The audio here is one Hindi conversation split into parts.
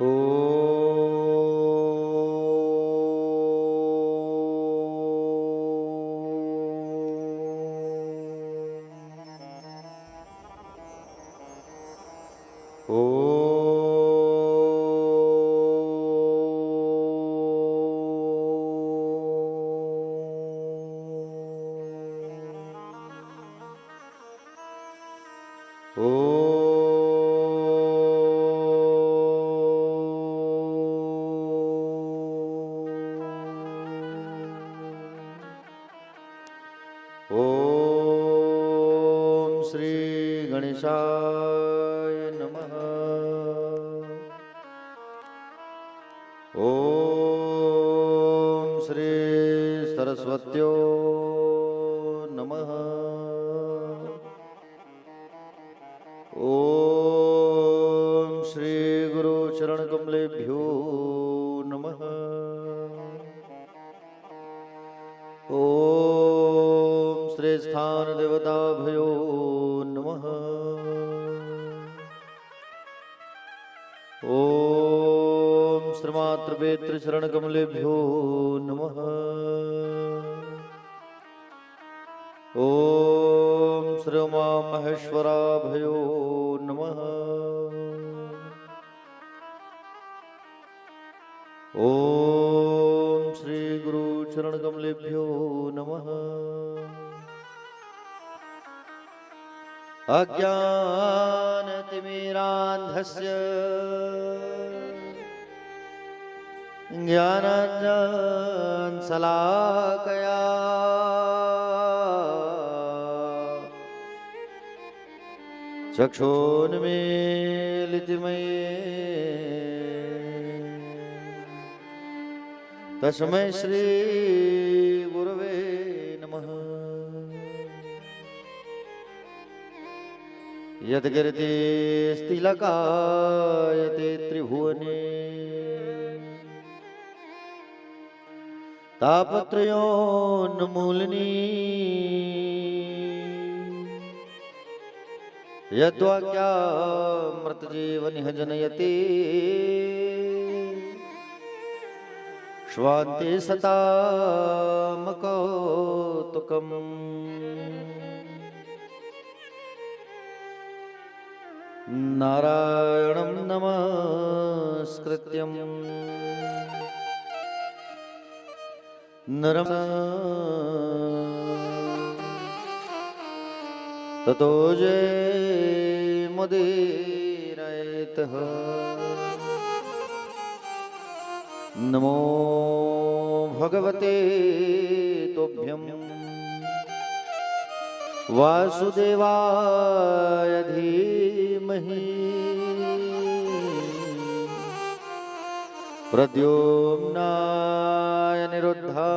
ओम श्री गणेशाय नमः। ओम श्री सरस्वत्यो नमः। ओम श्री गुरु चरण कमलेभ्यो नमः। ओम श्री स्थान देवता भयो नमः। ओम श्रीमात्र वेत्र चरण कमलेभ्यो नमः। ओम श्री उमा महेश्वरा भयो नमः। ओम श्री गुरु चरण कमलेभ्यो नमः। अज्ञानतिमिरान्धस्य ज्ञानाञ्जनशलाकया चक्षुन्मीलितं तस्मै श्री गुरवे नमः। यद्गिरितिस्तिलकायते त्रिभुवने तापत्रयोन्मूलिनी यद्वाक्यामृतजीवनिह जनयति स्वान्ते सतामकौतुकम्। नारायणं नमस्कृत्यं नरं ततो जयमुदीरयेतः। नमो भगवते तुभ्यं वासुदेवाय धीमहि प्रद्युम्नाय निरुद्धाय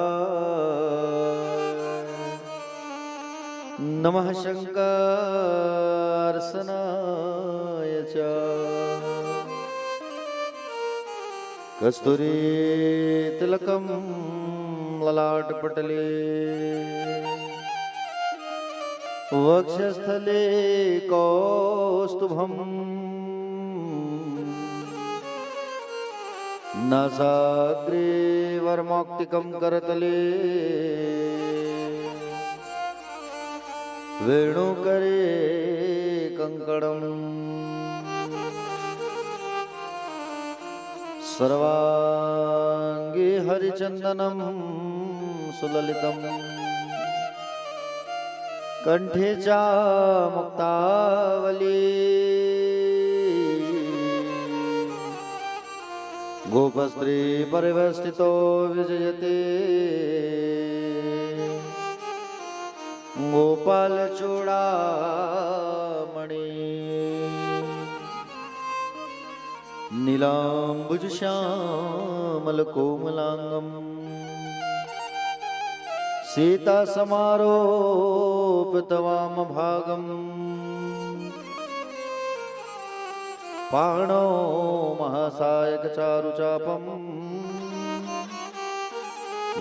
नमः शङ्कर्षणाय च कस्तूरी तिलकं ललाटपटले वक्षस्थले कौस्तुभम् नासाग्रे वर्मौक्तिकं करतले वेणुकरे कंकणम् सर्वांगे हरिचंदनं सुललितं कंठे च मुक्तावली गोपस्त्री परिवेष्टितो विजयते गोपाल चूड़ामणि नीलांबुज श्यामल कोमलांगम सीता समारोपितवाम भागम पाणो महासायक चारुचापम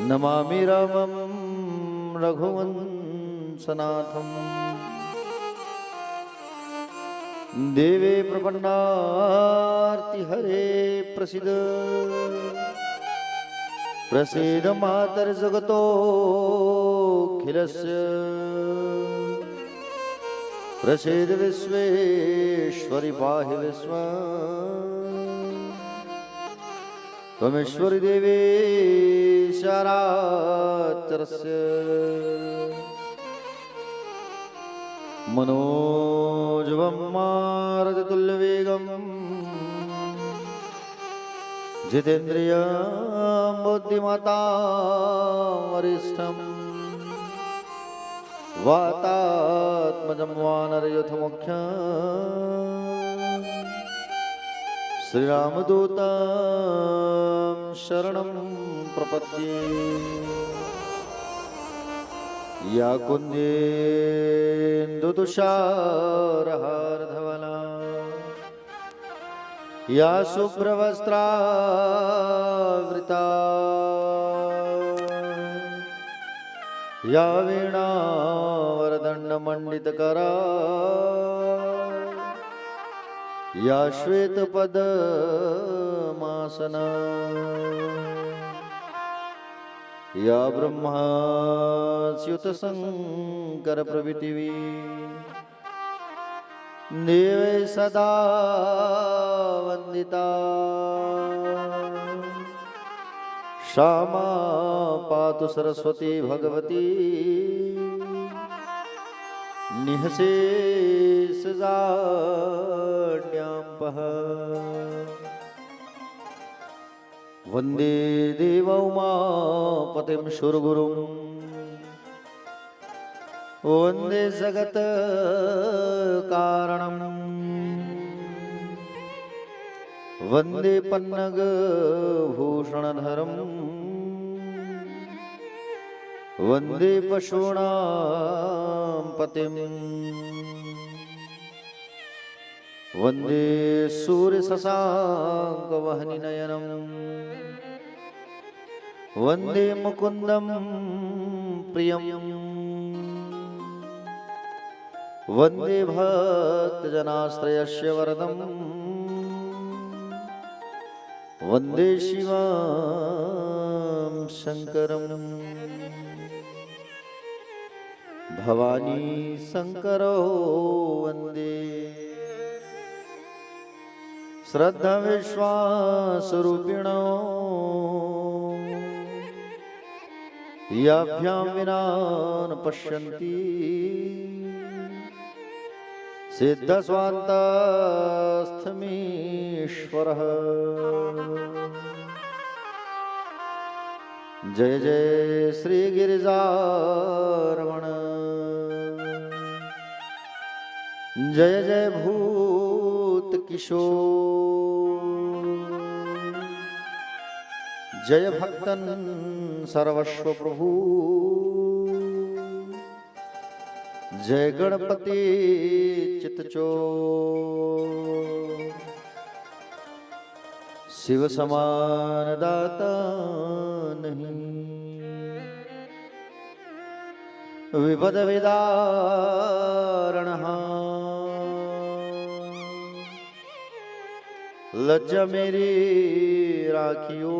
नमामि रामं रघुवंशनाथम। देवे प्रपन्नार्ति हरे प्रसीद प्रसीद मातर्जगतोऽखिलस्य प्रसीद विश्वेश्वरि पाहि विश्वम् त्वमेश्वरि देवी चराचरस्य मनोजवं मारुततुल्यवेगं जितेन्द्रियं बुद्धिमतां वरिष्ठं वातात्मजं वानरयूथमुख्यं श्रीरामदूतं शरणं प्रपद्ये। या कुन्देन्दुतुषारहारधवला या शुभ्रवस्त्रावृता या वीणावरदण्डमण्डितकरा या श्वेतपद्मासना या ब्रह्माच्युतशङ्करप्रभृतिवी देवै सदा वन्दिता सा मा पातु सरस्वती भगवती निःशेषजाड्याम्पः। वन्दे देवौमापतिं सुरगुरुं वन्दे जगत्कारणं वन्दे पन्नगभूषणधरं वन्दे पशूनां पतिं वन्दे सूर्यशशाङ्कवह्निनयनं वन्दे मुकुन्दं प्रियं वन्दे भक्तजनाश्रयस्य वरदं वन्दे शिवं शङ्करं भवानी शङ्करो वन्दे श्रद्धा विश्वासरूपिणो याभ्यां विना न पश्यन्ति सिद्धस्वान्तस्थमीश्वरः। जय जय श्री गिरिजारमण जय जय भूत किशोर जय भक्तन सर्वस्व प्रभु जय गणपति चित्तचोर शिव समान दाता नहीं विपद विदारणः लज्जा मेरी राखियो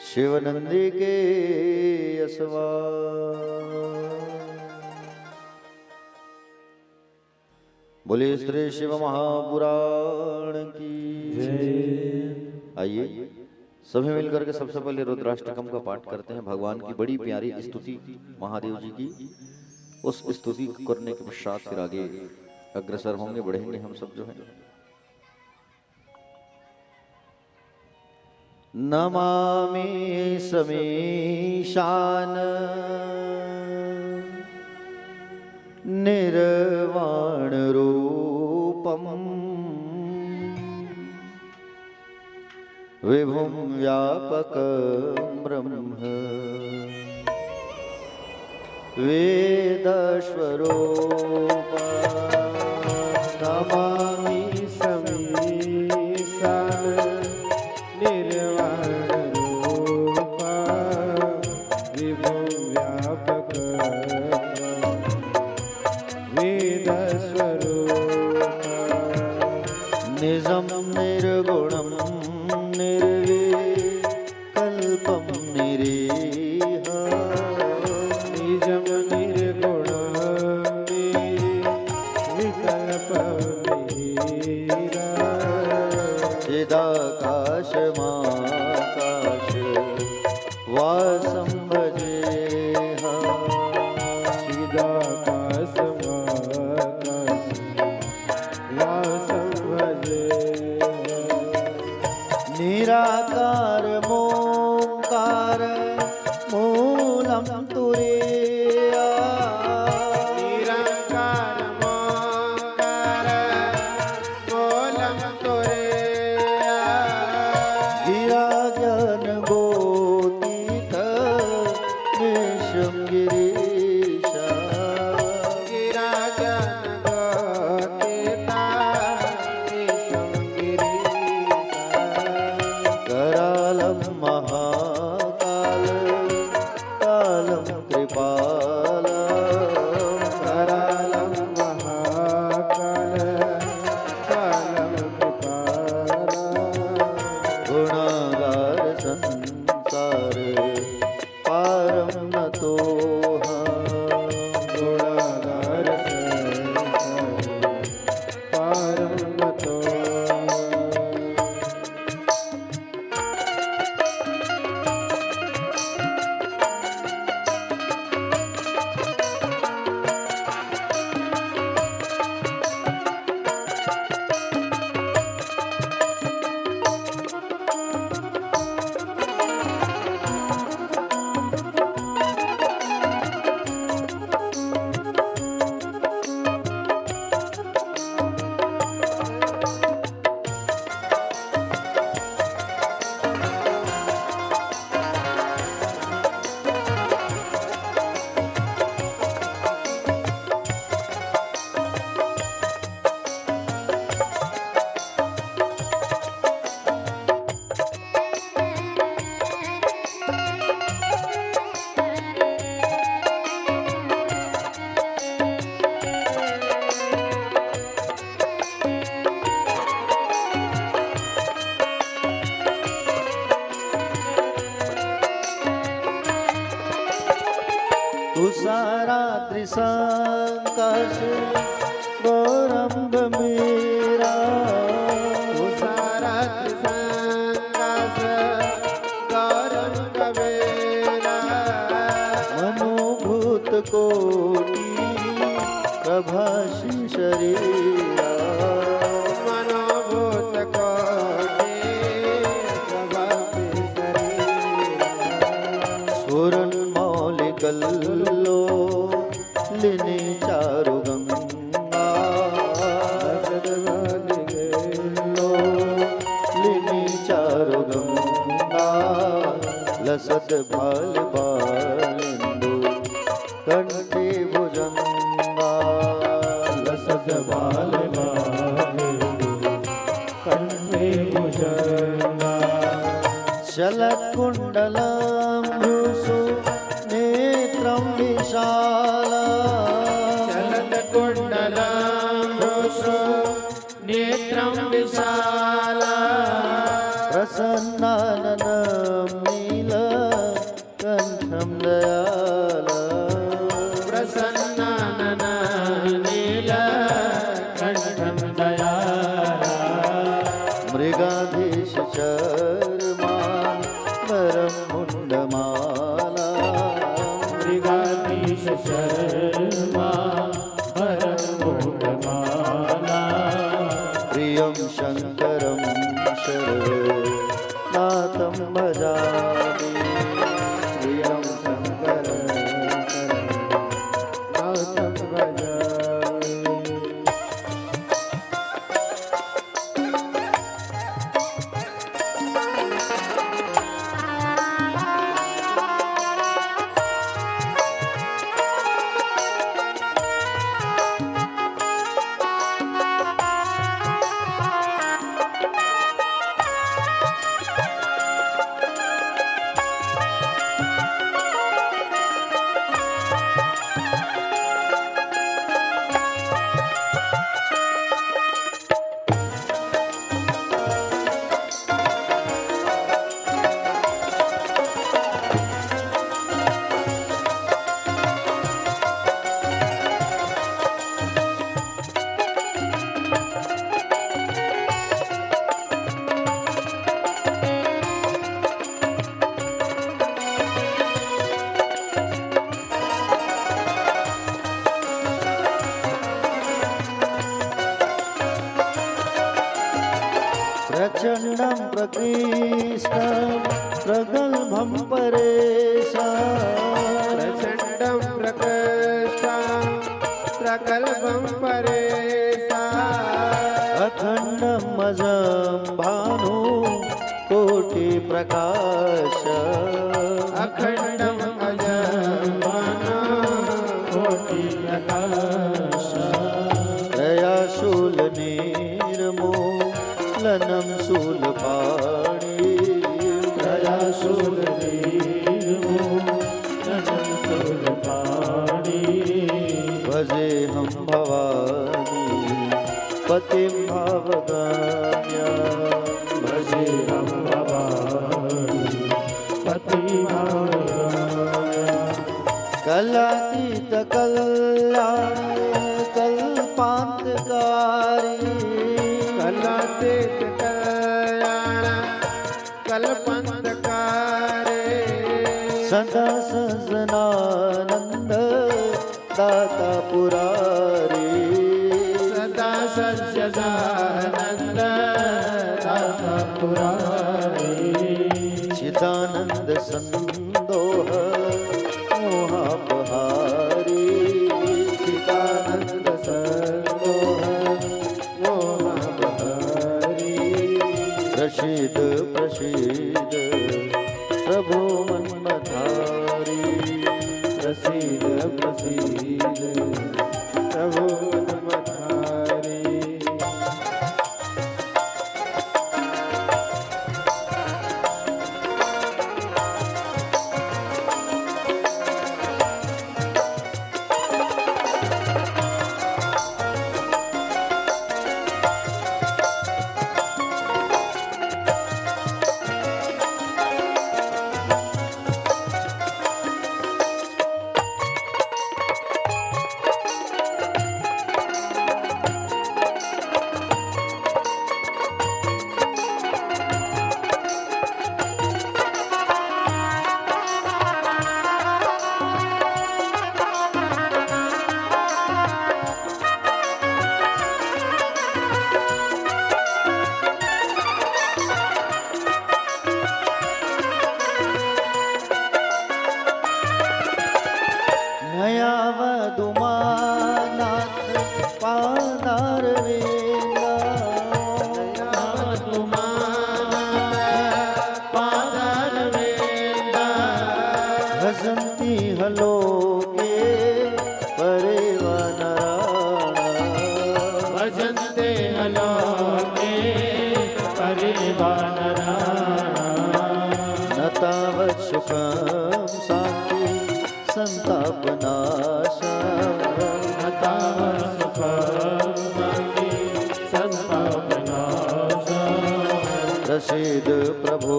शिवनंदी के यसवा। बोले श्री शिव महापुराण की जय। आइए सभी मिलकर के सबसे पहले रुद्राष्टकम का पाठ करते हैं। भगवान की बड़ी प्यारी स्तुति महादेव जी की, उस स्तुति करने के पश्चात फिर आगे अग्रसर होंगे, बढ़ेंगे हम सब जो है। नमामि समीशान निर्वाण रूपम विभुं व्यापकं ब्रह्म वेदस्वरूपं नमामि समीशान निर्वाण रूपं विभुं व्यापकं निजं निर्गुणं निर्विकल्पं निरीह निजं निर्गुणं निर्विकल्पं निरीह चिदाकाशमाकाश वासं भजेऽहम् निराकार मोंकार मूलं तुरीया निराकार मोंकार मूलं तुरीया गिरा ज्ञान गोतीत निशं गिरीशा गिरा ज्ञान गोतीता निशं गिरीशा करालं महाकाल कालं कृपालं करालं महाकाल कालं कृपालं गुणागार संसार पारं नतोऽहम् गुणागार संसार पारं नतोऽहम् तुषाराद्रिसङ्काश गौरम्भ मेरा तुषाराद्रिसङ्काश गौरम्भ मेरा मनोभूत कोटि प्रभाषी शरीरा मनोभूत कोटि प्रभाषी शरीरा स्फुरन्मौलिकल्लो लिनि चारु गंगा लिनि चारु गंगा लसत भाल बालिंदु कंठे भुजंगा लसत भाल बालिंदु कंठे भुजंगा चलत्कुण्डलाम्भूषु नेत्रं विशाला चलत्कुण्डलाम्भूषु नेत्रं विशाला प्रसन्नाननं नीलकण्ठं दयाला प्रसन्नाननं नीलकण्ठं दयाला मृगाधीश चर्मां वरं मुण्डमाला मृगाधीश शर्मा भरत मुण्डमाला प्रियं शङ्करं शरणनाथं भजामि प्रियं शङ्करं प्रचण्डं प्रकृष्टं प्रगल्भं परेशा प्रचण्डं प्रकृष्टं प्रकल्पं परेशा अखण्डं अजं भानु कोटि प्रकाश अखण्डं अजं भानु कोटि प्रकाश दयाशूल निर्मूलनं शूलपाणि दयाशूल निर्मूलनं शूलपाणि भजेऽहं भवानी पतिं भावगम्या भजेऽहं भवानी पतिभावगम्या कलातीत कल्याण कल्पान्तकारी कलातीत कल्याण कल्पान्तकारी सदा सजनानंद दाता पुरारी सदा सच्चिदानन्द दाता पुरारी चिदानंद संदोह मोहापहारी चिदानन्द संदोह मोहापहारी प्रसीद प्रसीद प्रभु मन्मथारी प्रसीद प्रसीद प्रभु मन्मथारी नयावधुमानाथ पादारविंदा भजन्ति हलोके परिवनराणा भजन्ते हलोके परिवानराणा न तावत् सुखं शान्ति संतापनाशा प्रसीद प्रभो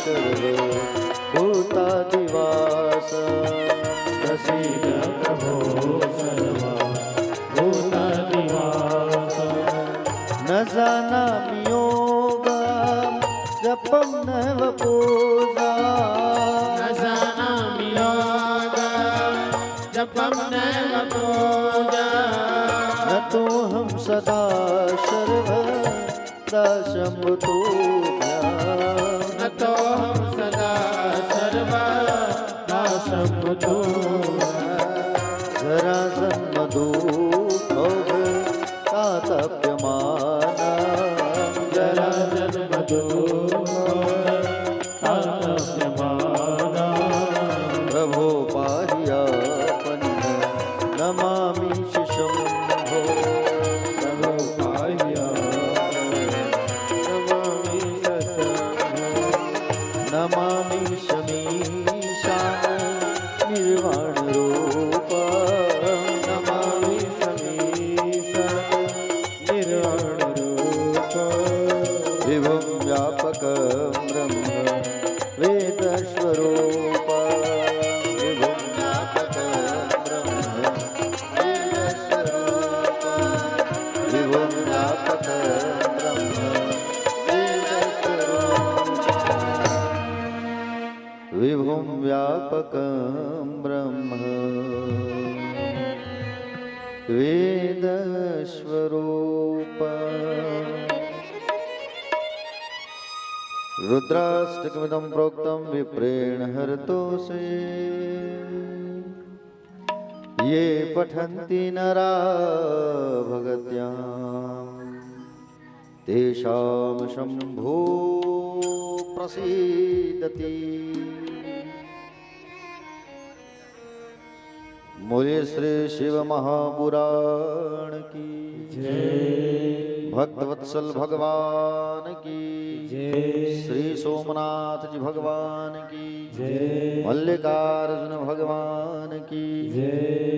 सर्वभूतादिवास प्रसीद प्रभो सर्वभूतादिवास न जानामि योगं जपं नैव पूजा न जानामि योगं जपं नैव पूजा न तोऽहं सदा सर्वदा शम्भुतोऽभ्याम् न तोऽहं सदा सर्वदा शम्भुतोऽभ्याम् जरासन्मधुभोगतातप्यमाना जराजन्मधुभोगतातप्यमाना प्रभो पाह्यापन्न नमामि शम्भो प्रभो पाह्यापन्न नमामि शमीशान निर्वाणरूपा नमामि शमीशान निर्वाणरूपा विभुं व्यापकं ब्रह्म वेदस्वरूपा विभुं व्यापकं ब्रह्म वेदस्वरूपा विभुं व्यापकं ब्रह्म वेदस्वरूपा विभुं व्यापकं ब्रह्म वेदस्वरूपा रुद्राष्टकमिदं प्रोक्तं विप्रेण हरतोषे ये पठन्ति नरा भगत्या तेषां शम्भो प्रसीदति। बोलिए श्री शिव महापुराण की जय। भक्तवत्सल भगवान की जय। श्री सोमनाथ जी भगवान की जय। मल्लिकार्जुन भगवान की जय।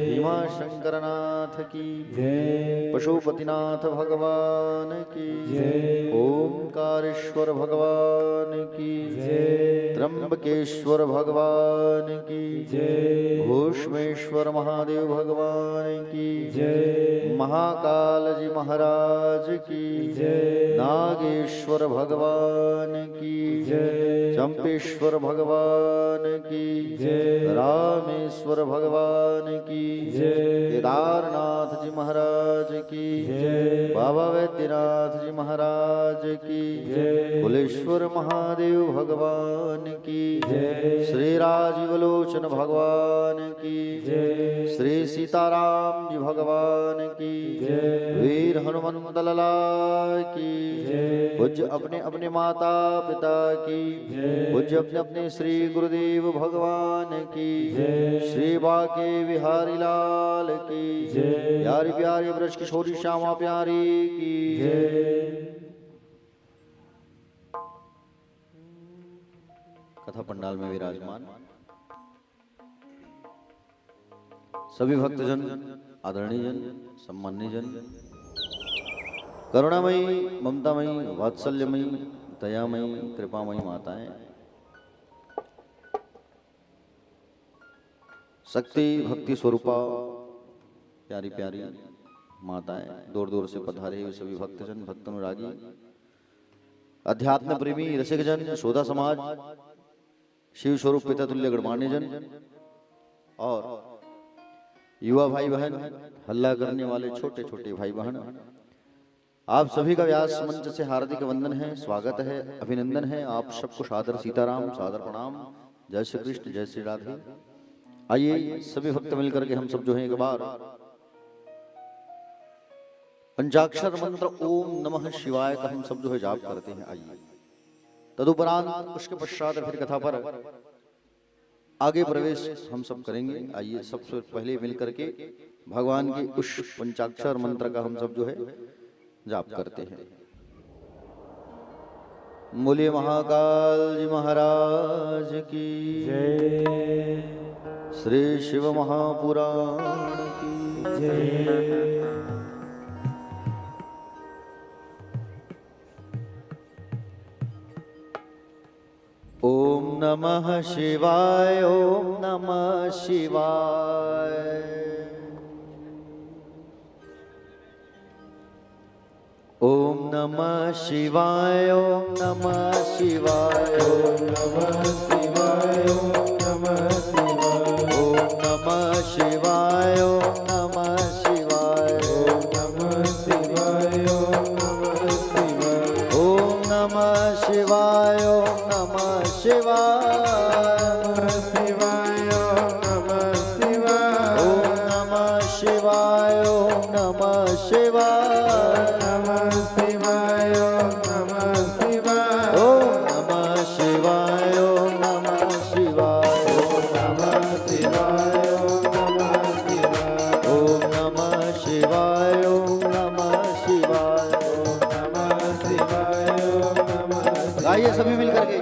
भीमा शंकरनाथ की जय। पशुपतिनाथ भगवान की जय। ओंकारेश्वर भगवान की जय। त्र्यंबकेश्वर भगवान की जय। भूष्मेश्वर महादेव भगवान की जय। महाकाल जी महाराज की जय। नागेश्वर भगवान की जय। चंपेश्वर भगवान की जय। रामेश्वर भगवान की जय। केदारनाथ जी महाराज की जय। बाबा वैद्यनाथ जी महाराज की जय। कुलेश्वर महादेव भगवान की जय। श्री राजीवलोचन भगवान की जय। श्री सीताराम जी भगवान की जय। वीर हनुमंत लला की जय। पूज्य अपने अपने माता पिता की जय। पूज्य अपने अपने श्री गुरुदेव भगवान की जय। श्री बाके बिहारी लाल की जय। प्यारी प्यारी ब्रज किशोरी श्यामा प्यारी की जय। कथा पंडाल में विराजमान सभी भक्तजन, आदरणीय जन, सम्माननीय जन, करुणामयी, ममतामयी, वात्सल्यमयी, दयामयी, कृपामयी माताएं, शक्ति भक्ति स्वरूपा प्यारी प्यारी माताएं, दूर दूर से पधारे हुए सभी भक्तजन, भक्त अनुरागी, अध्यात्म प्रेमी, रसिक जन, शोधा समाज, शिव स्वरूप पिता तुल्य गणमान्य जन और युवा भाई बहन, हल्ला करने वाले छोटे छोटे भाई बहन, आप सभी का व्यास मंच से हार्दिक वंदन है, स्वागत है, अभिनंदन है। आप सबको सादर सीताराम, सादर प्रणाम, जय श्री कृष्ण, जय श्री राधे। आइए सभी भक्त मिलकर के हम सब जो है एक बार पंचाक्षर मंत्र ओम नमः शिवाय का हम सब जो है जाप करते हैं। आइए तदुपरांत उसके पश्चात फिर कथा पर आगे प्रवेश हम सब करेंगे। आइए सबसे पहले मिलकर के भगवान के उस पंचाक्षर मंत्र का हम सब जो है जाप करते हैं। बोलिए महाकाल जी महाराज की जय। श्री शिव महापुराण की जय। ओम नमः शिवाय, ओम नमः शिवाय, ओम नमः शिवाय, ओम नमः शिवाय, ओम नमः शिवाय। ओम नमः शिवाय। ओम नमः शिवाय, ओम नमः शिवाय, ओम नमः शिवाय। ओम नमः शिवाय। ओम नमः शिवाय, ओम नमः शिवाय, शिवाय। ओम नमः शिवाय। ओम नमः शिवाय, नमः शिवाय। ओम नमः शिवाय, ओम नमः शिवाय, ओम नमः शिवाय। ओम नमः शिवाय, ओम नमः शिवाय, ओम नमः शिवाय। गाइए सभी मिलकर के।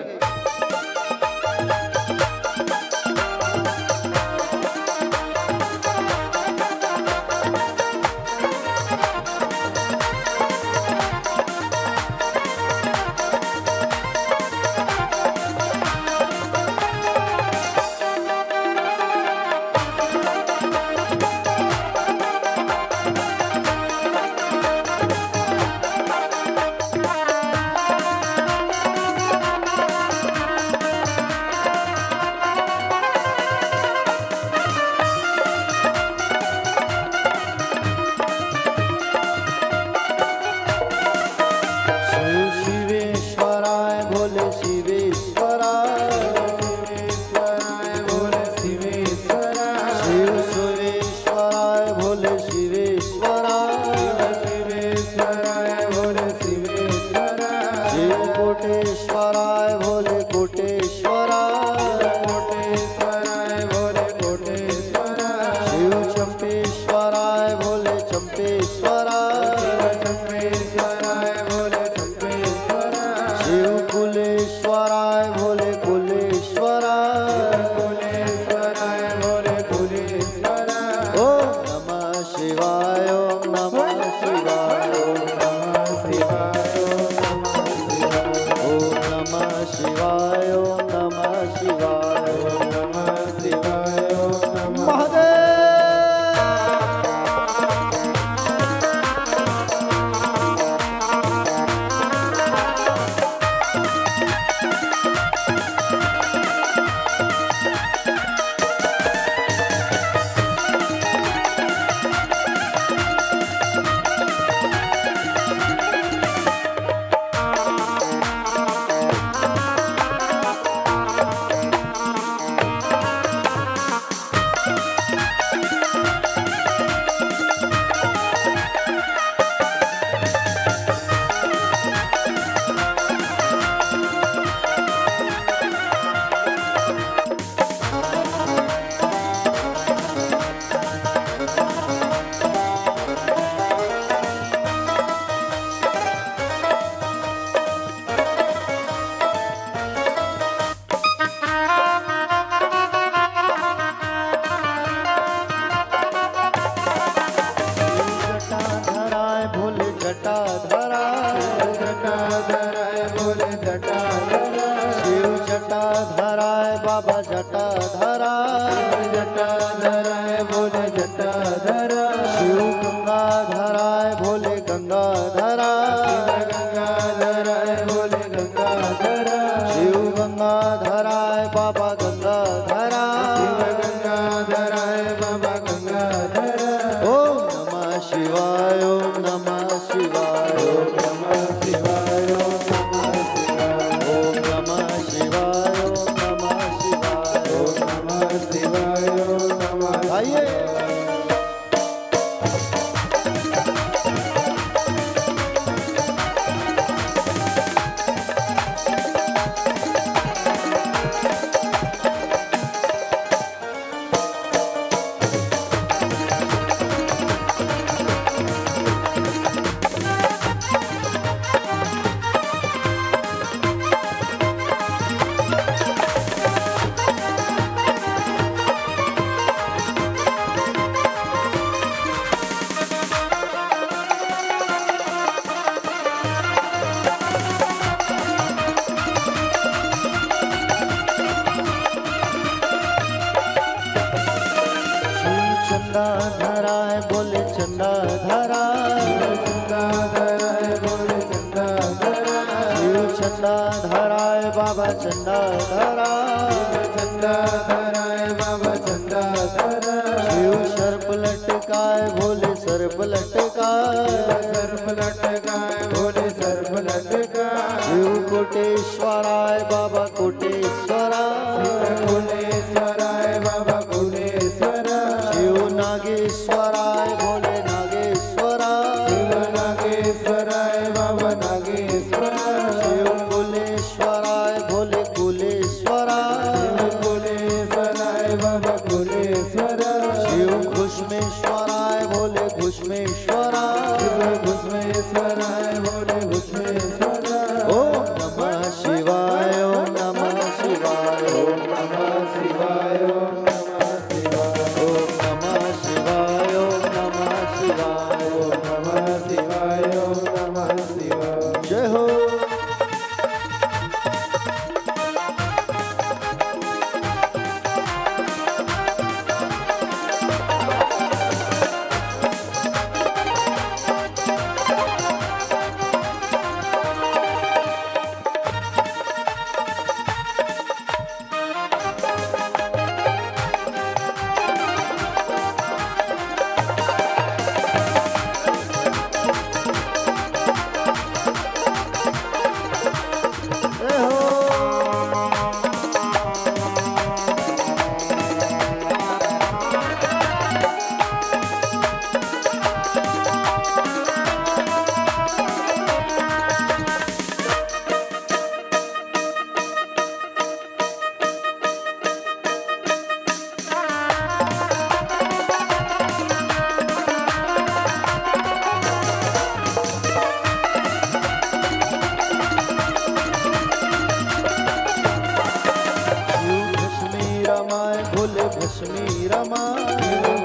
गंगाधरा गंगाधराय बोले गंगाधरा शिव गंगाधराय बाबा गंगाधरा शिव गंगाधराय बाबा गंगाधरा ओम नमः शिवाय ओम नमः शिवाय ओम नमः शिवाय ओम नमः शिवाय ओम नमः शिवाय ओम नमः शिवाय ओम नमः शिवाय ओम नमः आइए चंदाधराय बोले चंदाधराय गंगाधराय बोले गंगाधराय शिव चंदाधराय बाबा चंदाधराय चंदाधराय बाबा चंदाधराय शिव सर्प लटकाय भोले सर्प लटकाय सर्प लटकाय बोले सर्प लटकाय शिव कोटेश्वराय बाबा कोटेश्वराय कुलेश्वराय बाबा कुलेश्वराय शिव नागेश्वराय भोले नागेश्वराय शिव नागेश्वराय बाबा नागेश्वराय शिव कुलेश्वराय भोले कुलेश्वराय कुलेश्वराय बाबा कुलेश्वराय शिव घुष्मेश्वराय भोले घुष्मेश्वराय घुष्मेश्वराय बोले घुष्मेश्वराय ओम नमः शिवाय ओम नमः शिवाय ओम नमः शिवाय ओम नमः शिवाय ओम नमः शिवाय ओम नमः शिवाय ओम नमः शिवाय ओम नमः शिवाय जय हो जय हो भस्मी रमाय भोले भस्मी रमाय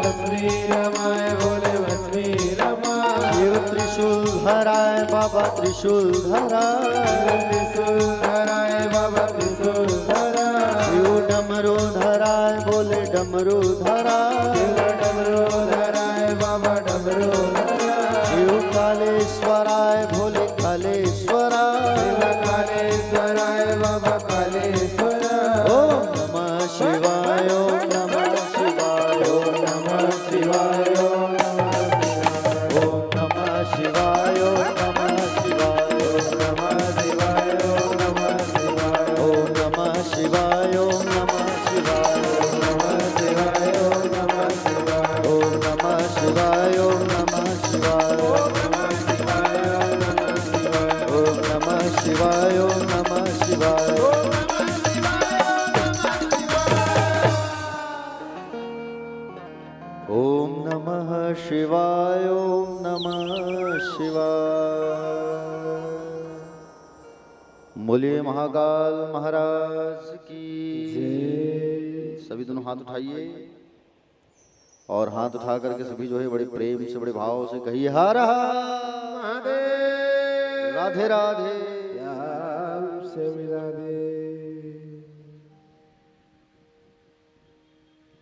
भस्मी रमाय बोले भस्मी रमाय शिव त्रिशूल धराय बाबा त्रिशूल धराय त्रिशूल धराय बाबा त्रिशूल धराय शिव डमरू धराय भोले डमरू धराय शिव डमरू धराय बाबा डमरू धराय शिव कालेश्वराय भोले कालेश्वराय शिव कालेश्वराय बाबा कालेश्वराय ओम नमः शिवाय ओम नमः शिवाय ओम नमः शिवाय ओम नमः शिवाय ओम नमः शिवाय ओम नमः शिवाय ओम नमः शिवाय ओम नमः शिवाय ओम नमः शिवाय ओम नमः शिवाय ओम नमः शिवाय ओम नमः शिवाय ओम नमः शिवाय ओम नमः शिवाय ओम नमः शिवाय ओम नमः शिवाय बोलिए महाकाल महाराज की सभी दोनों हाथ उठाइए और हाथ उठा करके सभी जो है बड़े प्रेम से बड़े भाव से कहिए हर हर राधे राधे से मिला दे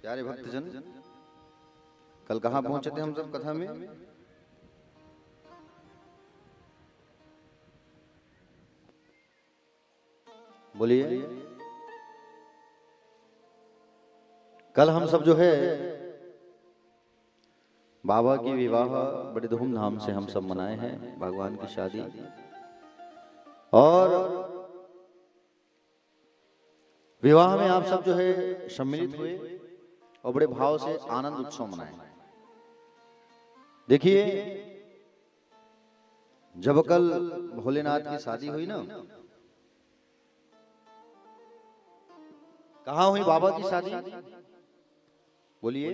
प्यारे भक्तजन, कल कहाँ पहुंचे थे हम सब कथा में? बोलिए। कल हम सब जो है बाबा की विवाह बड़े धूमधाम से हम सब मनाए हैं, भगवान की शादी, और विवाह में आप सब जो है सम्मिलित हुए और बड़े भाव से आनंद उत्सव मनाए। देखिए, जब कल भोलेनाथ की शादी हुई ना, कहाँ हुई बाबा की शादी? बोलिए,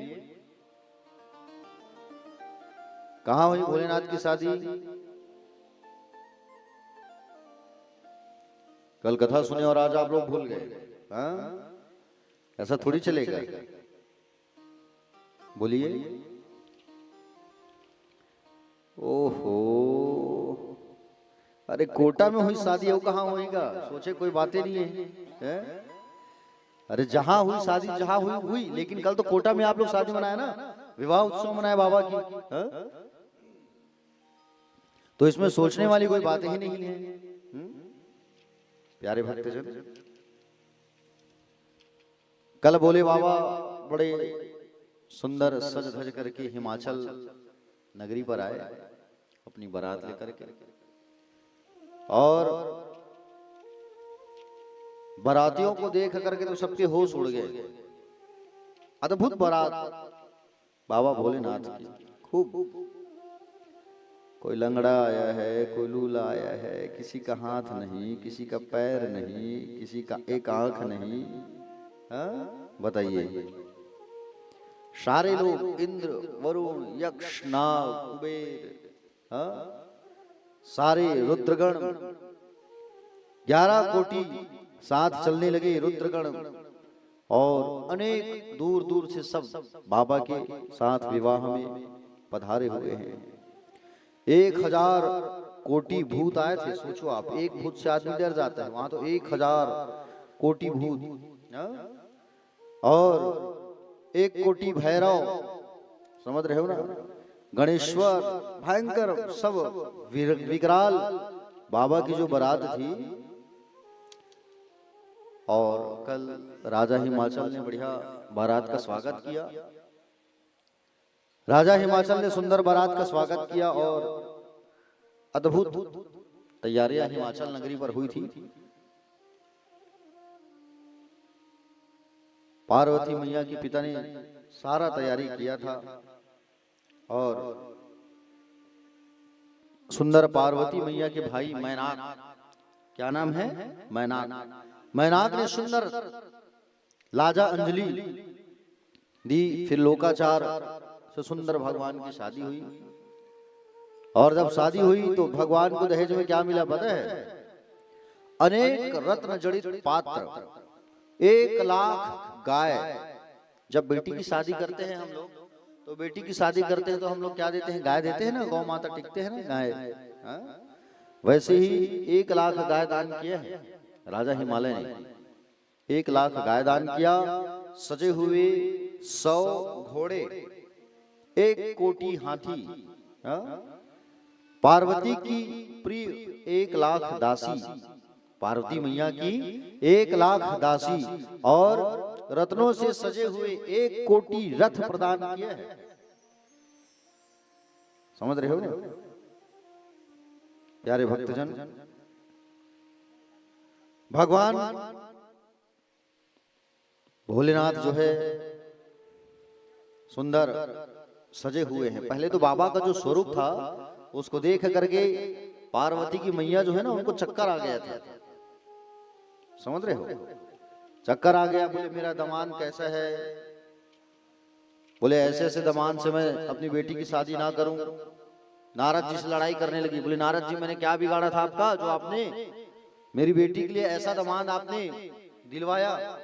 कहाँ हुई भोलेनाथ की शादी? कल कथा सुने और आज आप लोग भूल गए? हाँ, ऐसा थोड़ी चलेगा। बोलिए। ओहो, अरे कोटा में हुई शादी, वो कहाँ होएगा? सोचे कोई बातें नहीं है? अरे जहां हुई शादी, जहां हुई, लेकिन कल तो कोटा में आप लोग शादी मनाया ना, विवाह उत्सव मनाया बाबा की। तो इसमें सोचने वाली कोई बात ही नहीं है। प्यारे भक्तजन, कल बोले बाबा बड़े सुंदर सज धज करके हिमाचल नगरी पर आए अपनी बारात लेकर के, और बारातियों को देख करके तो सबके होश उड़ गए। अद्भुत बारात बाबा भोलेनाथ की, खूब। कोई लंगड़ा आया है, कोई लूला आया है, किसी का हाथ नहीं, किसी का पैर नहीं, किसी का एक आंख नहीं। बताइए, सारे लोग इंद्र, वरुण, यक्ष, नाग, कुबेर, सारे रुद्रगण, 11 कोटि साथ चलने लगे रुद्रगण, और अनेक दूर दूर से सब बाबा के साथ विवाह में पधारे हुए हैं। 1000 कोटि भूत आए थे। सोचो आप, एक भूत से आदमी डर जाता है, वहां तो 1000 कोटि भूत, और 1 कोटि भैरव, समझ रहे हो ना, गणेश्वर, भयंकर सब विकराल बाबा की जो बारात थी। और कल राजा हिमाचल ने बढ़िया बारात का स्वागत किया। राजा हिमाचल ने सुंदर बारात का स्वागत किया, और अद्भुत तैयारियां हिमाचल नगरी पर हुई थी। पार्वती मैया की पिता ने सारा तैयारी किया था, और सुंदर पार्वती मैया के भाई मैनाक, क्या नाम है? मैनाक। मैनाक ने सुंदर लाजा अंजलि दी, फिर लोकाचार से सुंदर भगवान की शादी हुई। और जब शादी हुई तो भगवान को दहेज में क्या मिला पता है? अनेक रत्न जड़ित पात्र, 1 लाख गाय। जब बेटी की शादी करते हैं हम लोग, तो बेटी की शादी करते हैं तो हम लोग क्या देते हैं? गाय देते हैं ना, गौ माता टिकते हैं ना गाय। वैसे ही 1 लाख गाय दान किया है राजा हिमालय ने। 1 लाख गाय दान किया, सजे हुए 100 घोड़े, 1 कोटि हाथी, पार्वती की प्रिय 1 लाख दासी, पार्वती मैया की 1 लाख दासी, और रत्नों से सजे हुए 1 कोटि रथ प्रदान किया है। समझ रहे हो ना प्यारे भक्तजन? भगवान भोलेनाथ जो है सुंदर सजे हुए हैं। पहले तो बाबा का जो स्वरूप था उसको देख करके पार्वती की मैया जो है ना, उनको चक्कर आ गया था। समझ रहे हो? चक्कर आ गया। बोले मेरा दामाद कैसा है? बोले ऐसे ऐसे दामाद से मैं अपनी बेटी की शादी ना करूं। नारद जी से लड़ाई करने लगी। बोले नारद जी, मैंने क्या बिगाड़ा था आपका जो आपने मेरी बेटी के लिए ऐसा दामाद आपने दिलवाया?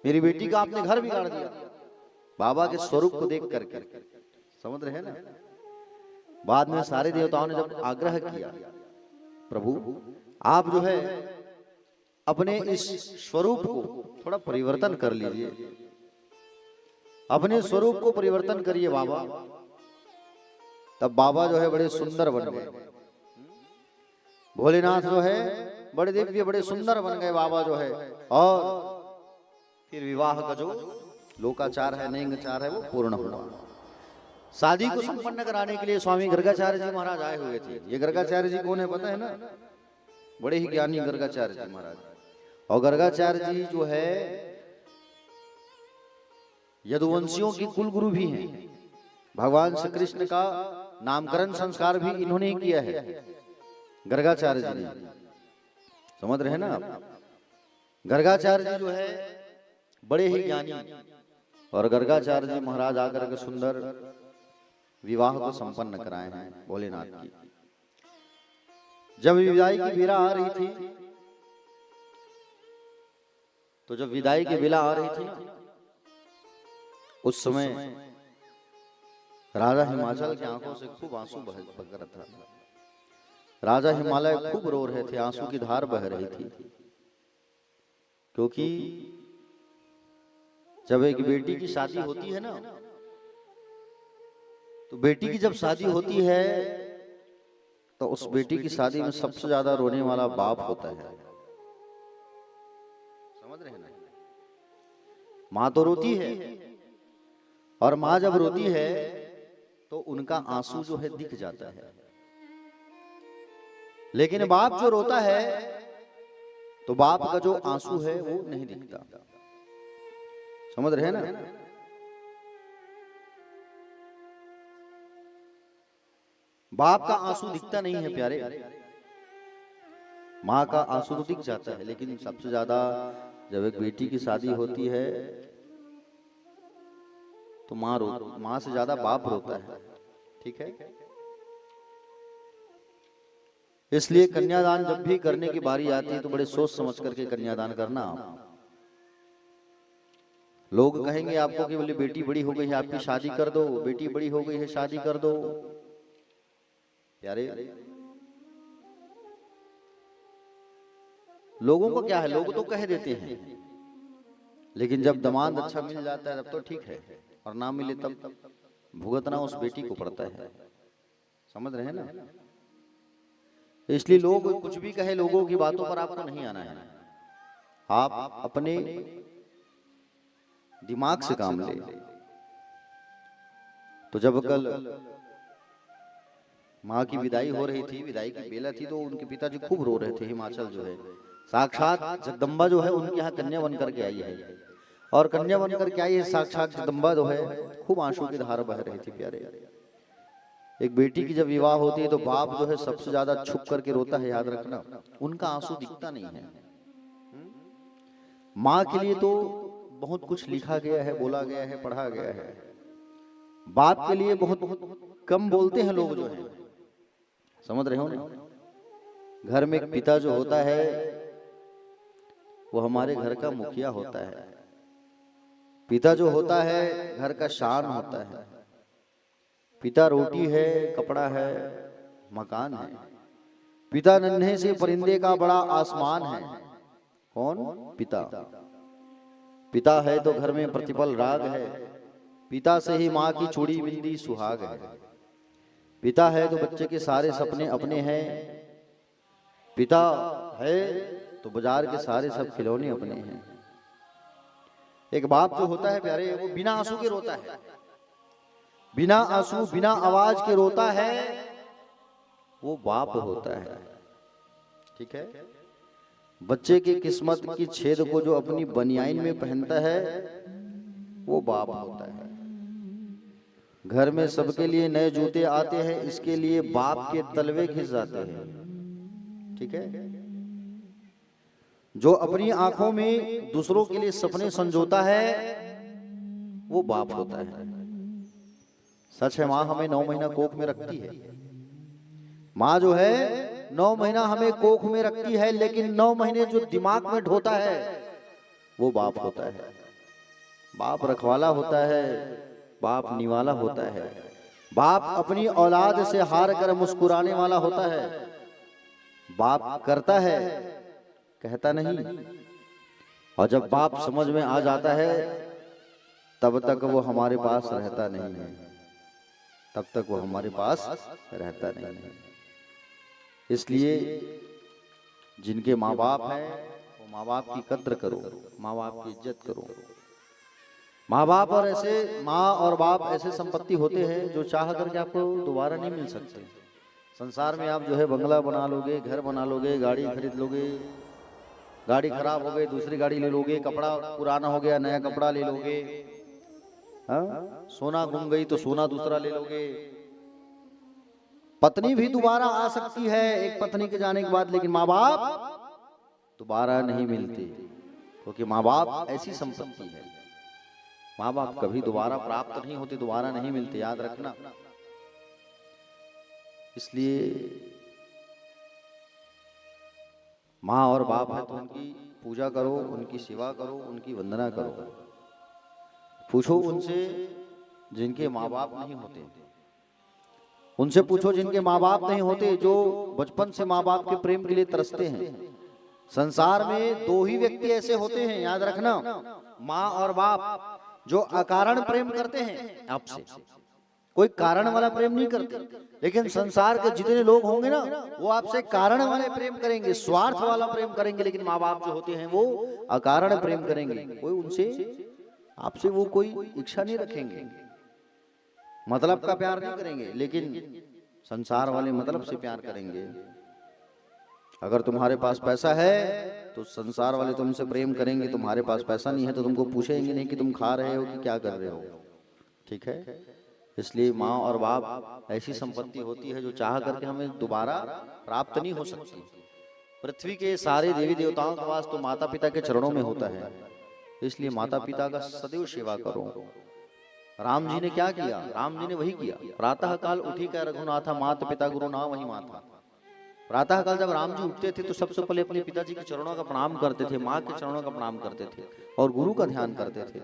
मेरी बेटी का आपने घर बिगाड़ दिया। बाबा के स्वरूप को देख करके, समझ रहे हैं ना? बाद में सारे देवताओं ने जब आग्रह किया, प्रभु आप जो है अपने इस स्वरूप को थोड़ा परिवर्तन कर लीजिए, अपने स्वरूप को परिवर्तन करिए बाबा। तब बाबा जो है बड़े सुंदर बन गए। भोलेनाथ जो है बड़े दिव्य बड़े सुंदर बन गए बाबा जो है। और फिर विवाह का जो लोकाचार है, नैंगाचार है, वो पूर्ण हुआ। शादी को संपन्न कराने के लिए स्वामी गर्गाचार्य जी महाराज आए हुए थे। ये गर्गाचार्य जी कौन है पता है ना? बड़े ही ज्ञानी गर्गाचार्य जी महाराज। और गर्गाचार्य जी जो है यदुवंशियों की कुल गुरु भी हैं। भगवान श्री कृष्ण का नामकरण संस्कार भी इन्होंने ही किया है, गर्गाचार्य जी ने। समझ रहे हैं ना आप? गर्गाचार्य जी जो है बड़े ही ज्ञानी, और गर्गाचार्य जी महाराज आकर के सुंदर विवाह को संपन्न कराए हैं भोलेनाथ की। जब विदाई की बेला आ रही थी, तो जब विदाई की बेला आ रही थी ना, उस समय राजा हिमाचल की आंखों से खूब आंसू बह रहा था। राजा हिमालय खूब रो रहे थे, आंसू की धार बह रही थी। क्योंकि जब एक बेटी की शादी होती है ना, तो बेटी की जब शादी होती है तो उस बेटी की शादी में सबसे ज्यादा रोने वाला बाप होता है। समझ रहे हैं ना? माँ तो रोती है, और माँ जब रोती है तो उनका आंसू जो है दिख जाता है। लेकिन बाप जो रोता है तो बाप का जो आंसू है वो नहीं दिखता। समझ रहे हैं ना? बाप का आंसू दिखता नहीं है प्यारे, माँ का आंसू तो दिख जाता है। लेकिन सबसे ज्यादा जब एक बेटी की शादी होती है तो माँ से ज्यादा बाप रोता है। ठीक है? इसलिए कन्यादान जब भी करने की बारी आती है तो बड़े सोच समझ करके कन्यादान करना। लोग कहेंगे आपको कि बोले बेटी बड़ी हो गई है आपकी शादी कर दो, बेटी बड़ी हो गई है शादी कर दो। प्यारे, लोगों को क्या है, लोग तो कह देते हैं, लेकिन जब दामाद अच्छा मिल जाता है तब तो ठीक है, और ना मिले तब भुगतना उस बेटी को पड़ता है। समझ रहे हैं ना? इसलिए लोग कुछ भी कहे, लोगों की बातों पर आपको नहीं आना है। आप अपने दिमाग से काम ले। तो जब कल माँ की विदाई हो रही थी, विदाई की बेला थी, तो उनके पिताजी खूब रो रहे थे। हिमाचल जो है साक्षात जगदम्बा जो है उनके यहाँ कन्या बन करके आई है, और कन्या बन करके आई है साक्षात जगदम्बा जो है, खूब आंसू की धार बह रही थी। प्यारे, एक बेटी की जब विवाह होती है तो बाप जो है सबसे ज्यादा छुप करके रोता है, याद रखना। उनका आंसू दिखता नहीं है। माँ के लिए तो बहुत कुछ लिखा गया है, बोला गया है, पढ़ा गया है। बाप के लिए बहुत कम बोलते हैं लोग जो है। समझ रहे हो ना? घर में एक पिता जो होता है वो हमारे घर का मुखिया होता है। पिता जो होता है घर का शान होता है। पिता रोटी है, कपड़ा है, मकान है। पिता नन्हे से परिंदे का बड़ा आसमान है। कौन? पिता। पिता है तो घर में प्रतिपल राग है। पिता से ही माँ की चूड़ी बिंदी सुहाग है। पिता है तो बच्चे के सारे सपने अपने हैं। पिता है तो बाजार के सारे सब खिलौने अपने हैं। एक बाप जो होता है प्यारे, वो बिना आंसू के रोता है, बिना आंसू बिना आवाज के रोता है, वो बाप होता है। ठीक है? बच्चे की किस्मत की छेद को जो अपनी बनियाइन में पहनता है वो बाप होता है। घर में सबके लिए नए जूते आते हैं, इसके लिए बाप के तलवे घिस जाते हैं। ठीक है? जो अपनी आंखों में दूसरों के लिए सपने संजोता है वो बाप होता है। सच है, माँ हमें 9 महीना कोख में रखती है। माँ जो है 9 महीना हमें कोख में रखती है, लेकिन 9 महीने जो दिमाग में ढोता है वो बाप होता है। बाप रखवाला होता है, बाप निवाला होता है। बाप अपनी औलाद से हार कर मुस्कुराने वाला होता है। बाप करता है, कहता नहीं। और जब बाप समझ में आ जाता है तब तक वो हमारे पास रहता नहीं है, तब तक वो हमारे पास रहता नहीं है। इसलिए जिनके माँ बाप हैं वो माँ बाप की कद्र करो, माँ बाप की इज्जत करो। माँ बाप और ऐसे माँ और बाप ऐसे संपत्ति होते हैं जो चाह करके आपको दोबारा नहीं मिल सकते। संसार में आप जो है बंगला बना लोगे, घर बना लोगे, गाड़ी खरीद लोगे, गाड़ी खराब हो गई दूसरी गाड़ी ले लोगे, कपड़ा पुराना हो गया नया कपड़ा ले लोगे, हाँ? सोना गुम गई तो सोना दूसरा ले लोगे। पत्नी भी दोबारा आ सकती है एक पत्नी के जाने के बाद, लेकिन माँ बाप दोबारा नहीं मिलते, क्योंकि माँ बाप ऐसी संपत्ति है। माँ बाप कभी दोबारा प्राप्त नहीं होते, दोबारा नहीं मिलते, याद रखना। इसलिए माँ और बाप है तो उनकी पूजा करो, उनकी सेवा करो, उनकी वंदना करो। पूछो उनसे जिनके माँ बाप नहीं होते, उनसे पूछो जिनके माँ बाप नहीं होते, जो बचपन से माँ बाप के प्रेम के लिए तरसते हैं। संसार में दो ही व्यक्ति ऐसे होते हैं, याद रखना, माँ और बाप, जो अकारण प्रेम करते हैं आपसे, कोई कारण वाला प्रेम नहीं करते। लेकिन संसार के जितने लोग होंगे ना, वो आपसे कारण वाले प्रेम करेंगे, स्वार्थ वाला प्रेम करेंगे। लेकिन माँ बाप जो होते हैं वो अकारण प्रेम करेंगे, कोई उनसे आपसे वो कोई इच्छा नहीं रखेंगे, मतलब का प्यार नहीं करेंगे। लेकिन संसार वाले मतलब से प्यार करेंगे। अगर तुम्हारे पास पैसा है तो संसार वाले तुमसे प्रेम करेंगे, तुम्हारे पास पैसा नहीं है तो तुमको पूछेंगे नहीं कि तुम खा रहे हो कि क्या कर रहे हो, ठीक है। इसलिए माँ और बाप ऐसी संपत्ति होती है जो चाह करके हमें दोबारा प्राप्त नहीं हो सकती। पृथ्वी के सारे देवी देवताओं का वास तो माता पिता के चरणों में होता है, इसलिए माता पिता का सदैव सेवा करो। राम जी ने क्या किया? राम जी ने वही किया, प्रातः काल उठी कर रघुनाथा, माता पिता गुरु नाम वही माता। प्रातः काल जब राम जी उठते थे तो सबसे पहले अपने पिताजी के चरणों का प्रणाम करते थे, माँ के चरणों का प्रणाम करते थे और गुरु का ध्यान करते थे।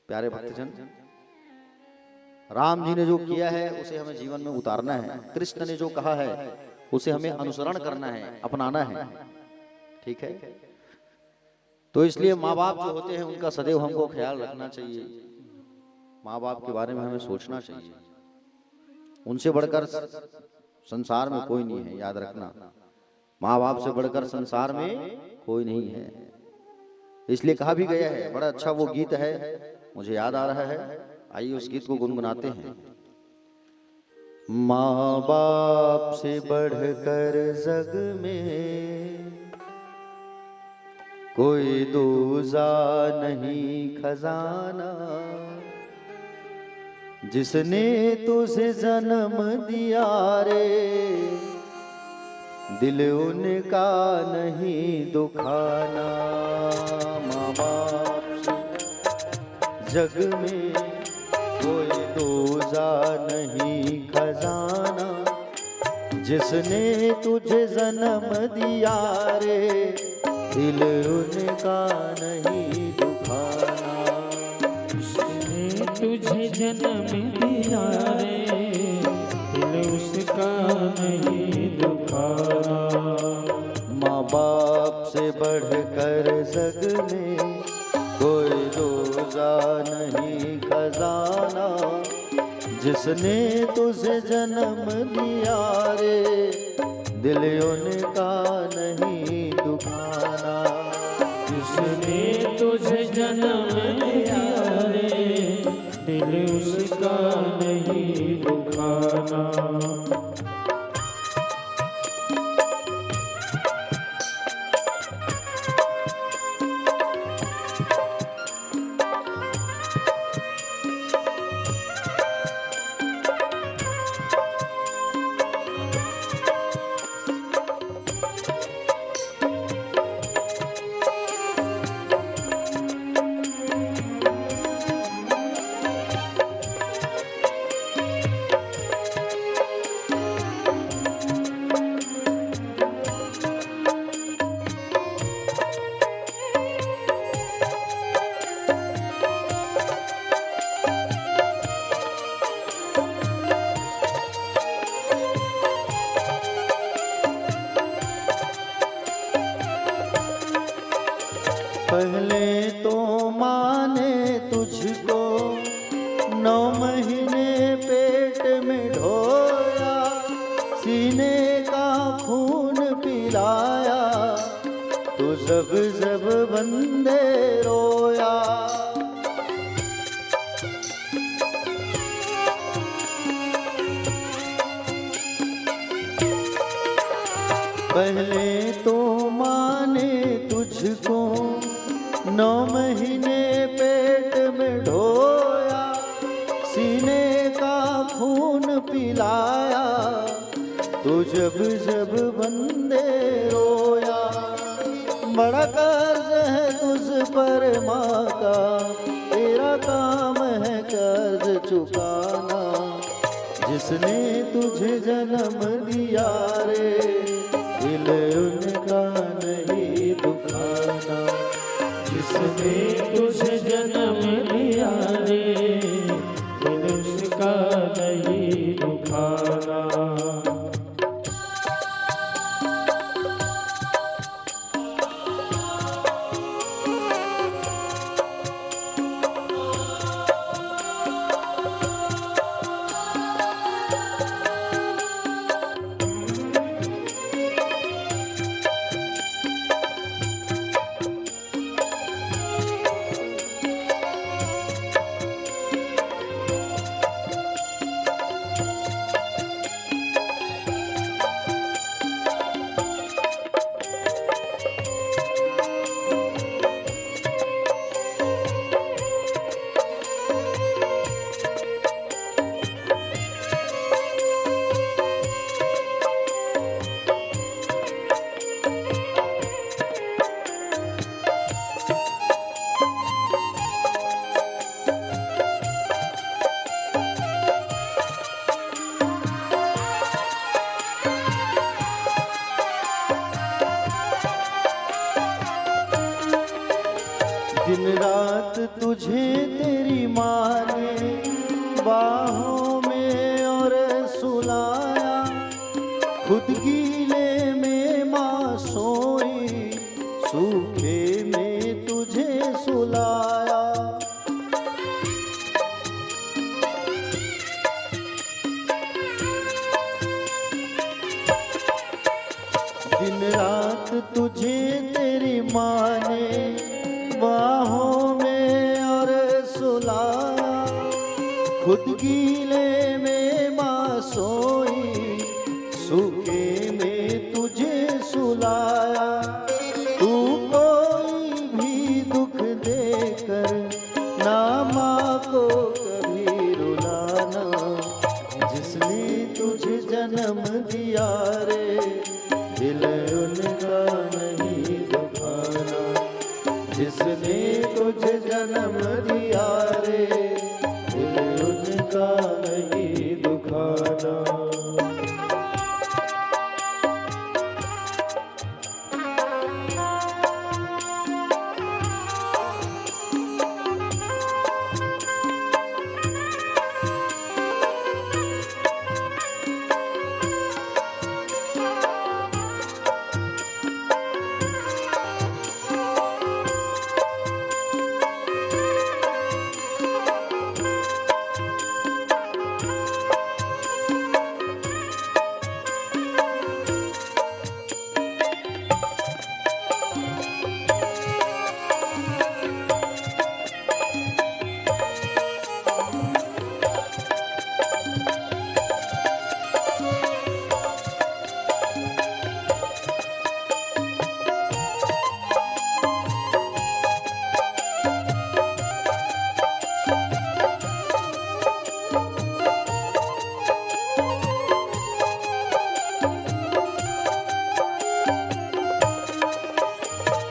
प्यारे भक्तजन, राम जी ने जो किया है उसे हमें जीवन में उतारना है, कृष्ण ने जो कहा है उसे हमें अनुसरण करना है, अपनाना है, ठीक है। तो इसलिए माँ बाप जो होते हैं उनका सदैव हमको ख्याल रखना चाहिए, माँ बाप के बारे में हमें सोचना चाहिए। उनसे बढ़कर संसार में कोई नहीं है, याद रखना, माँ बाप से बढ़कर संसार में कोई नहीं है। इसलिए कहा भी गया है, बड़ा अच्छा वो गीत है, मुझे याद आ रहा है, आइए उस गीत को गुनगुनाते हैं। माँ बाप से बढ़कर जग में कोई दूजा नहीं खजाना, जिसने तुझे जन्म दिया रे दिल उनका नहीं दुखाना। माँ बाप से जग में कोई दूजा नहीं खजाना, जिसने तुझे जन्म दिया रे दिल उनका नहीं दुखाना। जिसने तुझे जन्म दिया रे दिल उसका नहीं दुखाना। माँ बाप से बढ़कर जग में कोई दूजा नहीं खजाना, जिसने तुझे जन्म दिया रे दिल उनका नहीं दुखाना। जिसने तुझे जन्म दिया रे दिल उसका नहीं दुखाना। पहले तो माँ ने तुझको 9 महीने पेट में ढोया, सीने का खून पी पिलाया, तो जब जब बंदे रोया। पहले तो माँ ने तुझको 9 महीने पेट में ढोया, सीने का खून पिलाया, तो जब जब बंदे रोया। बड़ा कर्ज है तुझ पर माँ का, तेरा काम है कर्ज चुकाना। जिसने तुझे जन्म दिया रे, दिल उनका नहीं दुखाना। जिसने तुझे जन्म दिया रे, दिल उसका नहीं दुखाना। दिन रात तुझे तेरी माँ ने बाहों में और सुलाया, खुद गीले में माँ सोई, सूखे में तुझे सुलाया। दिन रात तुझे तेरी माँ ने बाहों में और सुलाया, खुद गीले में माँ सोई, सूखे में तुझे सुलाया। तू कोई भी दुख देकर ना माँ को कभी रुलाना। जिसने तुझे जन्म दिया रे, दिल उनका नहीं दुखाना। जिसने तुझे जन्म दिया रे, दिल उनका नहीं दुखाना।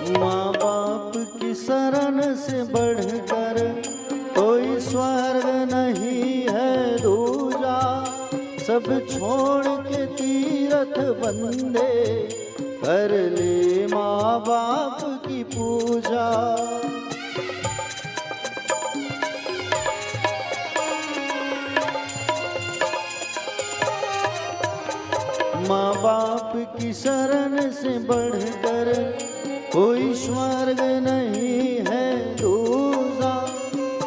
माँ बाप की शरण से बढ़कर कोई स्वर्ग नहीं है दूजा। सब छोड़ के तीरथ बंदे कर ले माँ बाप की पूजा। माँ बाप की शरण से बढ़कर कोई स्वर्ग नहीं है दूजा।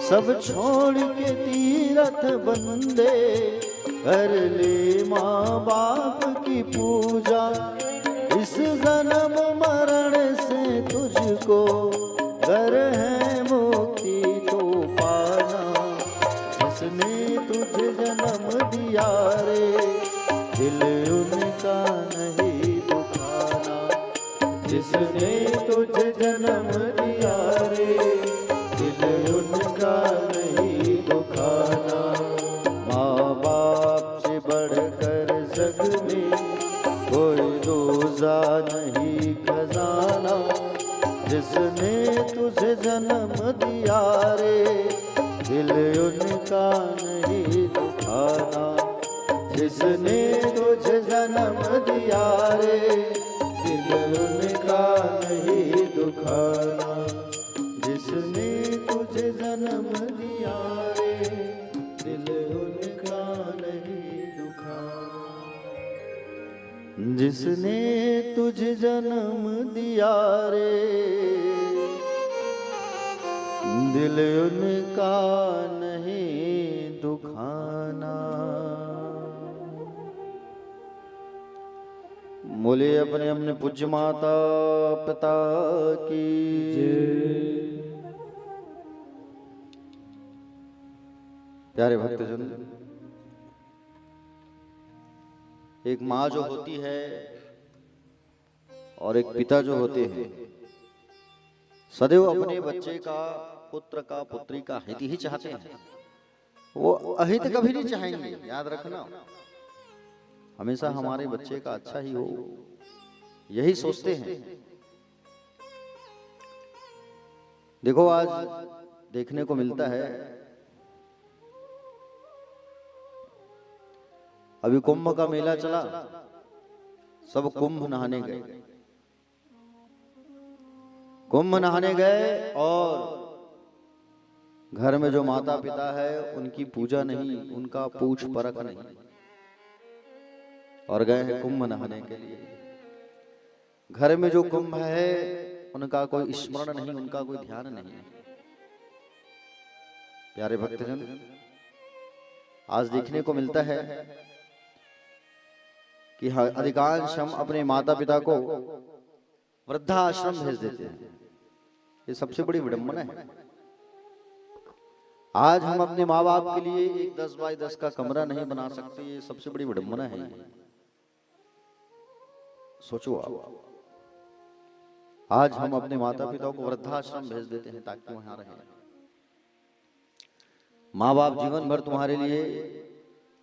सब छोड़ के तीरथ बंदे कर ले माँ बाप की पूजा। इस जिसने तुझे जन्म दिया रे, दिल उनका नहीं दुखाना। माँ बाप से बढ़कर जग में कोई दूजा नहीं खजाना। जिसने तुझे जन्म दिया रे, दिल उनका नहीं दुखाना। जिसने तुझे जन्म दिया रे, दिल उनका नहीं दुखाना। जिसने तुझे जन्म दिया रे, दिल उनका नहीं दुखाना। जिसने तुझे जन्म दिया रे, दिल उनका नहीं दुखाना। बोले अपने अपने पूज्य माता पिता की प्यारे भक्तजन, एक माँ जो होती है और एक पिता जो होते हैं, सदैव अपने बच्चे का, पुत्र का, पुत्री का हित ही चाहते हैं। वो अहित कभी नहीं चाहेंगे, याद रखना। हमेशा हमारे बच्चे का अच्छा ही हो, यही सोचते हैं। देखो आज देखने को मिलता है, अभी कुंभ का मेला चला, सब कुंभ नहाने गए। कुंभ नहाने गए और घर में जो माता पिता है उनकी पूजा नहीं, उनका पूछ परख नहीं, और गए हैं कुंभ नहाने के लिए। घर में जो कुंभ है उनका कोई स्मरण नहीं, उनका कोई ध्यान नहीं। प्यारे भक्तजन, आज देखने को मिलता है कि अधिकांश हम अपने माता पिता को वृद्धाश्रम भेज देते हैं। ये सबसे बड़ी विडंबना है। आज हम अपने माँ बाप के लिए एक 10 बाई 10 का कमरा नहीं बना सकते, ये सबसे बड़ी विडंबना है। सोचो आप, आज हम अपने माता पिता को वृद्धाश्रम भेज देते हैं ताकि वहां रहे। माँ बाप जीवन भर तुम्हारे लिए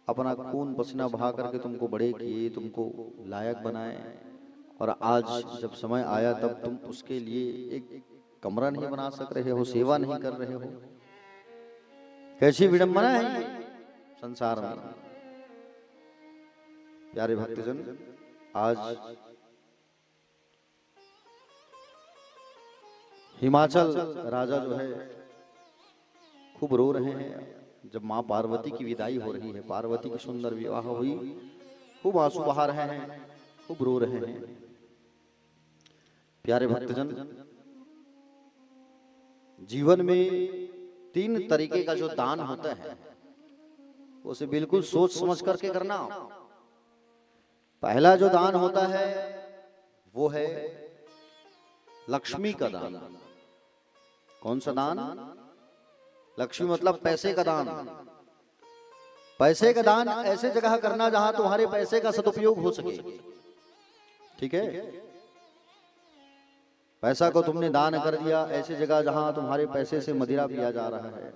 अपना खून पसीना बहा करके तुमको बड़े किए, तुमको लायक बनाए, और आज जब समय आया तब तुम उसके लिए एक कमरा नहीं बना सक रहे हो, सेवा नहीं कर रहे हो। कैसी विडंबना है ये संसार में। प्यारे भक्तजन, आज हिमाचल राजा जो है खूब रो रहे हैं। जब माँ पार्वती की विदाई हो रही है, पार्वती की सुंदर विवाह हुई, खूब आंसू बहा रहे हैं, खूब रो रहे हैं। प्यारे भक्तजन, जीवन में 3 तरीके का जो दान होता है उसे बिल्कुल सोच समझ करके करना। पहला जो दान होता है वो है लक्ष्मी का दान। कौन सा दान? लक्ष्मी मतलब पैसे का दान। पैसे का दान ऐसे जगह करना जहां तुम्हारे पैसे का सदुपयोग हो सके। ठीक है, पैसा को तुमने दान कर दिया ऐसी जगह जहां तुम्हारे पैसे से मदिरा पिया जा रहा है,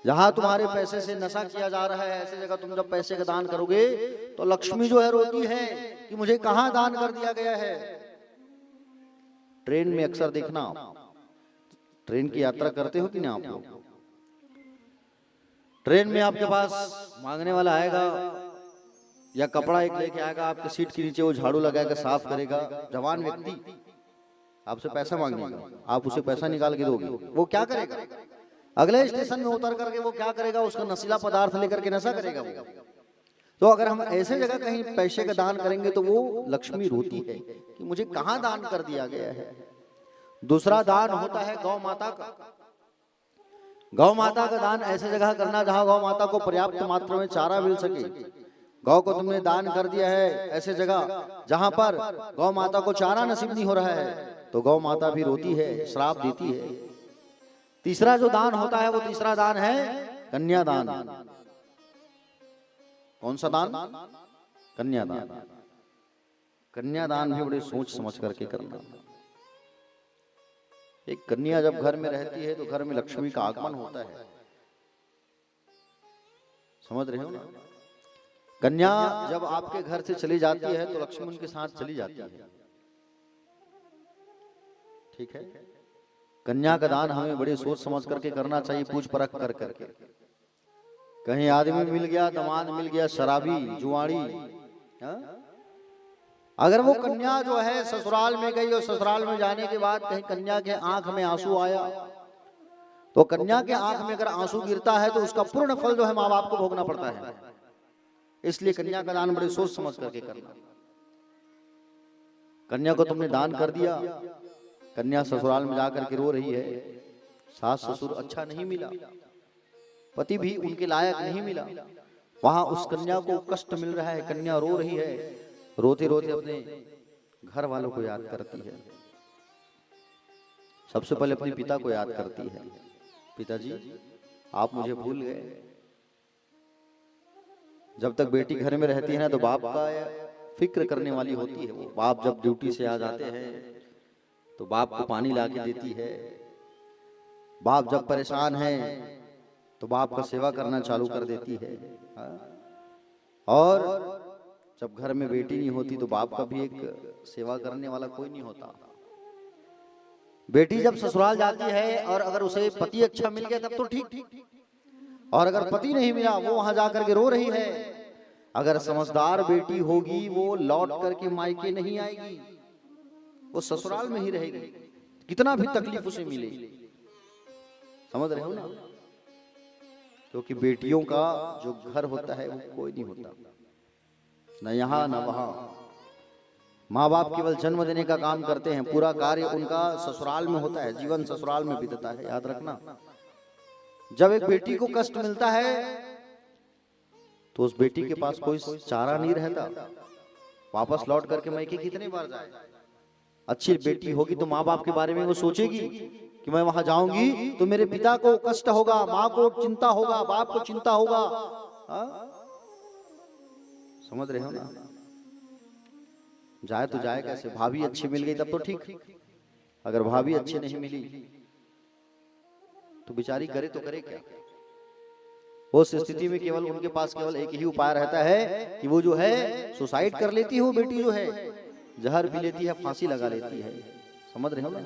जहां तुम्हारे पैसे से नशा किया जा रहा है, ऐसी जगह तुम जब पैसे का दान करोगे तो लक्ष्मी जो है रोती है कि मुझे कहां दान कर दिया गया है। ट्रेन में अक्सर देखना, ट्रेन की यात्रा करते हो कि नहीं आप लोग? ट्रेन में आपके पास मांगने वाला आएगा या कपड़ा एक लेके आएगा, आपके सीट के नीचे वो झाड़ू लगाएगा, साफ करेगा। जवान व्यक्ति आपसे पैसा मांगेगा, आप उसे पैसा निकाल के दोगे, वो क्या करेगा? अगले स्टेशन में उतर करके वो क्या करेगा? उसका नशीला पदार्थ लेकर के नशा करेगा वो। तो अगर हम ऐसे जगह कहीं पैसे का दान करेंगे तो वो लक्ष्मी रोती है कि मुझे कहां दान कर दिया गया है। दूसरा दान होता है गौ माता का। गौ माता का दान ऐसे जगह करना जहां गौ माता को पर्याप्त मात्रा में चारा मिल सके। गौ को तुमने दान कर दिया है ऐसे जगह जहां पर गौ माता को चारा नसीब नहीं हो रहा है, तो गौ माता भी रोती है, श्राप देती है। तीसरा जो दान होता है वो तीसरा दान है कन्यादान। कौन सा दान? कन्यादान। कन्यादान भी बड़े सोच समझ करके करना। एक कन्या जब घर में रहती है तो घर में लक्ष्मी का आगमन होता है, समझ रहे हो ना। कन्या जब आपके घर से चली जाती है तो लक्ष्मी उनके साथ चली जाती है, ठीक है। कन्या का दान हमें बड़े सोच समझ करके करना चाहिए, पूछ परख कर करके। कहीं आदमी मिल गया, दामाद मिल गया शराबी जुआड़ी, अगर वो कन्या जो है ससुराल में गई और ससुराल में जाने के बाद कहीं कन्या के आंख में आंसू आया, तो कन्या के आंख में अगर आंसू गिरता है तो उसका पूर्ण फल जो है माँ बाप को भोगना पड़ता है। इसलिए कन्या का दान बड़े सोच समझ करके करना। कन्या को तुमने दान कर दिया, कन्या ससुराल में जाकर के रो रही है, सास ससुर अच्छा नहीं मिला, पति भी उनके लायक नहीं मिला, वहां उस कन्या को कष्ट मिल रहा है, कन्या रो रही है, रोते रोते अपने घर वालों को याद करती है। सबसे पहले अपने पिता को याद करती है, पिताजी आप मुझे भूल गए। जब तक बेटी घर में रहती है ना तो बाप का फिक्र करने वाली होती है। वो बाप जब ड्यूटी से आ जाते हैं तो बाप को पानी ला के देती है, बाप जब परेशान है तो बाप का सेवा करना चालू कर देती है। और जब घर में बेटी नहीं होती तो बाप का भी एक सेवा करने वाला कोई नहीं होता। बेटी जब ससुराल जाती है और अगर उसे पति अच्छा मिल गया तब तो ठीक, और अगर पति नहीं मिला वो वहां जाकर के रो रही है। अगर समझदार बेटी होगी वो लौट करके मायके नहीं आएगी, वो ससुराल में ही रहेगी, कितना भी तकलीफ उसे मिले, समझ रहे हो ना। क्योंकि बेटियों का जो घर होता है वो कोई नहीं होता, न यहाँ न वहां। माँ बाप केवल जन्म देने का काम करते हैं, पूरा कार्य उनका ससुराल में होता है, जीवन ससुराल में बीतता है, याद रखना। जब एक बेटी को कष्ट मिलता है तो उस बेटी के पास कोई चारा नहीं रहता, वापस लौट करके मायके कितने बार जाए। अच्छी बेटी होगी तो माँ बाप के बारे में वो सोचेगी कि मैं वहां जाऊंगी तो मेरे पिता को कष्ट होगा, माँ को चिंता होगा, बाप को चिंता होगा। समझ रहे हो ना। जाए तो जाए कैसे, भाभी अच्छी मिल गई तब तो ठीक, अगर भाभी अच्छी नहीं मिली तो बेचारी करे तो करे क्या। उस स्थिति में केवल उनके पास केवल एक ही उपाय रहता है कि वो जो है सुसाइड कर लेती है, वो बेटी जो है जहर पी लेती है, फांसी लगा लेती है। समझ रहे हो ना।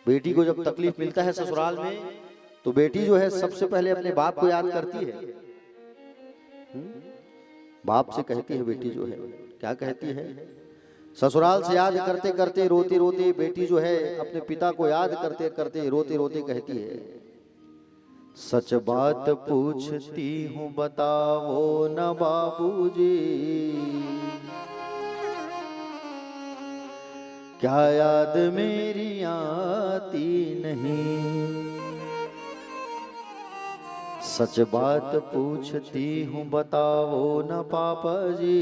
बेटी को जब तकलीफ मिलता है ससुराल में तो बेटी जो है सबसे पहले अपने बाप को याद करती है। बाप से कहती है बेटी जो है, क्या कहती है, ससुराल से याद करते करते रोते रोते बेटी जो है अपने पिता को याद करते करते रोते रोते कहती है, सच बात पूछती हूँ बताओ न बाबूजी, क्या याद मेरी आती नहीं। सच बात पूछती हूँ बताओ न पापा जी,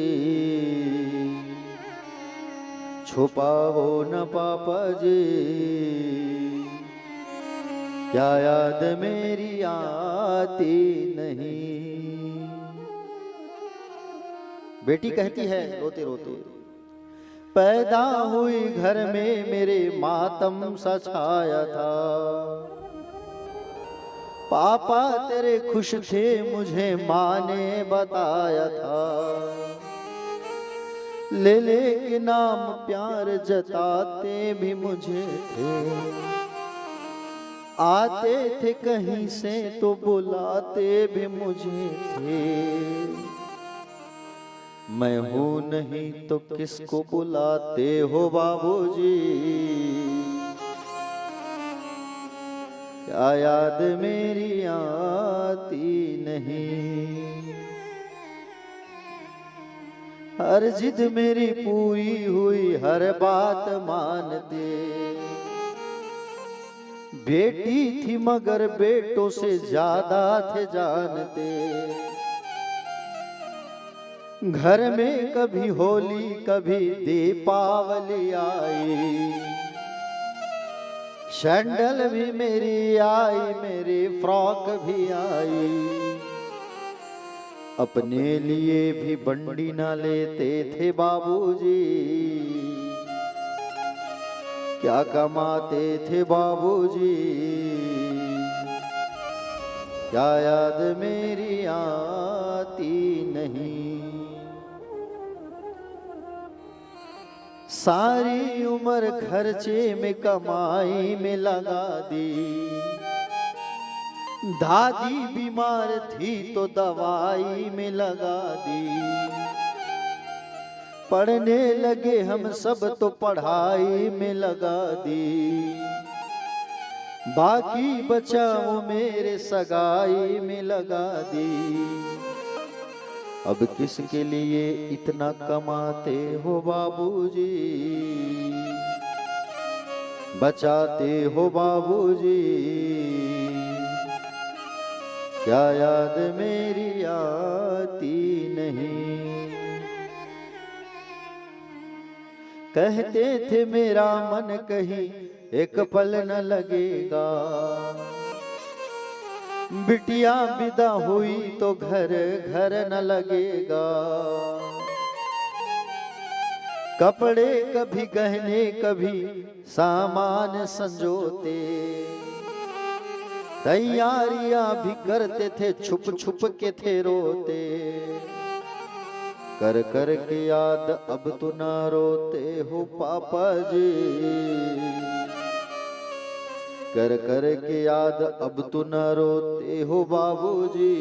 छुपाओ न पापा जी, क्या याद मेरी आती नहीं। बेटी कहती है रोते रोते, पैदा हुई घर में मेरे मातम सा छाया था, पापा तेरे खुश थे मुझे माँ ने बताया था, ले ले के नाम प्यार जताते भी मुझे थे, आते थे कहीं से तो बुलाते भी मुझे थे, मैं हूं नहीं तो किसको बुलाते हो बाबूजी, क्या याद मेरी आती नहीं। हर जिद मेरी पूरी हुई हर बात मानते, बेटी थी मगर बेटों से ज्यादा थे जानते, घर में कभी होली कभी दीपावली आई, सैंडल भी मेरी आई मेरी फ्रॉक भी आई, अपने लिए भी बंडी ना लेते थे बाबूजी, क्या कमाते थे बाबूजी, क्या याद मेरी आती नहीं। सारी उम्र खर्चे में कमाई में लगा दी, दादी बीमार थी तो दवाई में लगा दी, पढ़ने लगे हम सब तो पढ़ाई में लगा दी, बाकी बचा वो मेरे सगाई में लगा दी। अब किसके लिए इतना कमाते हो बाबूजी, बचाते हो बाबूजी, क्या याद मेरी आती नहीं। कहते थे मेरा मन कहीं एक पल न लगेगा, बिटिया विदा हुई तो घर घर न लगेगा, कपड़े कभी गहने कभी सामान संजोते, तैयारियां भी करते थे छुप छुप के थे रोते, कर कर के याद अब तो ना रोते हो पापा जी, कर कर के याद अब तो न रोते हो बाबूजी,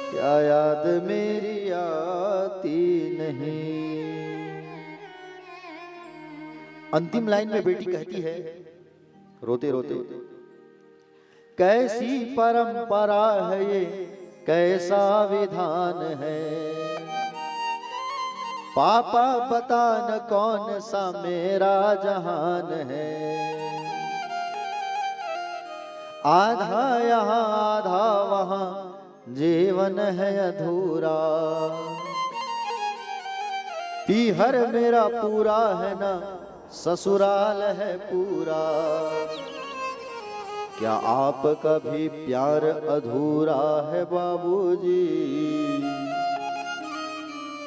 क्या याद मेरी आती नहीं। अंतिम लाइन में बेटी कहती है रोते रोते, कैसी परंपरा है ये, कैसा विधान है, पापा बता न कौन सा मेरा जहान है, आधा यहाँ आधा वहाँ जीवन है अधूरा, पीहर मेरा पूरा है ना ससुराल है पूरा, क्या आपका भी प्यार अधूरा है बाबूजी,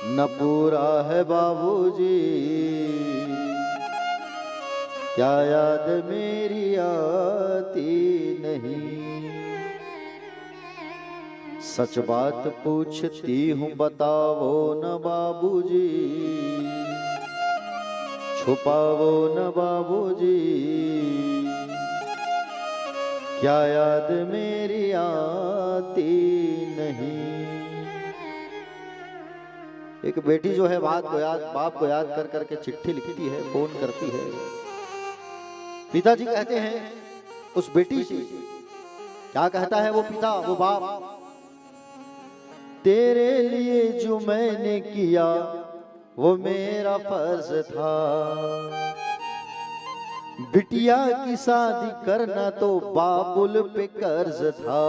न पूरा है बाबूजी, क्या याद मेरी आती नहीं। सच बात पूछती हूँ बताओ न बाबूजी, छुपाओ न बाबूजी, क्या याद मेरी आती नहीं। एक बेटी जो है बाप को याद कर करके चिट्ठी लिखती है, फोन करती है, पिताजी कहते हैं उस बेटी से, क्या कहता है वो पिता वो बाप, तेरे लिए जो मैंने किया वो मेरा फर्ज था, बिटिया की शादी करना तो बाबुल पे कर्ज था,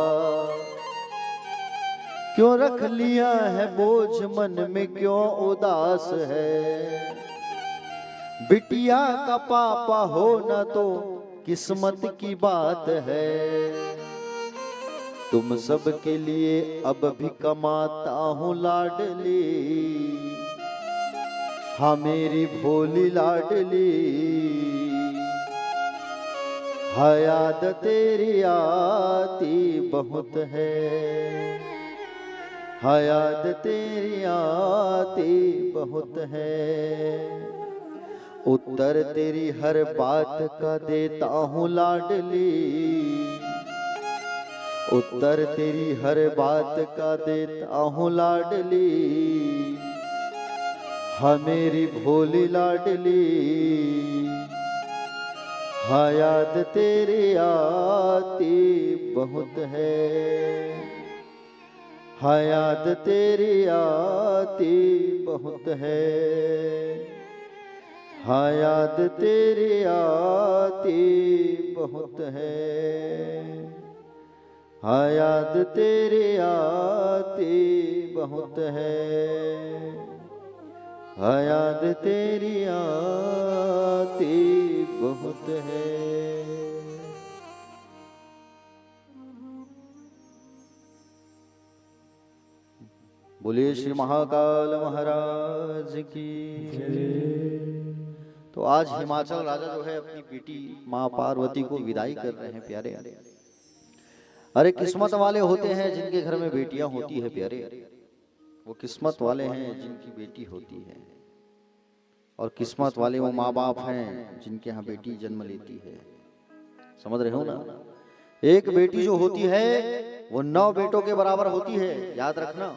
क्यों रख लिया है बोझ मन में क्यों उदास है, बिटिया का पापा होना तो किस्मत की बात है, तुम सब के लिए अब भी कमाता हूँ लाडली, हाँ मेरी भोली लाडली, हाँ याद तेरी आती बहुत है, हाँ याद तेरी आती बहुत है, उत्तर तेरी हर बात का देता हूँ लाडली, उत्तर तेरी हर बात का देता हूँ लाडली, हाँ मेरी भोली लाडली, हाँ याद तेरी आती बहुत है, हाँ याद तेरी आती बहुत है, हाँ याद तेरी आती बहुत है, हाँ याद तेरी आती बहुत है, हाँ याद तेरी आती बहुत है। बोलिए श्री महाकाल महाराज की। तो आज हिमाचल राजा जो है अपनी बेटी माँ पार्वती को विदाई कर रहे हैं प्यारे। अरे किस्मत वाले होते हैं जिनके घर में बेटियां होती है प्यारे, वो किस्मत वाले हैं जिनकी बेटी होती है, और किस्मत वाले वो माँ बाप हैं जिनके यहाँ बेटी जन्म लेती है। समझ रहे हो ना? एक बेटी जो होती है वो 9 बेटों के बराबर होती है, याद रखना।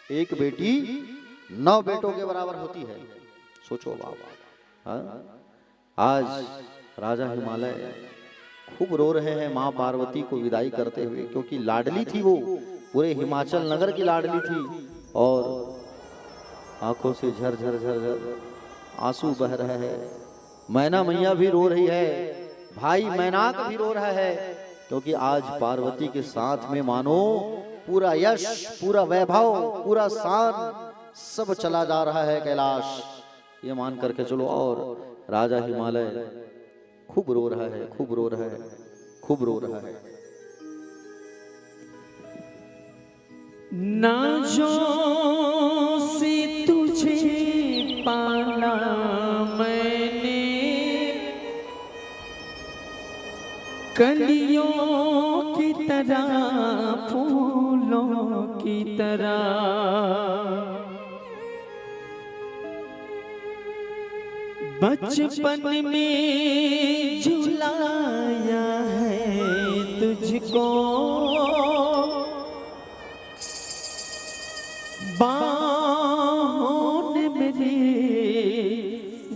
एक बेटी 9 बेटों के बराबर होती है। सोचो बाबा। हाँ? आज राजा हिमालय खूब रो रहे हैं माँ पार्वती को विदाई करते हुए, क्योंकि लाडली थी वो, पूरे हिमाचल नगर की लाडली थी, और आंखों से झर झर झर झर आंसू बह रहे हैं। मैना मैया भी रो रही है, भाई मैनाक भी रो रहा है, क्योंकि आज पार्वती के साथ में मानो पूरा यश, पूरा वैभव, पूरा शान सब चला जा रहा है कैलाश, ये मान करके चलो। और राजा हिमालय खूब रो रहा है, खूब रो रहा है, खूब रो रहा है। नाज़ों से तुझे पाला मैंने, कलियों की तरह, फूलों की तरह, बचपन में झुलाया है तुझको, बाहों ने मेरे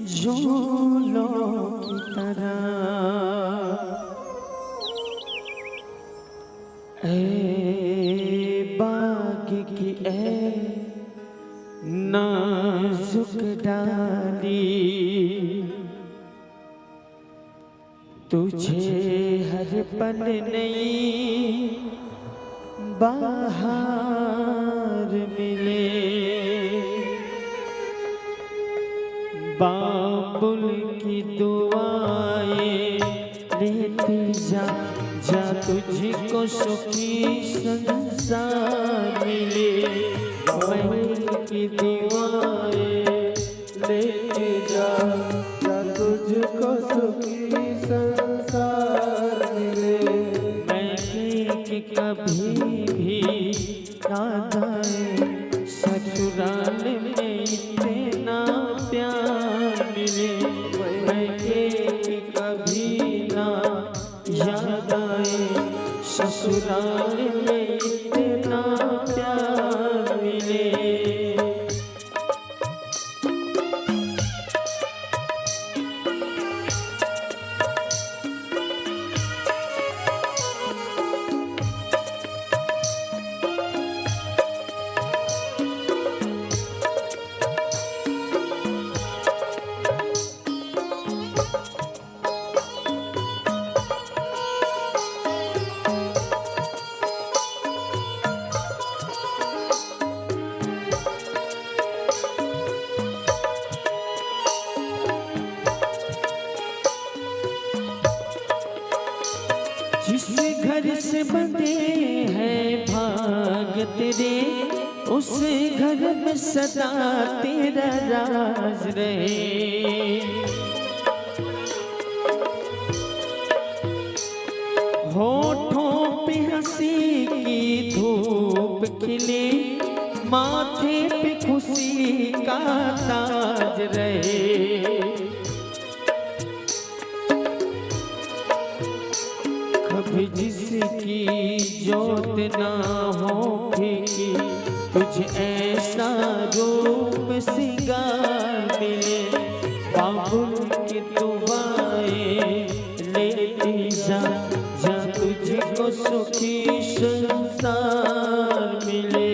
झूलों की तरह। ऐ बाग की ऐ नाजुक डाली, तुझे हर पल नई बहार मिले, बाबुल की दुआएं लेती जा, जा तुझको सुखी संसार मिले, बाबुल की दुआएं लेती जा, जा तुझको सुखी संसार मिले। मैं कि कभी भी याद आए ससुराल में इतना प्यार मिले, मैं कि कभी ना याद आए ससुराल में इतना प्यार मिले। जिस घर से बंधे हैं भाग तेरे, उस घर में सदा तेरा राज रहे। होठों पे हंसी की धूप खिले, माथे पे खुशी का ताज रहे। कभी जिसकी जोत ना होगी, तुझे ऐसा रूप सिंगार मिले, बाबुल की दुआएं लेती जा, जा तुझको सुखी संसार मिले।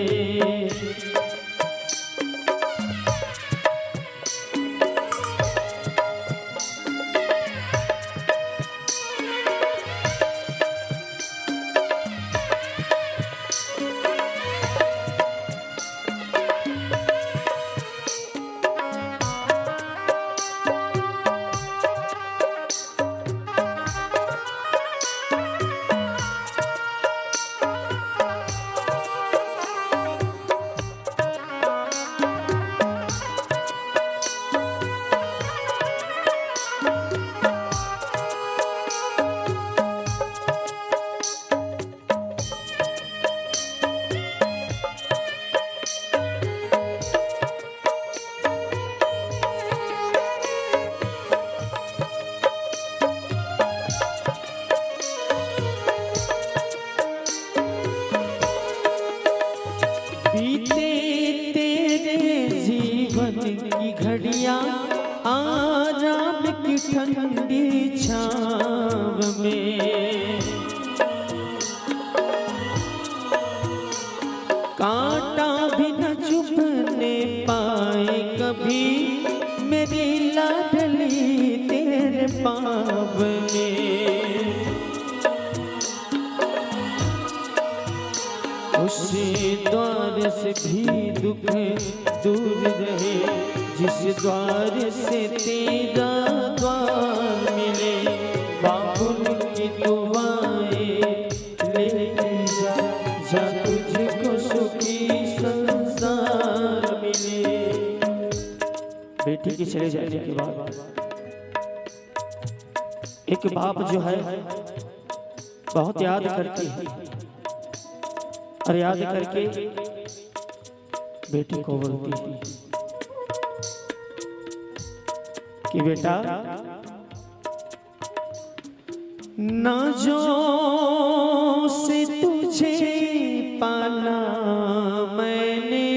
की घड़ियां आराम की ठंडी छाव में, कांटा भी न चुभने पाए कभी मेरी लाडली तेरे पाव में। उस द्वार से भी दुख दूर रहे जिस द्वार से तेरा द्वार मिले, बाबुल की दुआएं लेके जा, जा तुझको सुखी संसार मिले। बेटी के चले जाने के बाद एक बाप जो है बहुत याद करती है, और याद करके बेटी को बोलती है कि बेटा नाजों से तुझे पाला मैंने,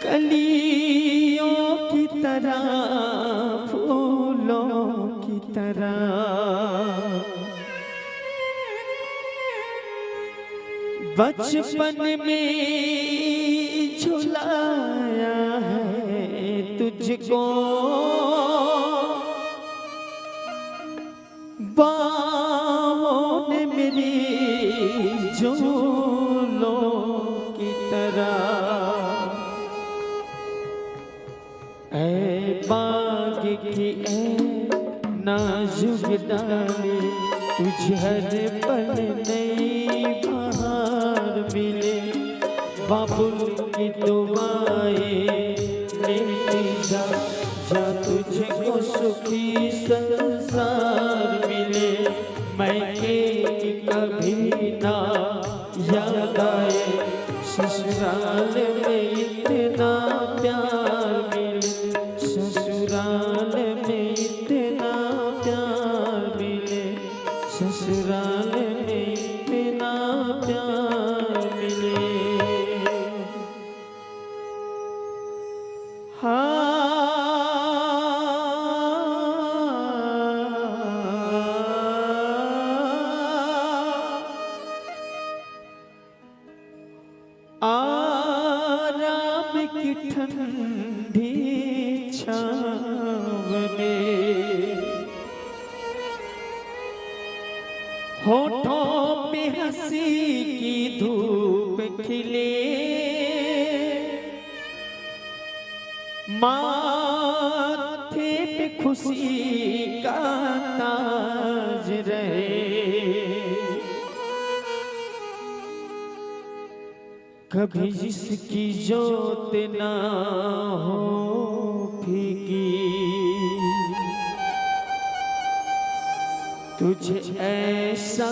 कलियों की तरह फूलों की तरह, बचपन में झुलाया है तुझको, बाहों ने मेरी झूलों की तरह। ऐ बाग की ऐ नाजुक डाली, तुझे हर पल नई बहार मिले, बाबुल की दुआएं लेके जा, जा तुझको सुखी संसार मिले। मैके कभी ना याद आए, ससुराल में इतना प्यार मिले, ससुराल में इतना प्यार मिले, ससुराल में इतना प्यार मिले। आराम की ठंडी छाव में, होठों पे हंसी की धूप खिले, माथे पे खुशी का ताज रहे, कभी जिसकी जोत ना हो फीकी, तुझे ऐसा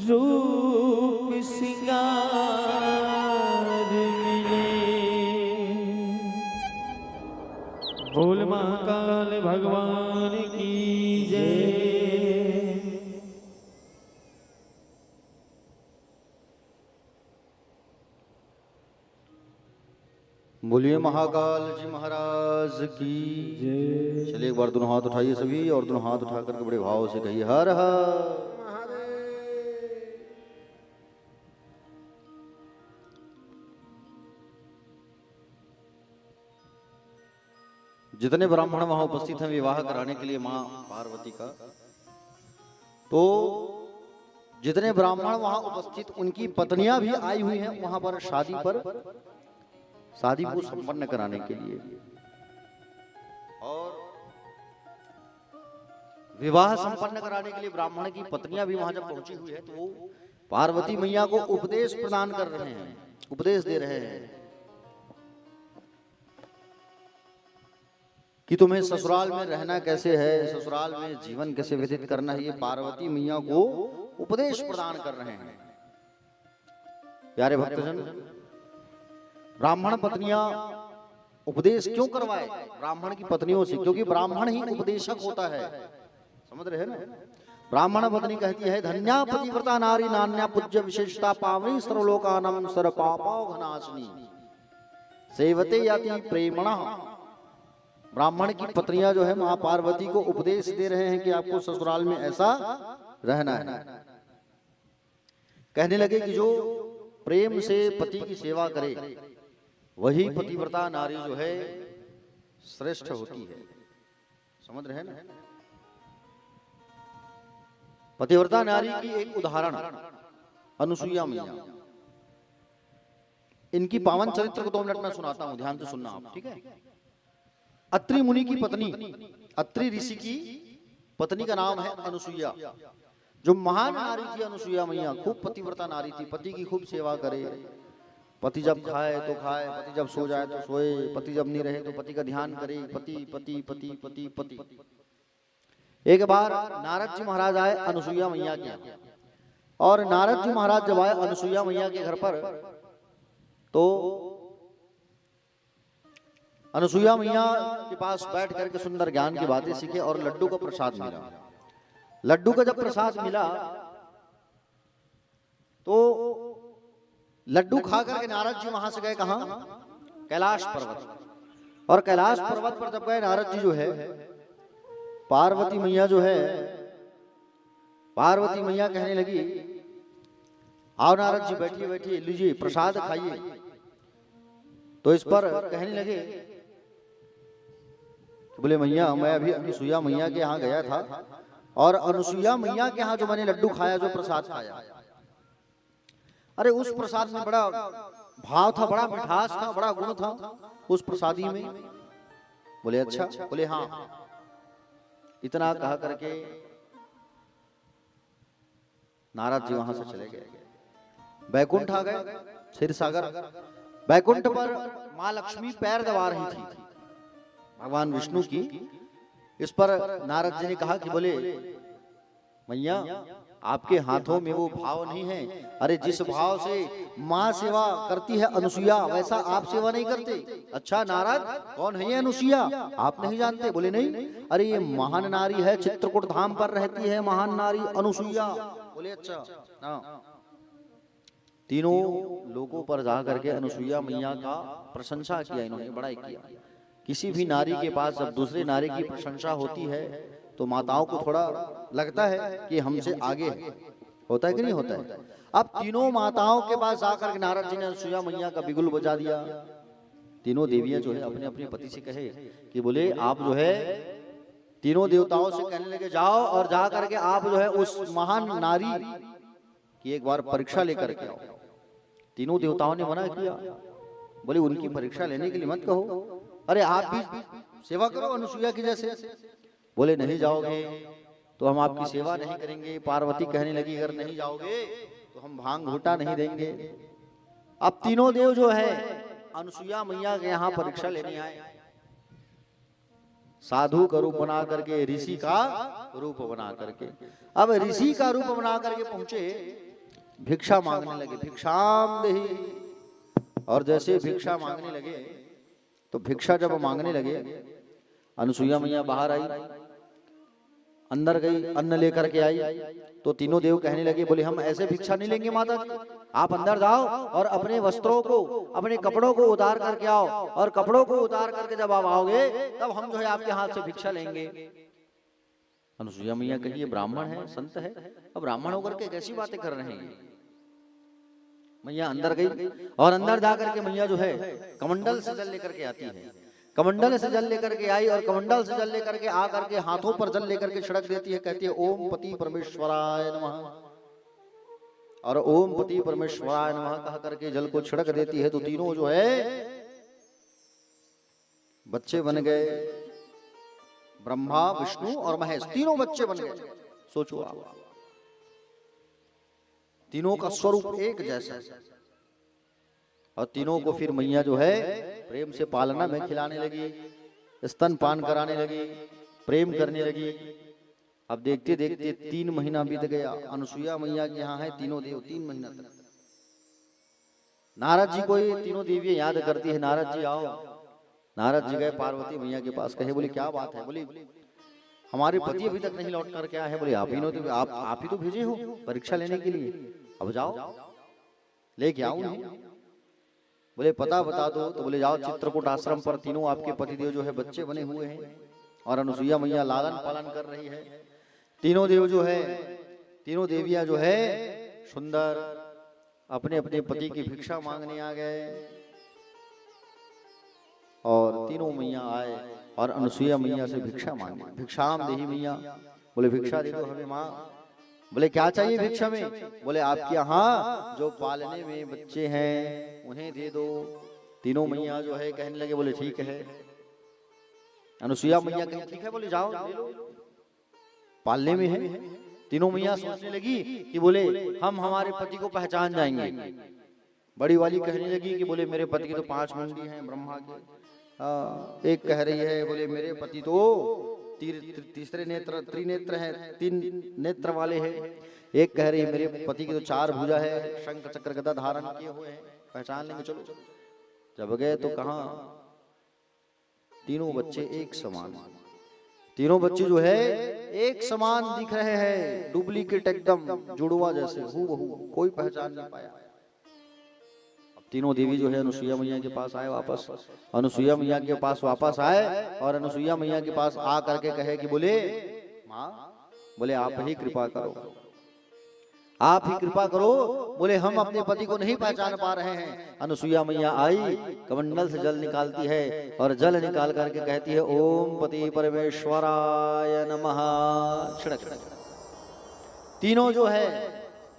रूप सिंगार मिले। बोल महाकाल भगवान की जय। बोलिए महाकाल जी महाराज की जय। चलिए एक बार दोनों हाथ उठाइए सभी, और दोनों हाथ उठा करके बड़े भाव से कहिए हर हर। जितने ब्राह्मण वहां उपस्थित हैं विवाह कराने के लिए मां पार्वती का, तो जितने ब्राह्मण वहां उपस्थित उनकी पत्नियां भी आई हुई हैं वहां पर शादी को संपन्न कराने के लिए। और विवाह संपन्न कराने के लिए ब्राह्मण की पत्नियां भी वहां जब पहुंची हुई है तो वो पार्वती मैया को उपदेश प्रदान कर रहे हैं, उपदेश दे रहे हैं कि तुम्हें ससुराल में रहना कैसे है, ससुराल में जीवन कैसे व्यतीत करना है, ये पार्वती मैया को उपदेश प्रदान कर रहे हैं। प्यारे भक्तजन, ब्राह्मण पत्नियां उपदेश क्यों करवाए ब्राह्मण की पत्नियों से? क्योंकि ब्राह्मण ही उपदेशक होता है, समझ रहे हैं ना। ब्राह्मण पत्नी कहती है, धन्या पतिव्रता नारी नान्या पूज्य विशेषता पावनी सर्वलोकानम सर पापघनाशिनी सेवते याति प्रेमणा। ब्राह्मण की पत्नियां जो है मां पार्वती को उपदेश दे रहे हैं कि आपको ससुराल में ऐसा रहना है। कहने लगे कि जो प्रेम से पति की सेवा करे वही पतिव्रता नारी जो है श्रेष्ठ होती है। समझ रहे हैं ना? पतिव्रता नारी की एक उदाहरण अनुसुईया मैया। इनकी पावन चरित्र को 2 मिनट में सुनाता हूं, ध्यान से सुनना आप, ठीक है? अत्रि मुनि की पत्नी, अत्रि ऋषि की पत्नी का नाम है अनुसुईया। जो महान नारी थी अनुसुईया मैया, खूब पतिव्रता नारी थी, पति की खूब सेवा करे। पति जब खाए तो खाए, पति जब सो जाए तो सोए, पति जब नहीं रहे तो पति का ध्यान करे। पति पति पति पति पति। एक बार नारद जी महाराज आए अनुसुईया मैया के, और नारद जी महाराज जब आए अनुसुईया मैया के घर पर तो अनुसुईया मैया के पास बैठ करके सुंदर ज्ञान की बातें सीखे और लड्डू का प्रसाद मिला। लड्डू का जब प्रसाद मिला तो लड्डू खा करके नारद जी वहां से गए कहां? कैलाश पर्वत। और कैलाश पर्वत पर जब गए नारद जी जो है, पार्वती मैया जो है, पार्वती मैया कहने लगी, आओ नारद जी बैठिए बैठिए, लीजिए प्रसाद खाइए। तो इस पर कहने लगे, बोले मैया मैं अभी अनुसुईया मैया के यहाँ गया था और अनुसुईया मैया के यहाँ जो मैंने लड्डू खाया, जो प्रसाद खाया, अरे उस प्रसाद में बड़ा भाव था, बड़ा मिठास था, बड़ा गुण था उस प्रसादी में। बोले अच्छा? बोले हाँ। इतना कहा करके नारद जी वहां से चले गए। बैकुंठ आ गए, क्षीर सागर। बैकुंठ पर मां लक्ष्मी पैर दबा रही थी भगवान विष्णु की। इस पर नारद जी ने कहा कि बोले मैया आपके हाथों में वो भाव नहीं है। अरे जिस भाव से माँ सेवा करती है अनुसुईया, वैसा आप सेवा नहीं करते। अच्छा नारद, कौन है ये अनुसुईया? आप नहीं जानते? बोले नहीं। अरे ये महान नारी है, चित्रकूट धाम पर रहती है महान नारी अनुसुईया। बोले अच्छा। हाँ। तीनों लोगों पर जा करके अनुसुईया मैया का प्रशंसा किया इन्होंने, बड़ाई किया। किसी भी नारी के पास जब दूसरी नारी की प्रशंसा होती है तो माताओं को थोड़ा लगता है कि हमसे आगे है। होता है कि नहीं होता है? अब तीनों माताओं के पास जाकर के नारद जी ने अनुसुईया मैया का बिगुल बजा दिया। तीनों देवियां जो है अपने अपने पति से कहे कि बोले आप जो है तीनों देवताओं से कहने लगे, जाओ और जा करके आप जो है उस महान नारी की एक बार परीक्षा लेकर के आओ। तीनों देवताओं ने मना किया, बोले उनकी परीक्षा लेने के लिए मत कहो, अरे आप भी सेवा करो अनुसुईया की जैसे। बोले नहीं जाओगे तो हम आपकी सेवा नहीं करेंगे। पार्वती कहने लगी, अगर नहीं जाओगे तो हम भांग घूटा नहीं देंगे। अब तीनों देव जो है अनुसुईया मैया के यहाँ परीक्षा लेने आए। साधु का रूप बना करके, ऋषि का रूप बना करके। अब ऋषि का रूप बना करके पहुंचे, भिक्षा मांगने लगे, भिक्षाम देहि। और जैसे भिक्षा मांगने लगे तो भिक्षा जब मांगने लगे, अनुसुईया मैया बाहर आई, अंदर गई, अन्न लेकर के आई। तो तीनों देव कहने लगे, बोले हम ऐसे भिक्षा नहीं लेंगे माता जी, आप अंदर जाओ और अपने वस्त्रों को, अपने कपड़ों को उतार करके आओ, और कपड़ों को उतार करके जब आप आओगे तब हम जो है आपके हाथ से भिक्षा लेंगे। अनुसुईया मैया कहिए ब्राह्मण है, संत है, अब ब्राह्मण होकर के कैसी बातें कर रहे हैं। मैया अंदर गई और अंदर जाकर के मैया जो है कमंडल से जल लेकर के आती है। कमंडल से जल लेकर के आई और कमंडल से जल लेकर के आकर के हाथों पर जल लेकर के छिड़क देती है। कहती है ओम पति परमेश्वराय नमः, और ओम पति परमेश्वराय नमः कह करके जल को छिड़क देती है। तो तीनों जो है बच्चे बन गए, ब्रह्मा विष्णु और महेश, तीनों बच्चे बन गए। सोचो आप, तीनों का स्वरूप एक जैसा है। और तीनों को फिर मैया जो है प्रेम से पालना में खिलाने लगी, स्तन पान कराने लगी, प्रेम करने लगी। अब देखते देखते 3 महीना बीत गया। अनुसुईया मैया के यहाँ है तीनों देव 3 महीना तक। नारद जी को ये तीनों देवियां याद करती है, नारद जी आओ। नारद जी गए पार्वती मैया के पास, कहे बोले क्या बात है। बोली हमारे पति अभी तक नहीं लौट करके आए हैं। बोले आप ही ने तो आप ही तो भेजे हो परीक्षा लेने के लिए, अब जाओ लेके आओ उन्हें। बोले पता बता दो। तो बोले जाओ चित्रकूट आश्रम पर तीनों आपके पतिदेव जो है बच्चे बने हुए हैं और अनुसुईया मैया लालन पालन कर रही है। तीनों देव जो है, तीनों देवियां जो है सुंदर अपने अपने पति की भिक्षा मांगने आ गए और तीनों मैया आए और अनुसुईया मैया से भिक्षा मांगे। भिक्षाम देही मैया, बोले भिक्षा दे दो हमें माँ। बोले क्या चाहिए भिक्षा में? बोले आपके यहाँ जो पालने में बच्चे हैं उन्हें दे दो। तीनों मैया जो है कहने लगे, बोले ठीक है। अनुसुईया मैया कही ठीक है, बोले जाओ ले लो, पालने में है। तीनों मैया सोचने लगी कि बोले हम हमारे पति को पहचान जाएंगे। बड़ी वाली कहने लगी कि बोले मेरे पति की तो 5 मुंडी हैं ब्रह्मा के। एक कह रही है बोले मेरे पति तो तीसरे नेत्र त्रिनेत्र हैं, 3 नेत्र वाले हैं। एक कह रही है मेरे पति की तो 4 भुजा है, शंख चक्र गदा धारण किए हुए हैं, पहचान लेंगे चलो। जब गए तो कहा तीनों बच्चे एक समान, तीनों बच्चे जो है एक समान दिख रहे हैं, डुप्लीकेट एकदम जुड़वा जैसे हूबहू, कोई पहचान नहीं पाया। तीनों देवी जो है अनुसुईया मैया के पास आए वापस। अनुसुईया मैया के पास वापस आए और अनुसुईया मैया के पास आ करके कहे कि बोले माँ, बोले आप ही कृपा करो, आप ही कृपा करो। बोले हम अपने पति को नहीं पहचान पा रहे हैं। अनुसुईया मैया आई, कमंडल से जल निकालती है और जल निकाल करके कहती है ओम पति परमेश्वराय नमः। छिड़क तीनों जो है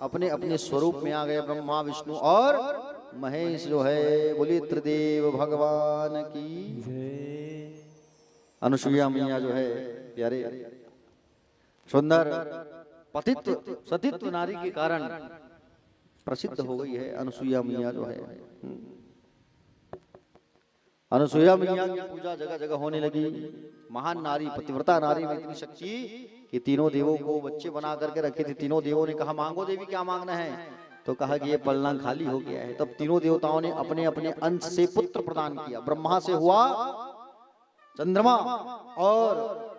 अपने अपने स्वरूप में आ गए, ब्रह्मा विष्णु और महेश जो है। बोलिए त्रिदेव भगवान की। अनुसुईया मैया जो है प्यारे सुंदर पतित्व सतीत्व नारी के कारण प्रसिद्ध हो गई है। अनुसुईया मैया जो है, अनुसुईया मैया की पूजा जगह जगह होने लगी। महान नारी, पतिव्रता नारी में इतनी शक्ति कि तीनों देवों को बच्चे बना करके रखे थे। तीनों देवों ने कहा मांगो देवी क्या मांगना है, तो कहा कि ये पलना खाली हो गया है। तब तीनों देवताओं ने अपने अपने अंश से पुत्र प्रदान किया। ब्रह्मा से हुआ चंद्रमा और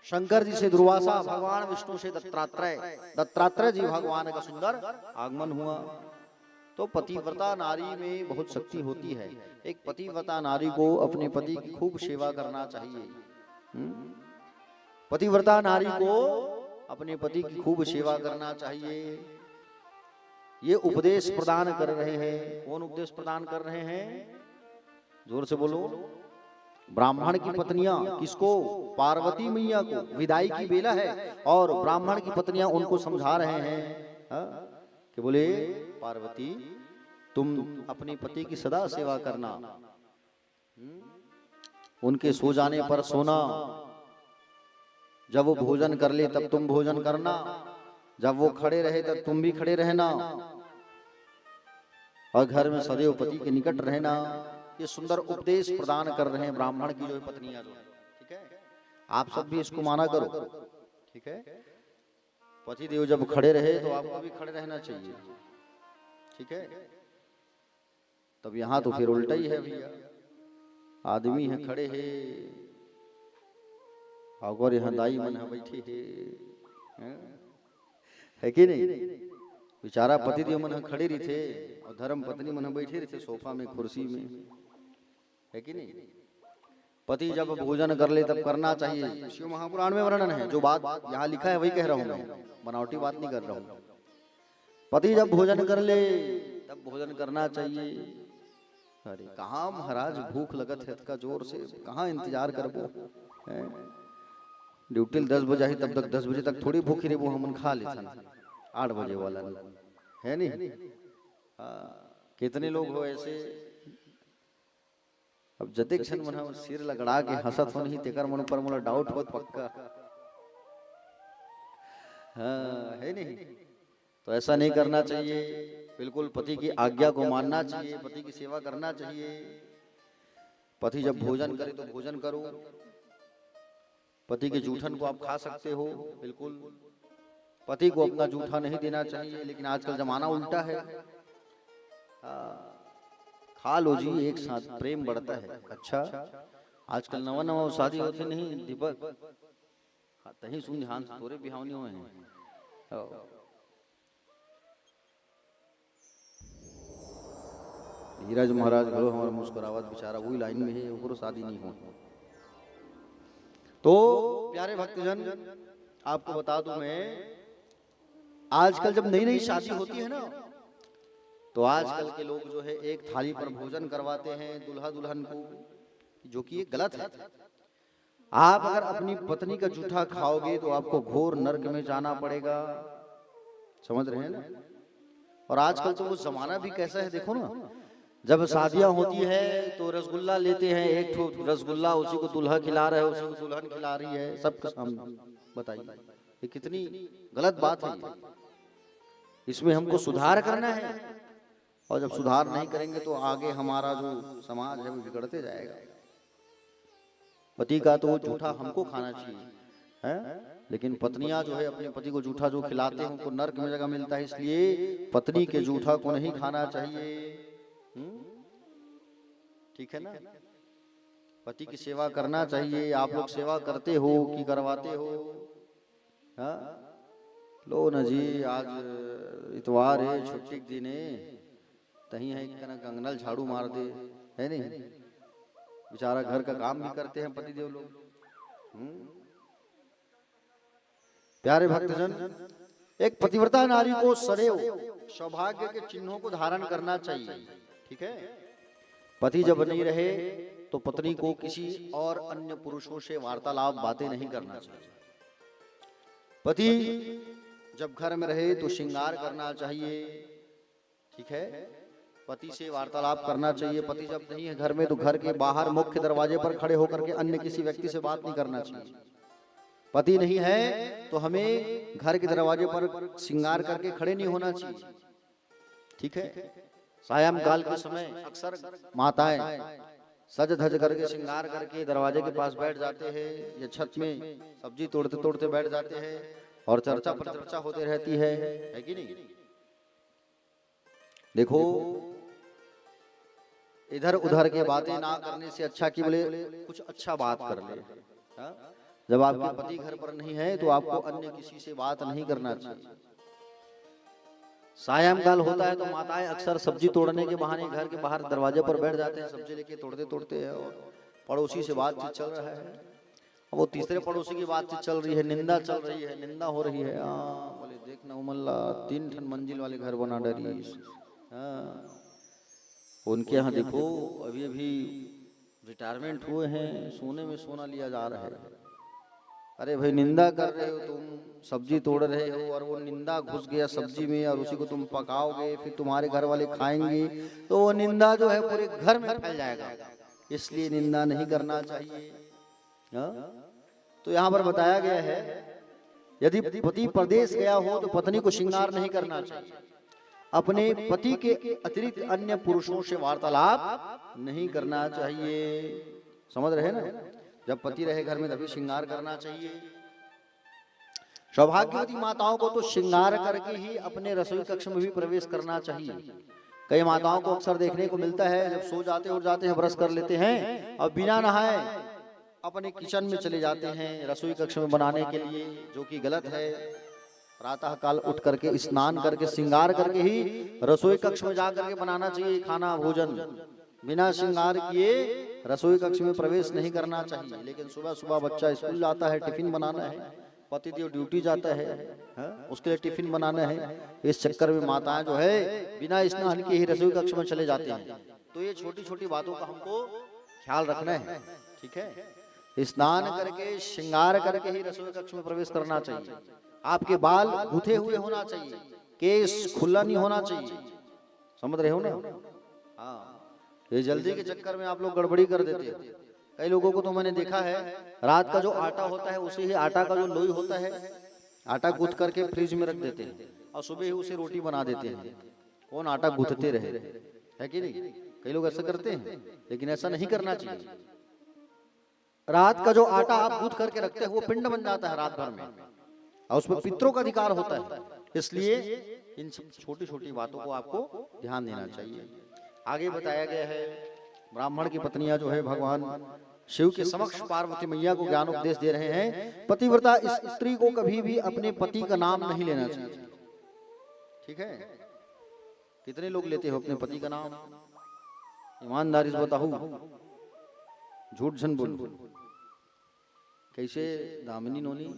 शंकर जी से दुर्वासा, भगवान विष्णु से दत्तात्रेय, दत्तात्रेय जी भगवान का सुंदर आगमन हुआ। तो पतिव्रता नारी में बहुत शक्ति होती है। एक पतिव्रता नारी को अपने पति की खूब सेवा करना चाहिए। पतिव्रता नारी को अपने पति की खूब सेवा करना चाहिए। ये उपदेश प्रदान कर रहे हैं। कौन उपदेश प्रदान कर रहे हैं? जोर से बोलो। ब्राह्मण की पत्नियां किसको? पार्वती मैया को। विदाई की बेला है और ब्राह्मण की पत्नियां उनको समझा रहे हैं कि बोले पार्वती तुम अपने पति की सदा सेवा करना, उनके सो जाने पर सोना, जब वो भोजन कर ले तब तुम भोजन करना, जब वो खड़े रहे तब तुम भी खड़े रहना और घर में सदैव पति के निकट रहना। ये सुंदर उपदेश प्रदान कर रहे हैं ब्राह्मण की जो है पत्नियां जो है। ठीक है, आप सब भी इसको माना करो। ठीक है, पति देव जब खड़े रहे तो आपको भी खड़े रहना चाहिए। ठीक है, तब यहाँ तो फिर उल्टा ही है भैया, आदमी है खड़े है और यहाँ दाई मन है बैठी है कि नहीं? बेचारा पति देव मन खड़े रही थे और धर्म पत्नी मन बैठे रहे थे सोफा में, कुर्सी में, है कि नहीं? पति जब भोजन कर ले तब करना चाहिए। शिव महापुराण में वर्णन है, जो बात यहाँ लिखा है वही कह रहा हूँ मैं, बनावटी बात नहीं कर रहा हूँ। पति जब भोजन कर ले तब भोजन करना चाहिए। अरे कहाँ महाराज भूख लगत है का जोर से, कहाँ इंतजार करबो? ड्यूटी 10 बजे तब तक 10 बजे तक थोड़ी भूखी रहे, वो हम खा लेते 8 बजे वाला है नहीं। कितने लोग हो ऐसे? अब जते क्षण मन सिर लगड़ा के हंसत हो नहीं तेकर मन पर मोला डाउट होत पक्का। हाँ है नहीं? तो ऐसा नहीं करना चाहिए। बिल्कुल पति की आज्ञा को मानना चाहिए, पति की सेवा करना चाहिए। पति जब भोजन करे तो भोजन करो। पति के जूठन को आप खा सकते हो, बिल्कुल। पति को अपना जूठा नहीं देना चाहिए, लेकिन आजकल जमाना उल्टा है। खा लो जी एक साथ, प्रेम बढ़ता है। अच्छा आजकल नवा नवा शादी होते नहीं दीपक, तही सुन ध्यान से तोरे बिहावनी हुए हैं। धीरज महाराज घरो हमारा मुस्कुरावत बेचारा वही लाइन में है, ओकरो शादी नहीं हो। तो प्यारे भक्तजन आपको बता दूं मैं, आजकल जब नई नई शादी होती है ना, तो आजकल के लोग जो है एक थाली पर भोजन करवाते हैं दूल्हा दुल्हन को, जो कि ये गलत है। आप अगर अपनी पत्नी का जूठा खाओगे तो आपको घोर नरक में जाना पड़ेगा, समझ रहे हैं ना। और आजकल तो वो जमाना भी कैसा है देखो ना, जब शादियां होती है तो रसगुल्ला लेते हैं, एक ठो रसगुल्ला उसी को दूल्हा खिला रहे है, उसी को दुल्हन खिला रही है सबके सामने। बताइए ये कितनी गलत बात है। इसमें हमको सुधार करना है, और जब सुधार नहीं करेंगे तो आगे हमारा जो समाज है वो बिगड़ते जाएगा। पति का तो वो जूठा हमको खाना चाहिए है, लेकिन पत्नियां जो है अपने पति को जूठा जो खिलाते हैं उनको नर्क में जगह मिलता है, इसलिए पत्नी के जूठा को नहीं खाना चाहिए। ठीक है ना, पति की सेवा करना चाहिए। आप लोग सेवा करते हो कि करवाते हो? हाँ लो न जी, आज इतवार है, छुट्टी के दिन है, तही है कंगनल झाड़ू मार दे, है नहीं? बेचारा घर का काम भी करते हैं पतिदेव लोग। प्यारे भक्तजन, एक पतिव्रता नारी को सदैव सौभाग्य के चिन्हों को धारण करना चाहिए। ठीक है, पति जब नहीं रहे तो पत्नी को किसी और अन्य पुरुषों से वार्तालाप बातें नहीं करना चाहिए। पति जब घर में रहे तो श्रृंगार करना चाहिए। ठीक है, पति से वार्तालाप करना चाहिए। पति जब नहीं है घर में तो घर के बाहर मुख्य दरवाजे पर खड़े होकर के अन्य किसी व्यक्ति से बात नहीं करना चाहिए। पति नहीं है तो हमें घर के दरवाजे पर श्रृंगार करके खड़े नहीं होना चाहिए। ठीक है, सायं काल के समय अक्सर माताएं सज धज करके श्रृंगार करके दरवाजे के पास बैठ जाते हैं, या छत में सब्जी तोड़ते तोड़ते बैठ जाते हैं, और चर्चा पर चर्चा होती रहती है कि नहीं? देखो, इधर उधर के बातें ना करने से अच्छा कि बोले कुछ अच्छा बात कर ले। जब आपके पति घर पर नहीं है तो आपको अन्य किसी से बात नहीं करना चाहिए। सायंकाल होता है तो माताएं अक्सर सब्जी तोड़ने के बहाने घर के बाहर दरवाजे पर बैठ जाते हैं, सब्जी लेके तोड़ते तोड़ते हैं, और पड़ोसी से बातचीत चल रहा है। अब वो तीसरे पड़ोसी की बातचीत चल रही है, निंदा चल रही है, निंदा हो रही है। बोले देखना उमल्ला 3 मंजिल वाले घर बना डरी। उनके यहाँ देखो अभी अभी रिटायरमेंट हुए हैं, सोने में सोना लिया जा रहा है। अरे भाई, निंदा कर रहे हो तुम, सब्जी तोड़ रहे हो, और वो निंदा घुस गया सब्जी में, और उसी को तुम पकाओगे, फिर तुम्हारे घर वाले खाएंगे, तो वो निंदा जो है पूरे घर में फैल जाएगा। इसलिए निंदा नहीं करना चाहिए। तो यहाँ पर बताया गया है, यदि पति परदेश गया हो तो पत्नी को श्रृंगार नहीं करना चाहिए। अपने पति के अतिरिक्त अन्य पुरुषों से वार्तालाप नहीं करना चाहिए। समझ रहे ना, जब पति रहे घर में तभी श्रृंगार करना चाहिए। सौभाग्यवती माताओं को तो श्रृंगार करके ही अपने रसोई कक्ष में भी प्रवेश करना चाहिए। कई माताओं को अक्सर देखने को मिलता है, जब सो जाते उठ जाते हैं, ब्रश कर लेते हैं और बिना नहाए अपने किचन में चले जाते हैं रसोई कक्ष में बनाने के लिए, जो कि गलत है। प्रातः काल उठ करके स्नान करके श्रृंगार करके ही रसोई कक्ष में जाकर के बनाना चाहिए खाना भोजन। बिना श्रृंगार किए रसोई कक्ष में प्रवेश नहीं करना चाहिए। लेकिन सुबह सुबह बच्चा स्कूल जाता है, टिफिन बनाना है, पतिदेव ड्यूटी जाता है, उसके लिए टिफिन बनाना है। इस चक्कर में माताएं जो है बिना स्नान किए ही रसोई कक्ष में चले जाते हैं। तो ये छोटी छोटी बातों का हमको ख्याल रखना है। ठीक है, स्नान करके श्रृंगार करके ही रसोई कक्ष में प्रवेश करना चाहिए। आपके बाल गुथे हुए होना चाहिए, केस खुला नहीं होना चाहिए। समझ रहे हो ना? हाँ, ये जल्दी के चक्कर में आप लोग गड़बड़ी कर देते हैं। कई लोगों को तो मैंने देखा है, रात का जो आटा होता है उसे ही आटा का जो लोई होता है, आटा गूंथ करके फ्रिज में रख देते हैं और सुबह ही उसे रोटी बना देते हैं। कौन आटा गूंथते रहे, है कि नहीं? कई लोग ऐसा करते हैं, लेकिन ऐसा नहीं करना चाहिए। रात का जो आटा आप गूंथ करके रखते हैं वो पिंड बन जाता है रात भर में, और उसमें पितरों का अधिकार होता है। इसलिए इन सब छोटी छोटी बातों को आपको ध्यान देना चाहिए। आगे बताया गया है, ब्राह्मण की पत्नियां जो है भगवान शिव के समक्ष पार्वती मैया को ज्ञान उपदेश दे रहे हैं। पतिव्रता स्त्री को कभी भी अपने पति का नाम नहीं लेना चाहिए। ठीक है, कितने लोग लेते हो अपने पति का नाम? ईमानदारी से बताओ, झूठ झन बोल। कैसे दामिनी नोनी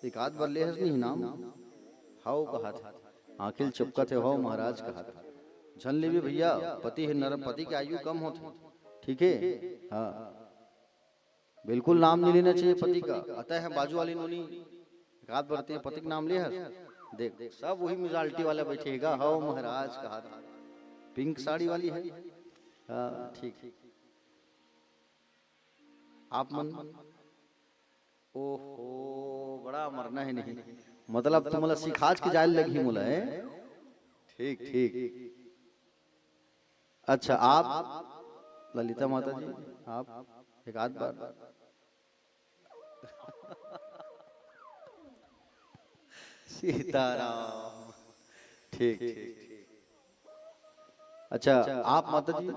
एक आध बार ले नहीं नाम हाउ कहा था, आखिल चुपका थे हो महाराज कहा था। झन ले भी भैया, पति है नरम, पति की आयु कम होती। ठीक है, हाँ बिल्कुल नाम नहीं लेना चाहिए पति का। अतः है बाजू वाली नोनी हाथ बढ़ते हैं, पति का नाम ले देख सब वही मिजाल्टी वाला बैठेगा, हाउ महाराज कहा था। पिंक साड़ी वाली है, हाँ ठीक। आप मन ओहो बड़ा मरना है नहीं, मतलब तुम मला सिखाज के जाल लगी मुला है। ठीक ठीक, अच्छा आप ललिता माता जी, आप एक आध बार सीताराम। ठीक ठीक, अच्छा आप माता जी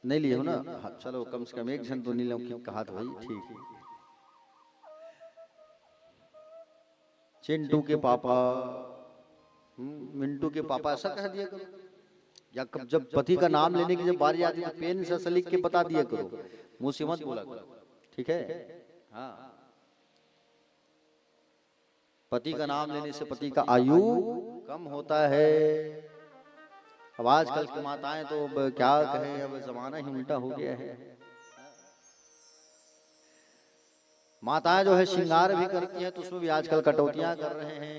नहीं लिए हो ना? हाँ, चलो कम से कम एक जन तो नहीं लो कहा था भाई। ठीक है, चिंटू के पापा, मिंटू के पापा ऐसा कह दिया करो, या जब पति का नाम लेने की जब बारी आती है तो पेन से लिख के बता दिया करो, मुंह से मत बोला करो। ठीक है, हाँ पति का नाम लेने से पति का आयु कम होता है। अब आजकल की माताएं तो अब क्या कहें, अब जमाना ही उल्टा हो गया है। माताएं जो है श्रृंगार भी करती हैं तो उसमें भी आजकल कटौतियां कर रहे हैं।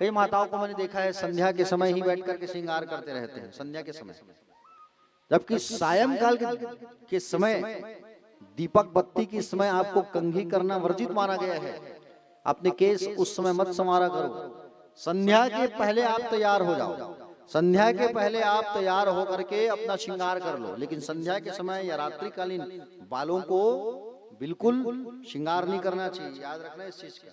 कई माताओं को मैंने देखा है संध्या के समय ही बैठ करके श्रृंगार करते रहते हैं, संध्या के समय, जबकि सायंकाल के समय दीपक बत्ती के समय आपको कंघी करना वर्जित माना गया है। अपने केस उस समय मत संवारा करो, संध्या के पहले आप तैयार हो जाओ, संध्या के पहले आप तैयार हो करके अपना श्रृंगार कर लो। लेकिन संध्या के समय या रात्रिकालीन बालों को बिल्कुल श्रृंगार नहीं करना चाहिए, याद रखना इस चीज का।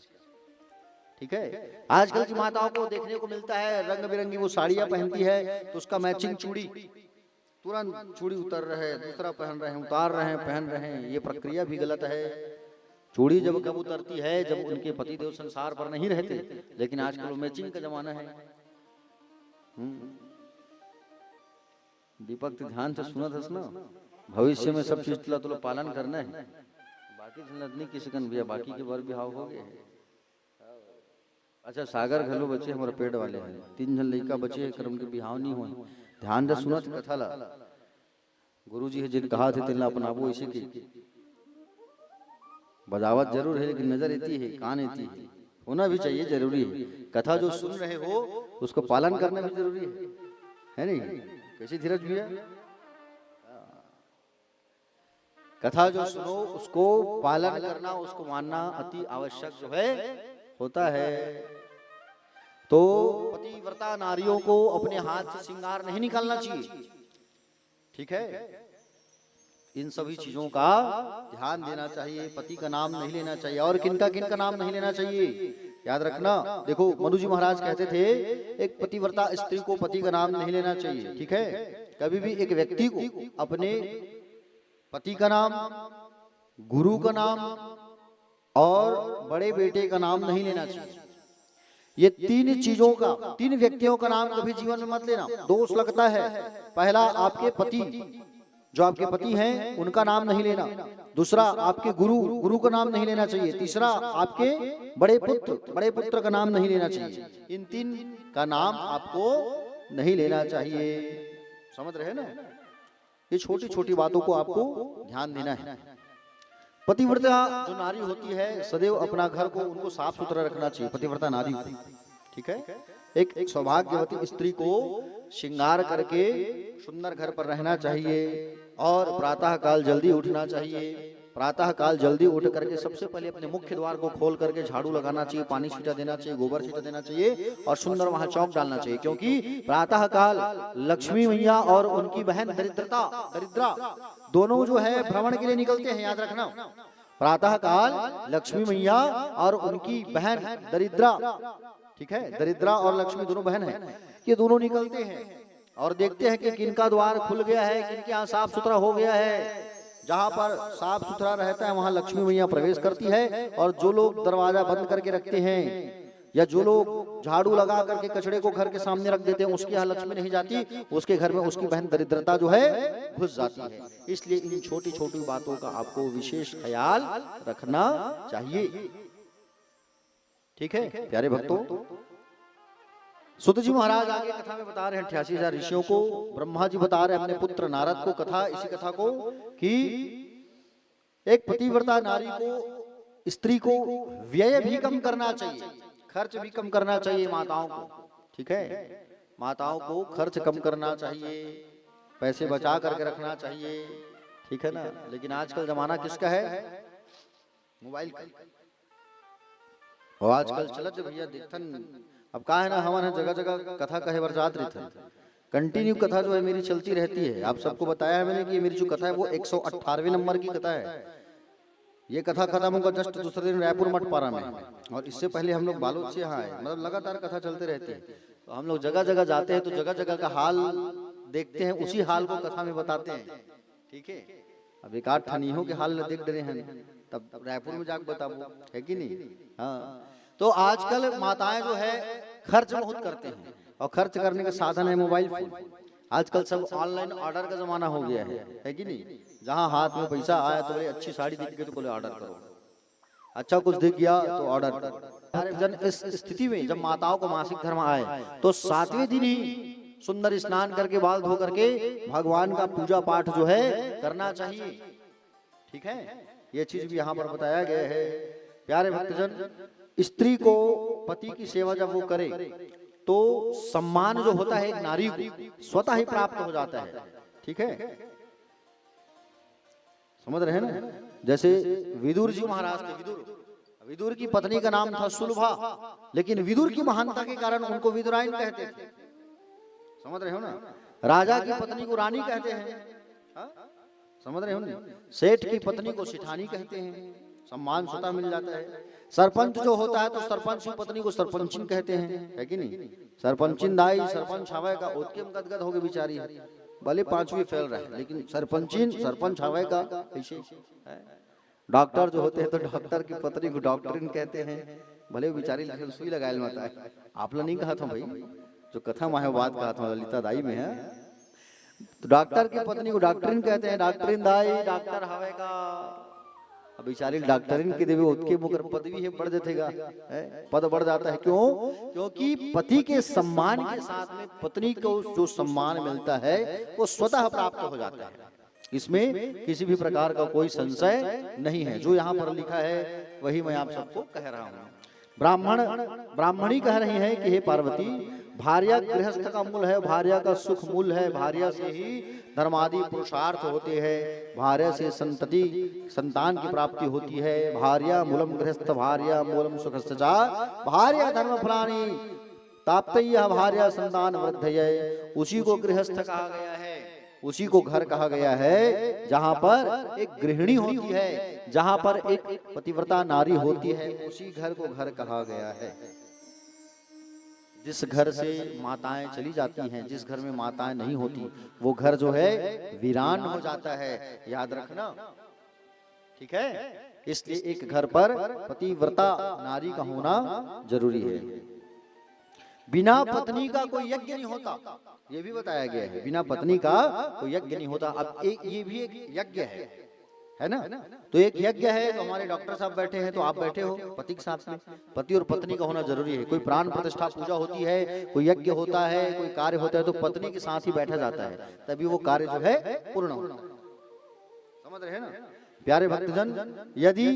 ठीक है, आजकल की माताओं को देखने को मिलता है रंग बिरंगी वो साड़ियां पहनती है तो उसका मैचिंग चूड़ी, तुरंत चूड़ी उतर रहे, दूसरा पहन रहे हैं, उतार रहे हैं, पहन रहे हैं। ये प्रक्रिया भी गलत है। चूड़ी जब कब उतरती है जब उनके पतिदेव संसार पर नहीं रहते, लेकिन आजकल मैचिंग का जमाना है। दीपक तो ध्यान से सुना था ना, भविष्य में सब चीज तुला पालन करना है, बाकी नहीं किसी कन भैया, बाकी के वर बिहाव हो गए। अच्छा सागर घलो बचे हमारे पेड़ वाले हैं, 3 जन लड़का बचे कर उनके बिहाव नहीं हुए। ध्यान से सुना कथा ला, गुरु जी जिन कहा थे तिल्ला अपनाबो, इसी की बजावत जरूर है लेकिन नजर आती है, कान आती है, होना भी चाहिए, जरूरी है। कथा जो सुन रहे हो उसको पालन करना भी जरूरी है नहीं? कैसी धीरज भैया, कथा जो सुनो उसको पालन करना, उसको मानना अति आवश्यक जो है होता है। तो पतिव्रता नारियों को अपने हाथ से श्रृंगार नहीं निकालना चाहिए। ठीक है, इन सभी चीजों का ध्यान देना चाहिए। पति का नाम नहीं लेना चाहिए, और किनका किनका नाम नहीं लेना चाहिए याद रखना। देखो मनु जी महाराज कहते थे एक पतिव्रता स्त्री को पति का नाम नहीं लेना चाहिए। ठीक है, कभी भी एक व्यक्ति को अपने पति का नाम, गुरु का नाम और बड़े बेटे का नाम नहीं लेना चाहिए। ये 3 चीजों का, 3 व्यक्तियों का नाम कभी जीवन में मत लेना, दोष लगता है। पहला आपके पति, जो आपके पति हैं उनका नाम नहीं लेना। दूसरा आपके गुरु का नाम नहीं लेना चाहिए। तीसरा आपके बड़े पुत्र का नाम नहीं लेना चाहिए। इन 3 का नाम आपको नहीं लेना चाहिए, समझ रहे ना? ये छोटी छोटी बातों को आपको ध्यान देना है। पतिव्रता जो नारी होती है सदैव अपना घर को उनको साफ सुथरा रखना चाहिए, पतिव्रता नारी। ठीक है, एक सौभाग्यवती स्त्री को श्रृंगार करके सुंदर घर पर रहना चाहिए और प्रातः काल जल्दी उठना चाहिए। प्रातः काल जल्दी उठ करके सबसे पहले अपने मुख्य द्वार को खोल करके झाड़ू लगाना चाहिए, पानी छींटा देना चाहिए, गोबर छींटा देना चाहिए और सुंदर वहां चौक डालना चाहिए। क्योंकि प्रातः काल लक्ष्मी मैया और उनकी बहन दरिद्रा दोनों जो है भ्रमण के लिए निकलते हैं, याद रखना। प्रातः काल लक्ष्मी मैया और उनकी बहन दरिद्रा, ठीक है, दरिद्रा और लक्ष्मी दोनों बहन हैं, ये दोनों निकलते हैं और देखते हैं कि किनका द्वार खुल गया है, किनके यहाँ साफ सुथरा हो गया है। जहाँ पर साफ सुथरा रहता है वहाँ लक्ष्मी मैया प्रवेश करती है। और जो लोग दरवाजा बंद करके रखते हैं या जो लोग झाड़ू लगा करके कचड़े को घर के सामने रख देते हैं, उसके यहाँ लक्ष्मी नहीं जाती, उसके घर में उसकी बहन दरिद्रता जो है घुस जाती है। इसलिए इन छोटी छोटी बातों का आपको विशेष ख्याल रखना चाहिए। ठीक है प्यारे भक्तों, सुत जी महाराज आगे कथा में बता रहे हैं 88,000 ऋषियों को। ब्रह्मा जी बता रहे हैं अपने पुत्र नारद को कथा, इसी कथा को कि एक पतिव्रता नारी को, स्त्री को व्यय भी कम करना चाहिए, खर्च भी कम करना चाहिए माताओं को। ठीक है, माताओं को खर्च कम करना चाहिए, पैसे बचा करके रखना चाहिए। ठीक है ना। लेकिन आजकल जमाना किसका है? मोबाइल का। और आजकल चलत भैया देखथन, अब कहा है ना हमारे जगह जगह कथा कहे बरसात रही था, कंटिन्यू कथा जो है मेरी चलती रहती है। आप सबको बताया है मैंने कि ये मेरी जो कथा है वो 118वें नंबर की कथा है। ये कथा खत्म होगा जस्ट दूसरे दिन रायपुर मठ पारा में, और इससे पहले हम लोग बालोद से यहाँ आए। मतलब लगातार कथा चलते रहती है। तो हम लोग जगह जगह जाते हैं तो जगह जगह का हाल देखते हैं, उसी हाल को कथा में बताते हैं। ठीक है, अब एक आठ ठनियों के हाल देख रहे हैं, तब रायपुर में जाकर बताओ, है कि नहीं? हाँ। तो आजकल माताएं जो है खर्च बहुत करते हैं, और खर्च करने का साधन है मोबाइल फोन। आजकल सब ऑनलाइन ऑर्डर का जमाना हो गया है कि नहीं? जहां हाथ में पैसा आया तो बोले अच्छी साड़ी दिख गई तो बोले ऑर्डर करो, अच्छा कुछ दिख गया तो ऑर्डर करो। जन इस स्थिति में जब माताओं को मासिक धर्म आए तो 7वें दिन ही सुंदर स्नान करके बाल धो करके भगवान का पूजा पाठ जो है करना चाहिए। ठीक है, ये चीज भी यहाँ पर बताया गया है। प्यारे भक्तजन, स्त्री को पति की सेवा जब वो करे तो सम्मान जो होता है एक नारी को स्वतः ही प्राप्त हो जाता है। ठीक है, समझ रहे हैं ना? जैसे विदुर जी महाराज थे, विदुर की पत्नी का नाम था सुलभा, लेकिन विदुर की महानता के कारण उनको विदुराइन कहते थे। समझ रहे हो ना? राजा की पत्नी को रानी कहते हैं, समझ रहे हो ना? सेठ की पत्नी को सिठानी कहते हैं, सम्मान स्वतः मिल जाता है। सरपंच जो होता है तो सरपंच की पत्नी को सरपंचिन कहते हैं, है कि नहीं? सरपंचिन दाई सरपंच हवाए का ओतके में गदगद हो गए बेचारी, भले 5वीं फेल रहे लेकिन सरपंचिन सरपंच हवाए का ऐसे। डॉक्टर जो होते हैं तो डॉक्टर की पत्नी को डॉक्टरिन कहते हैं, भले बेचारी सुई लगाए माता है। आप लोग नहीं कहा था भाई, जो कथा मायावाद कहा था ललिता दाई में है, तो डॉक्टर की पत्नी को डॉक्टरिन कहते हैं, डॉक्टरिन दाई डॉक्टर हवाए का। अब बेचारी डॉक्टरिन के देवे उसके मुकर पदवी है बढ़ जाएगा, पद बढ़ जाता है। क्यों? क्योंकि पति के सम्मान के साथ में पत्नी को जो सम्मान मिलता है वो स्वतः प्राप्त हो जाता है। इसमें किसी भी प्रकार का कोई संशय नहीं है। जो यहाँ पर लिखा है वही मैं आप सबको कह रहा हूँ। ब्राह्मणी कह रही है कि हे पार्वती, भार्या गृहस्थ का मूल है, भार्या का सुख मूल है, भार्या से ही धर्मादि पुरुषार्थ होते हैं, भार्या से संतान की प्राप्ति होती है। भार्या मूलम गृहस्थ, भार्या मूलम सुखस्य चा, भार्या धर्म फलानी ताप्तय्य, भार्या संतान वृद्धये। उसी को गृहस्थ कहा गया है, उसी को घर कहा गया है जहां पर एक गृहिणी होती है, जहां पर एक पतिव्रता नारी होती है, उसी घर को घर कहा गया है। जिस घर से माताएं चली जाती हैं, जिस घर में माताएं नहीं होती, वो घर जो है वीरान हो जाता है, याद रखना। ठीक है, इसलिए एक घर पर पतिव्रता नारी का होना जरूरी है। बिना पत्नी का कोई यज्ञ नहीं होता, ये भी बताया गया है। बिना पत्नी का कोई यज्ञ नहीं होता। अब ये भी एक यज्ञ है ना? तो एक यज्ञ है, तो हमारे डॉक्टर साहब बैठे हैं, तो आप बैठे हो पति के साथ में, पति और पत्नी का होना जरूरी है। कोई प्राण प्रतिष्ठा पूजा होती है, कोई यज्ञ होता है, कोई कार्य होता है, तो पत्नी के साथ ही बैठा जाता है, तभी वो कार्य जो है पूर्ण होता है। समझ रहे हैं ना प्यारे भक्तजन? यदि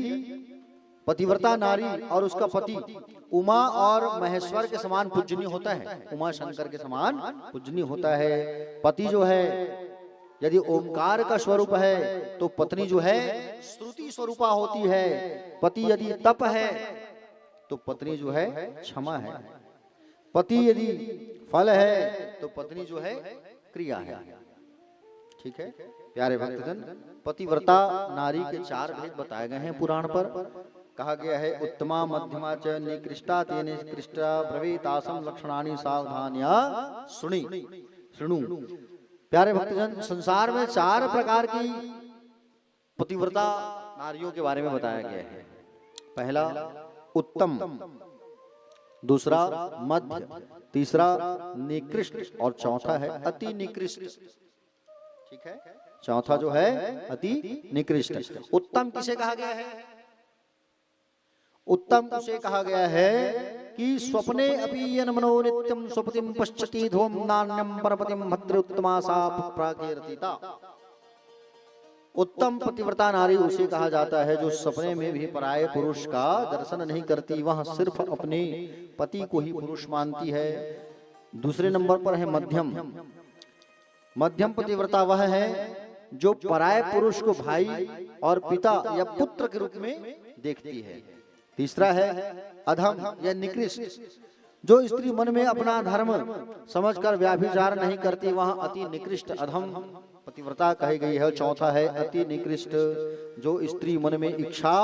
पतिव्रता नारी और उसका पति उमा और महेश्वर के समान पूजनीय होता है, उमा शंकर के समान पूजनीय होता है। पति जो है यदि ओमकार का स्वरूप है तो पत्नी जो है श्रुति स्वरूपा होती है। पति यदि तप है तो पत्नी जो है क्षमा है। पति यदि फल है तो पत्नी जो है क्रिया है। ठीक है प्यारे भक्तजन, पतिव्रता नारी के 4 भेद बताए गए हैं पुराण पर। कहा गया है उत्तमा मध्यमा च निकृष्टा तेने कृष्टा ब्रवीतासम लक्षणानि सावधान्या शुणु। प्यारे भक्तजन, संसार में 4 प्रकार की पतिव्रता नारियों के बारे में बताया गया है। पहला उत्तम, दूसरा मध्य, तीसरा निकृष्ट और चौथा है अति निकृष्ट। ठीक है, चौथा जो है अति निकृष्ट। उत्तम किसे कहा गया है? उत्तम उसे कहा गया है कि स्वप्ने अपि यन मनो नित्यं स्वपतिं पश्यति ध्रुवं नान्यं परपतिं भद्र उत्तमा सा प्राकीर्तिता। उत्तम पतिव्रता नारी उसे कहा जाता है जो सपने में भी पराये पुरुष का दर्शन नहीं करती, वह सिर्फ अपने पति को ही पुरुष मानती है। दूसरे नंबर पर है मध्यम। मध्यम पतिव्रता वह है जो पराये पुरुष को भाई और पिता या पुत्र के रूप में देखती है। तीसरा है अधम या निकृष्ट, जो स्त्री मन में अपना धर्म समझकर व्याभिचार नहीं करती, वह अति निकृष्ट अधम पतिव्रता कही गई है। चौथा है अति निकृष्ट, जो स्त्री मन में इच्छा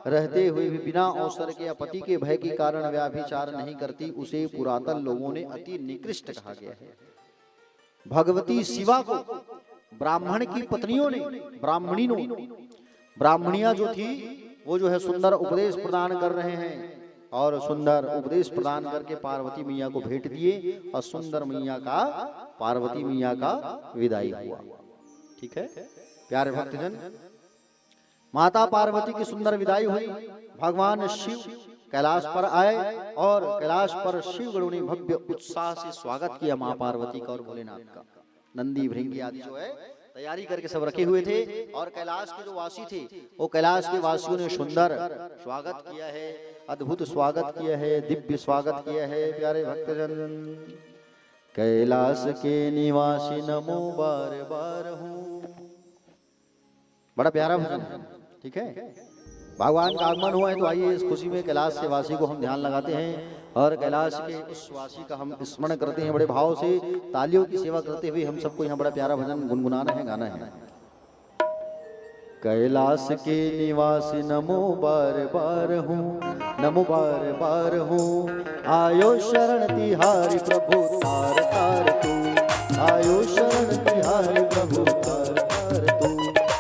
रहते हुए भी बिना अवसर के या पति के भय के कारण व्याभिचार नहीं करती, उसे पुरातन लोगों ने अति निकृष्ट कहा गया है। भगवती शिवा को ब्राह्मण की पत्नियों ने, ब्राह्मणियां जो थी वो जो है सुंदर उपदेश प्रदान कर रहे हैं, और सुंदर उपदेश प्रदान करके पार्वती मैया को भेंट दिए, और सुंदर मैया का पार्वती मैया का विदाई हुआ। ठीक है प्यारे भक्तजन, माता पार्वती की सुंदर विदाई हुई। भगवान शिव कैलाश पर आए और कैलाश पर शिव गणों ने भव्य उत्साह से स्वागत किया मां पार्वती का और भोलेनाथ का। नंदी भृंगी आदि जो है तैयारी करके सब रखे हुए थे, और कैलाश के जो वासी थे वो कैलाश के वासियों ने सुंदर स्वागत किया है, अद्भुत स्वागत किया है, दिव्य स्वागत किया है। प्यारे भक्तजन, कैलाश के निवासी नमो बार बार हूँ, बड़ा प्यारा भजन है। ठीक है, भगवान का आगमन हुआ है तो आइए इस खुशी में कैलाश के वासी को हम ध्यान लगाते हैं और कैलाश के उस वासी का हम स्मरण करते हैं। बड़े भाव से तालियों की सेवा करते हुए हम सबको यहाँ बड़ा प्यारा भजन गुनगुनाना है, गाना है। कैलाश के निवासी नमो बार बार हूँ, नमो बार बार हूँ, आयो शरण तिहारी प्रभु तार तार तू, आयो शरण तिहारी प्रभु तार तार तू।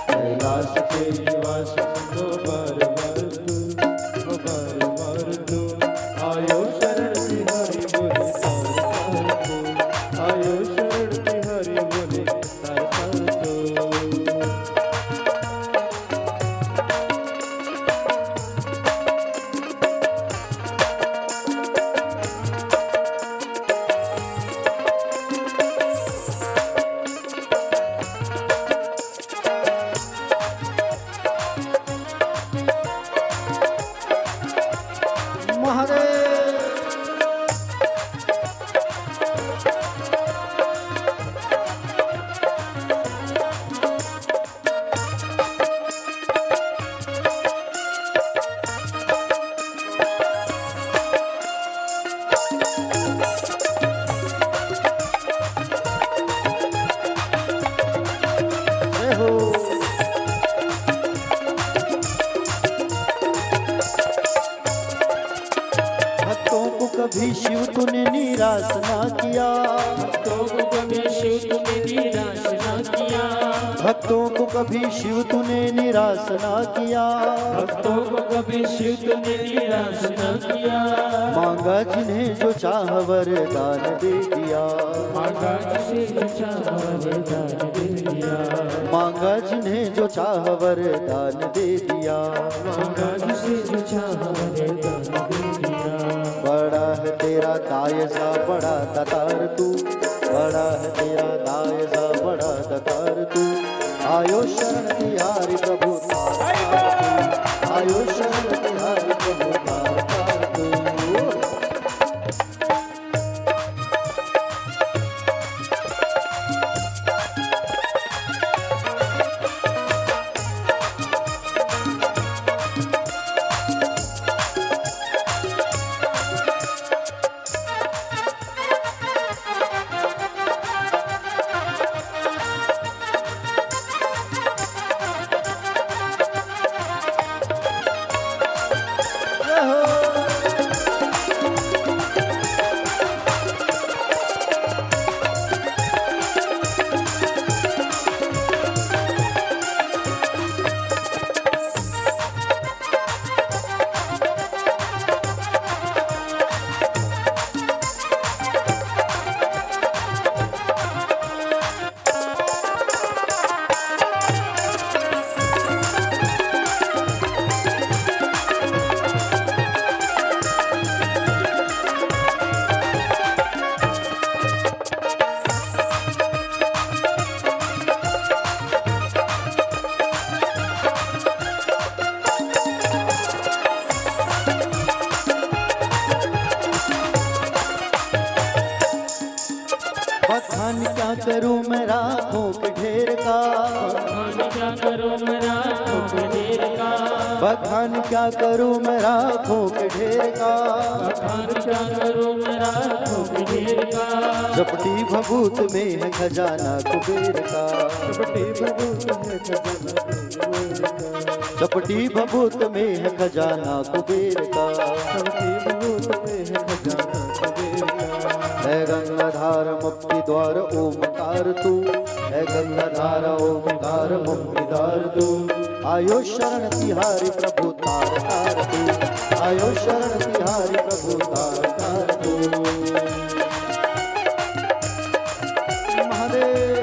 कैलाश के निवासी नमो बार बार तू, नमो बार बार तू, आयो शरण तिहारी बोले तार तार तू, आयो शरण तिहारी बोले तार तार तू। कभी शिव तूने निराश ना किया, भक्तों को कभी शिव तूने निराश ना किया, भक्तों को कभी शिव तूने निराश ना किया, भक्तों को कभी शिव तूने निराश ना किया। मांगा जिन्हें जो चाह वरदान दे दिया, मांगा जिसे जो चाह वरदान दे दिया, मांगा जिन्हें जो चाह वरदान दे दिया, मांगा जिसे जो चाह वरदान दे दिया। बड़ा है तेरा दायसा बड़ा दातार तू, बड़ा है तेरा दायसा बड़ा दातार तू। आयो शरण तिहारी प्रभु तार तार तू, आयो शरण तिहारी प्रभु तार तार तू। क्या करूं मैं राखों के ढेर का, बखान क्या करूं मैं राखों के ढेर का, बखान क्या करूं मैं राखों के ढेर का। चपटी भभूत में है खजाना कुबेर का, चपटी भभूत में खजाना कुबेर का, चपटी भभूत में है खजाना कुबेर का। चपटी भभूत में है खजाना कुबेर का। है गंगाधार मुक्ति द्वार ओमकार तू, है गंगाधार ओमकार मुक्ति द्वार तू। आयो शरण तिहारी प्रभु तार तार तू, आयो शरण तिहारी प्रभु तार तार तू। महादेव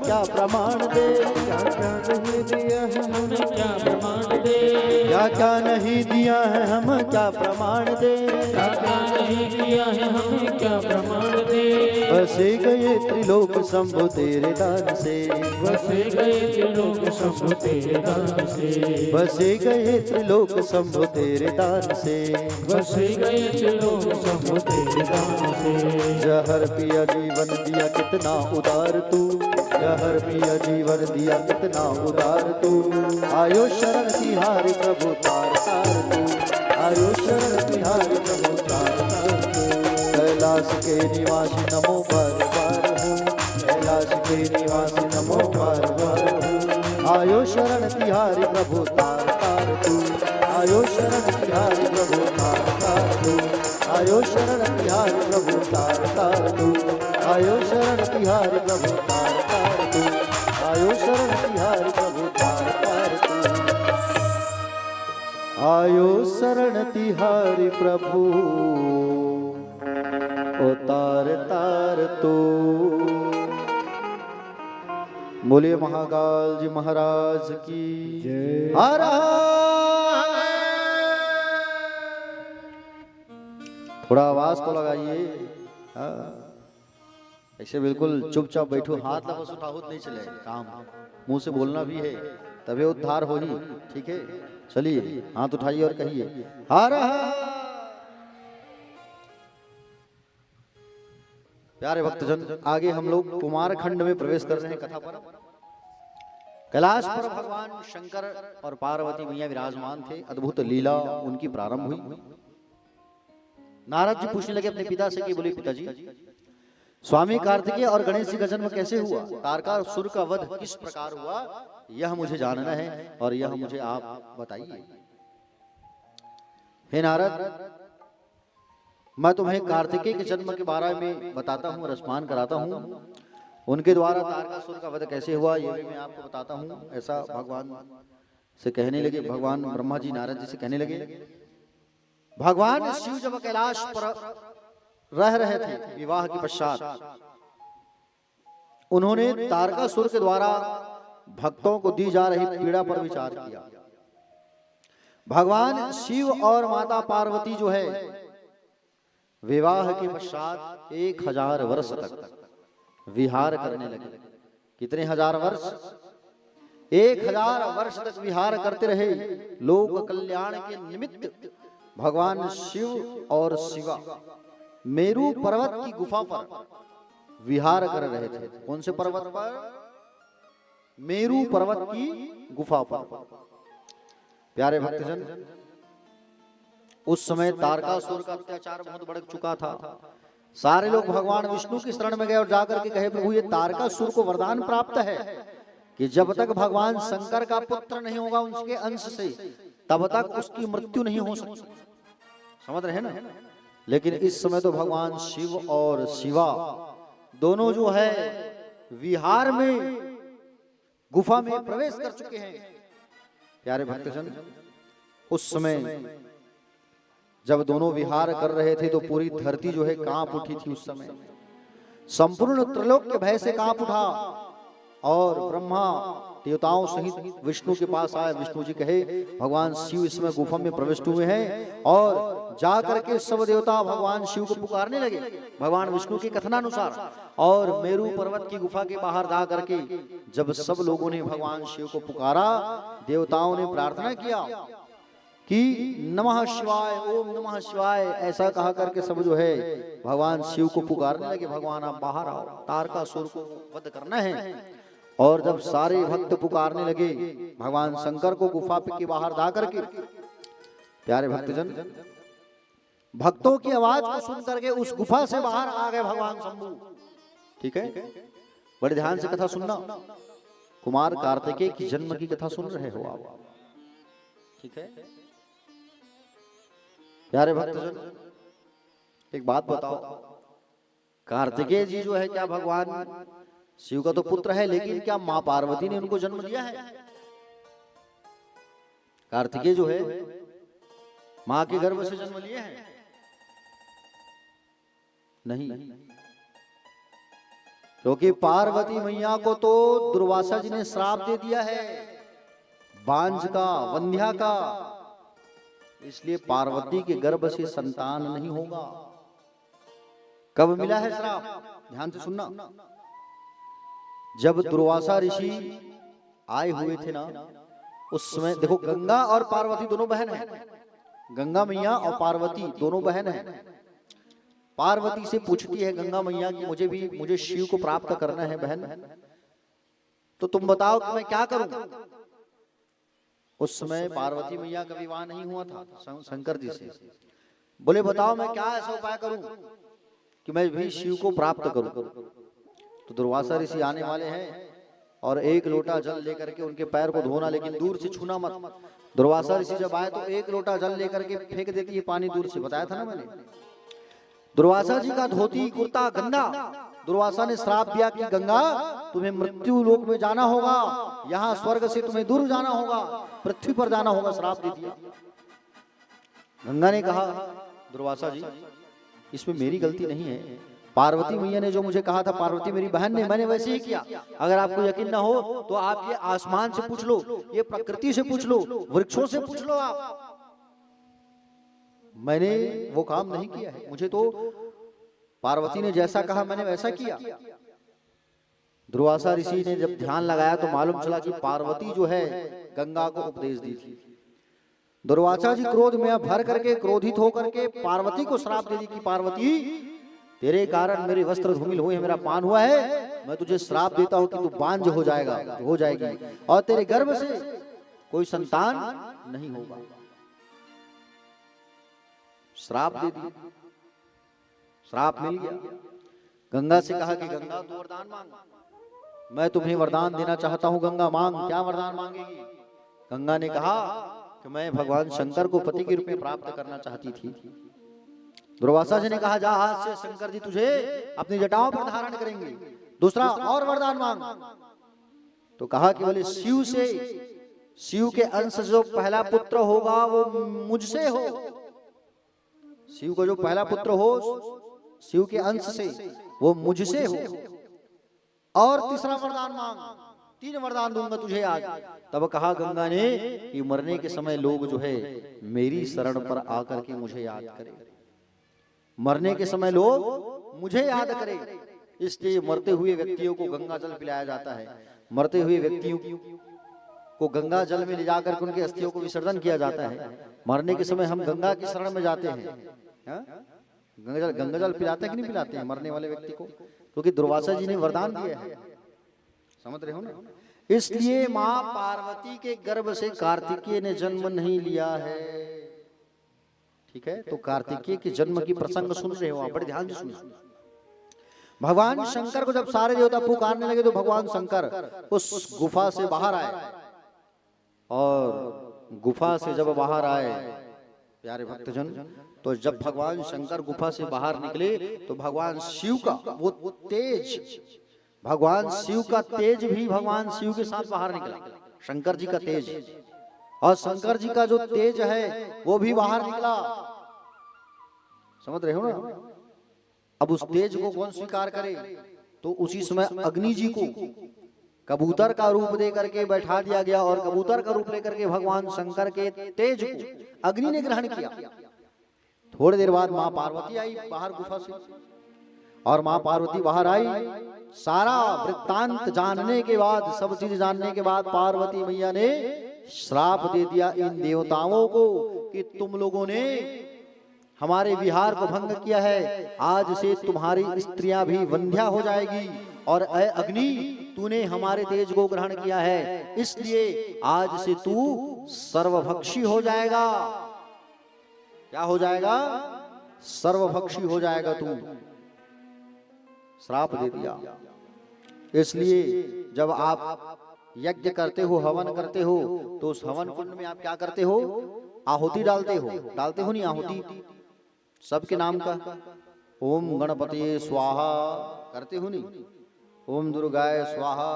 क्या प्रमाण दे, क्या क्या नहीं दिया है हमें क्या प्रमाण दे, क्या क्या नहीं दिया है हम क्या प्रमाण दे। क्या क्या नहीं दिया है हमें क्या प्रमाण दे। बसे गए त्रिलोक शंभु तेरे दान से, बसे गए त्रिलोक शंभु तेरे दान से, बसे गए त्रिलोक शंभु तेरे दान से, बसे गए त्रिलोक शंभु तेरे दान से। जहर पिया जीवन दिया कितना उदार तू, जहर पिया जीवन दिया कितना उदार तू। आयो शरण तिहारी प्रभु तार तार तू, आयो शरण तिहारी प्रभु तार तार तू। कैलाश के निवासी नमो बार बार हो, कैलाश के निवासी नमो बार बार हो। आयो शरण तिहारी प्रभु तार तार तू, आयो शरण तिहारी प्रभु तार तार तू, आयो शरण तिहारी प्रभु तार तार तू, आयो शरण तिहारी प्रभु तार तार तू, आयो शरण तिहारी प्रभु तार तार तू। आयो शरण तिहारी प्रभु ओ तार तार तू। बोलिए महाकाल जी महाराज की जय। हर थोड़ा आवाज तो लगाइए। ऐसे बिल्कुल चुपचाप बैठो, हाथ लबस उठाओ नहीं चले काम, मुंह से बोलना भी है तभी उद्धार हो ही। ठीक है, चलिए हाथ उठाइए और कहिए हर प्यारे भक्तजन। आगे हम लोग कुमार खंड में प्रवेश कर रहे हैं कथा पर। कैलाश पर भगवान शंकर और पार्वती मैया विराजमान थे। अद्भुत लीला उनकी प्रारंभ हुई। नारद जी पूछने लगे अपने पिता से कि बोले पिताजी, स्वामी कार्तिकेय और गणेश जी का जन्म कैसे हुआ, तारकासुर का वध किस प्रकार हुआ, यह मुझे जानना है और यह मुझे आप बताइए। हे नारद, मैं तुम्हें कार्तिकेय के जन्म के बारे में बताता हूँ, रसपान कराता हूँ। उनके द्वारा तारकासुर का वध कैसे हुआ यह भी मैं आपको बताता हूँ। ऐसा भगवान से कहने लगे। भगवान ब्रह्मा जी नारद जी से कहने लगे। भगवान शिव जब कैलाश पर रह रहे थे विवाह के पश्चात, उन्होंने तारकासुर के द्वारा भक्तों को दी जा रही पीड़ा पर विचार किया। भगवान शिव और माता पार्वती जो है विवाह के पश्चात 1000 वर्ष तक विहार करने लगे। कितने हजार वर्ष? 1000 वर्ष तक विहार करते रहे। लोक कल्याण के निमित्त भगवान शिव और शिवा मेरू पर्वत की गुफा पर विहार कर रहे थे। कौन से पर्वत पर? मेरू पर्वत की गुफा पर। प्यारे भक्तजन, उस समय तारकासुर का अत्याचार बहुत बढ़ चुका था। सारे लोग भगवान विष्णु की शरण में गए और जाकर के कहे, प्रभु ये तारकासुर को वरदान प्राप्त है कि जब तक भगवान शंकर का पुत्र नहीं होगा उसके अंश से, तब तक उसकी मृत्यु नहीं हो सकती। समझ रहे हैं ना? लेकिन इस समय तो भगवान शिव और शिवा दोनों जो है विहार में गुफा में प्रवेश कर चुके हैं। प्यारे भक्तजन, उस समय जब दोनों विहार कर रहे थे तो पूरी धरती जो है कांप उठी थी। उस समय संपूर्ण त्रिलोक के भय से कांप उठा और ब्रह्मा देवताओं सहित विष्णु के पास आए। विष्णु जी कहे, भगवान शिव इसमें गुफा में प्रविष्ट हुए हैं। और जाकर के सब देवता भगवान शिव को पुकारने लगे भगवान विष्णु के कथनानुसार। और मेरू पर्वत की गुफा के बाहर जा करके जब सब लोगों ने भगवान शिव को पुकारा, देवताओं ने प्रार्थना किया कि नमः शिवाय, ओम नमः शिवाय, ऐसा कहा करके सब जो है भगवान शिव को पुकारने लगे, भगवान आप बाहर आओ, तारकासुर को वध करना है। और जब सारे भक्त पुकारने लगे भगवान शंकर को गुफा के बाहर जा करके, प्यारे भक्तजन, भक्तों की आवाज को सुन करके उस गुफा से बाहर आ गए भगवान शंभु। ठीक है, बड़े ध्यान से कथा सुनना। कुमार कार्तिकेय की जन्म की कथा सुन रहे हो आप, ठीक है? प्यारे भक्तजन, एक बात बताओ, कार्तिकेय जी जो है क्या भगवान शिव का तो पुत्र है, लेकिन क्या मां पार्वती ने उनको जन्म दिया है? कार्तिकेय जो है मां के गर्भ से जन्म लिए हैं? नहीं, क्योंकि पार्वती मैया को तो दुर्वासा जी ने श्राप दे दिया है बांझ का, वंध्या का, इसलिए पार्वती के गर्भ से संतान नहीं होगा। कब मिला है श्राप? ध्यान से सुनना। जब दुर्वासा ऋषि आए हुए थे ना, उस समय देखो, गंगा और पार्वती दोनों बहन हैं। गंगा मैया और पार्वती दोनों बहन हैं। पार्वती से पूछती है गंगा मैया कि मुझे शिव को प्राप्त करना है बहन, तो तुम बताओ कि मैं क्या करूं? उस समय पार्वती मैया का विवाह नहीं हुआ था शंकर जी से। बोले बताओ मैं क्या ऐसा उपाय करूं कि मैं भी शिव को प्राप्त करूं? तो दुर्वासा ऋषि आने वाले हैं और एक लोटा जल लेकर के उनके पैर को धोना, लेकिन दूर से छूना मत। दुर्वासा ऋषि जब आए तो एक लोटा जल लेकर के फेंक देती है पानी दूर से, बताया था ना मैंने। दुर्वासा जी का धोती कुर्ता गंदा। दुर्वासा ने श्राप दिया कि गंगा तुम्हें मृत्यु लोक में जाना होगा, यहाँ स्वर्ग से तुम्हें दूर जाना होगा, पृथ्वी पर जाना होगा, श्राप दे दिया। गंगा ने कहा दुर्वासा जी इसमें मेरी गलती नहीं है, पार्वती मैया ने जो मुझे कहा था, पार्वती मेरी बहन ने, मैंने वैसे ही किया। अगर आपको यकीन ना हो तो आप ये आसमान से पूछ लो, ये प्रकृति से पूछ लो, वृक्षों से पूछ लो आप। मैंने वो काम नहीं किया है, मुझे तो पार्वती ने जैसा कहा मैंने वैसा किया। दुर्वासा ऋषि ने जब ध्यान लगाया तो मालूम चला कि पार्वती जो है गंगा को उपदेश दी थी। दुर्वासा जी क्रोध में भर करके, क्रोधित होकर के पार्वती को श्राप दे दी कि पार्वती तेरे कारण मेरे वस्त्र धूमिल हुए, मेरा पान हुआ है, मैं तुझे श्राप देता हूं कि तू बांझ हो जाएगी और तेरे गर्भ से कोई संतान नहीं होगा। श्राप दे दी, श्राप मिल गया। गंगा से कहा कि गंगा तू वरदान मांग, मैं तुम्हें वरदान देना चाहता हूं, गंगा मांग। क्या वरदान मांगेगी? गंगा ने कहा कि मैं भगवान शंकर को पति के रूप में प्राप्त करना चाहती थी। दुर्वासा जी ने कहा जा, आज से शंकर जी तुझे अपनी जटाओं पर धारण करेंगे। दूसरा और वरदान मांग। तो कहा कि बोले शिव से, शिव के अंश जो पहला पुत्र होगा वो मुझसे हो, शिव को जो पहला पुत्र हो शिव के अंश से वो मुझसे हो। और तीसरा वरदान मांग, 3 वरदान दूंगा तुझे आज। तब कहा गंगा ने कि मरने के समय लोग जो है मेरी शरण पर आकर के मुझे याद करें, मरने के समय लोग मुझे याद करें। इसलिए मरते हुए व्यक्तियों को गंगा जल पिलाया जाता है। मरते हुए व्यक्तियों को गंगा जल में ले जाकर के उनकी अस्थियों को विसर्जन किया जाता है। मरने के समय हम गंगा की शरण में जाते हैं। हाँ? गंगा जल पिलाते हैं कि नहीं पिलाते हैं मरने वाले व्यक्ति को, क्योंकि दुर्वासा जी ने वरदान दिया है, समझ रहे हो ना। इसलिए मां पार्वती के गर्भ से कार्तिकेय ने जन्म नहीं लिया है, ठीक है। तो कार्तिकेय के जन्म की प्रसंग सुन रहे हो आप, बड़े ध्यान से सुनो। भगवान शंकर को जब सारे देवता पुकारने लगे तो भगवान शंकर उस गुफा से बाहर आए, और गुफा से जब बाहर आए प्यारे भक्तजन, तो जब भगवान शंकर गुफा से बाहर निकले तो भगवान शिव का वो तेज, भगवान शिव का तेज भी भगवान शिव के साथ बाहर निकला, शंकर जी का तेज, और शंकर जी का जो तेज है वो भी बाहर निकला, समझ रहे हो ना। अब उस तेज को कौन स्वीकार करे, तो उसी समय अग्नि जी को कबूतर का रूप दे करके बैठा दिया गया, और कबूतर का रूप लेकर के भगवान शंकर के तेज को अग्नि ने ग्रहण किया। थोड़ी देर बाद मां पार्वती आई बाहर गुफा से, और मां पार्वती बाहर आई, सारा वृत्तांत जानने के बाद, सब चीज जानने के बाद पार्वती मैया ने श्राप दे दिया इन देवताओं को कि तुम लोगों ने हमारे विहार को भंग किया है, आज से तुम्हारी स्त्रियां भी वंध्या हो जाएगी, और अय अग्नि तूने हमारे तेज को ग्रहण किया है, इसलिए आज से तू सर्वभक्षी हो जाएगा। क्या हो जाएगा? सर्वभक्षी हो जाएगा तू। श्राप दे दिया। इसलिए जब आप यज्ञ करते हो, हवन करते हो, तो उस हवन कुंड में आप क्या करते हो? आहुति डालते हो नहीं आहुति, सबके नाम का। ओम गणपति स्वाहा करते हो नहीं, ओम दुर्गाय स्वाहा,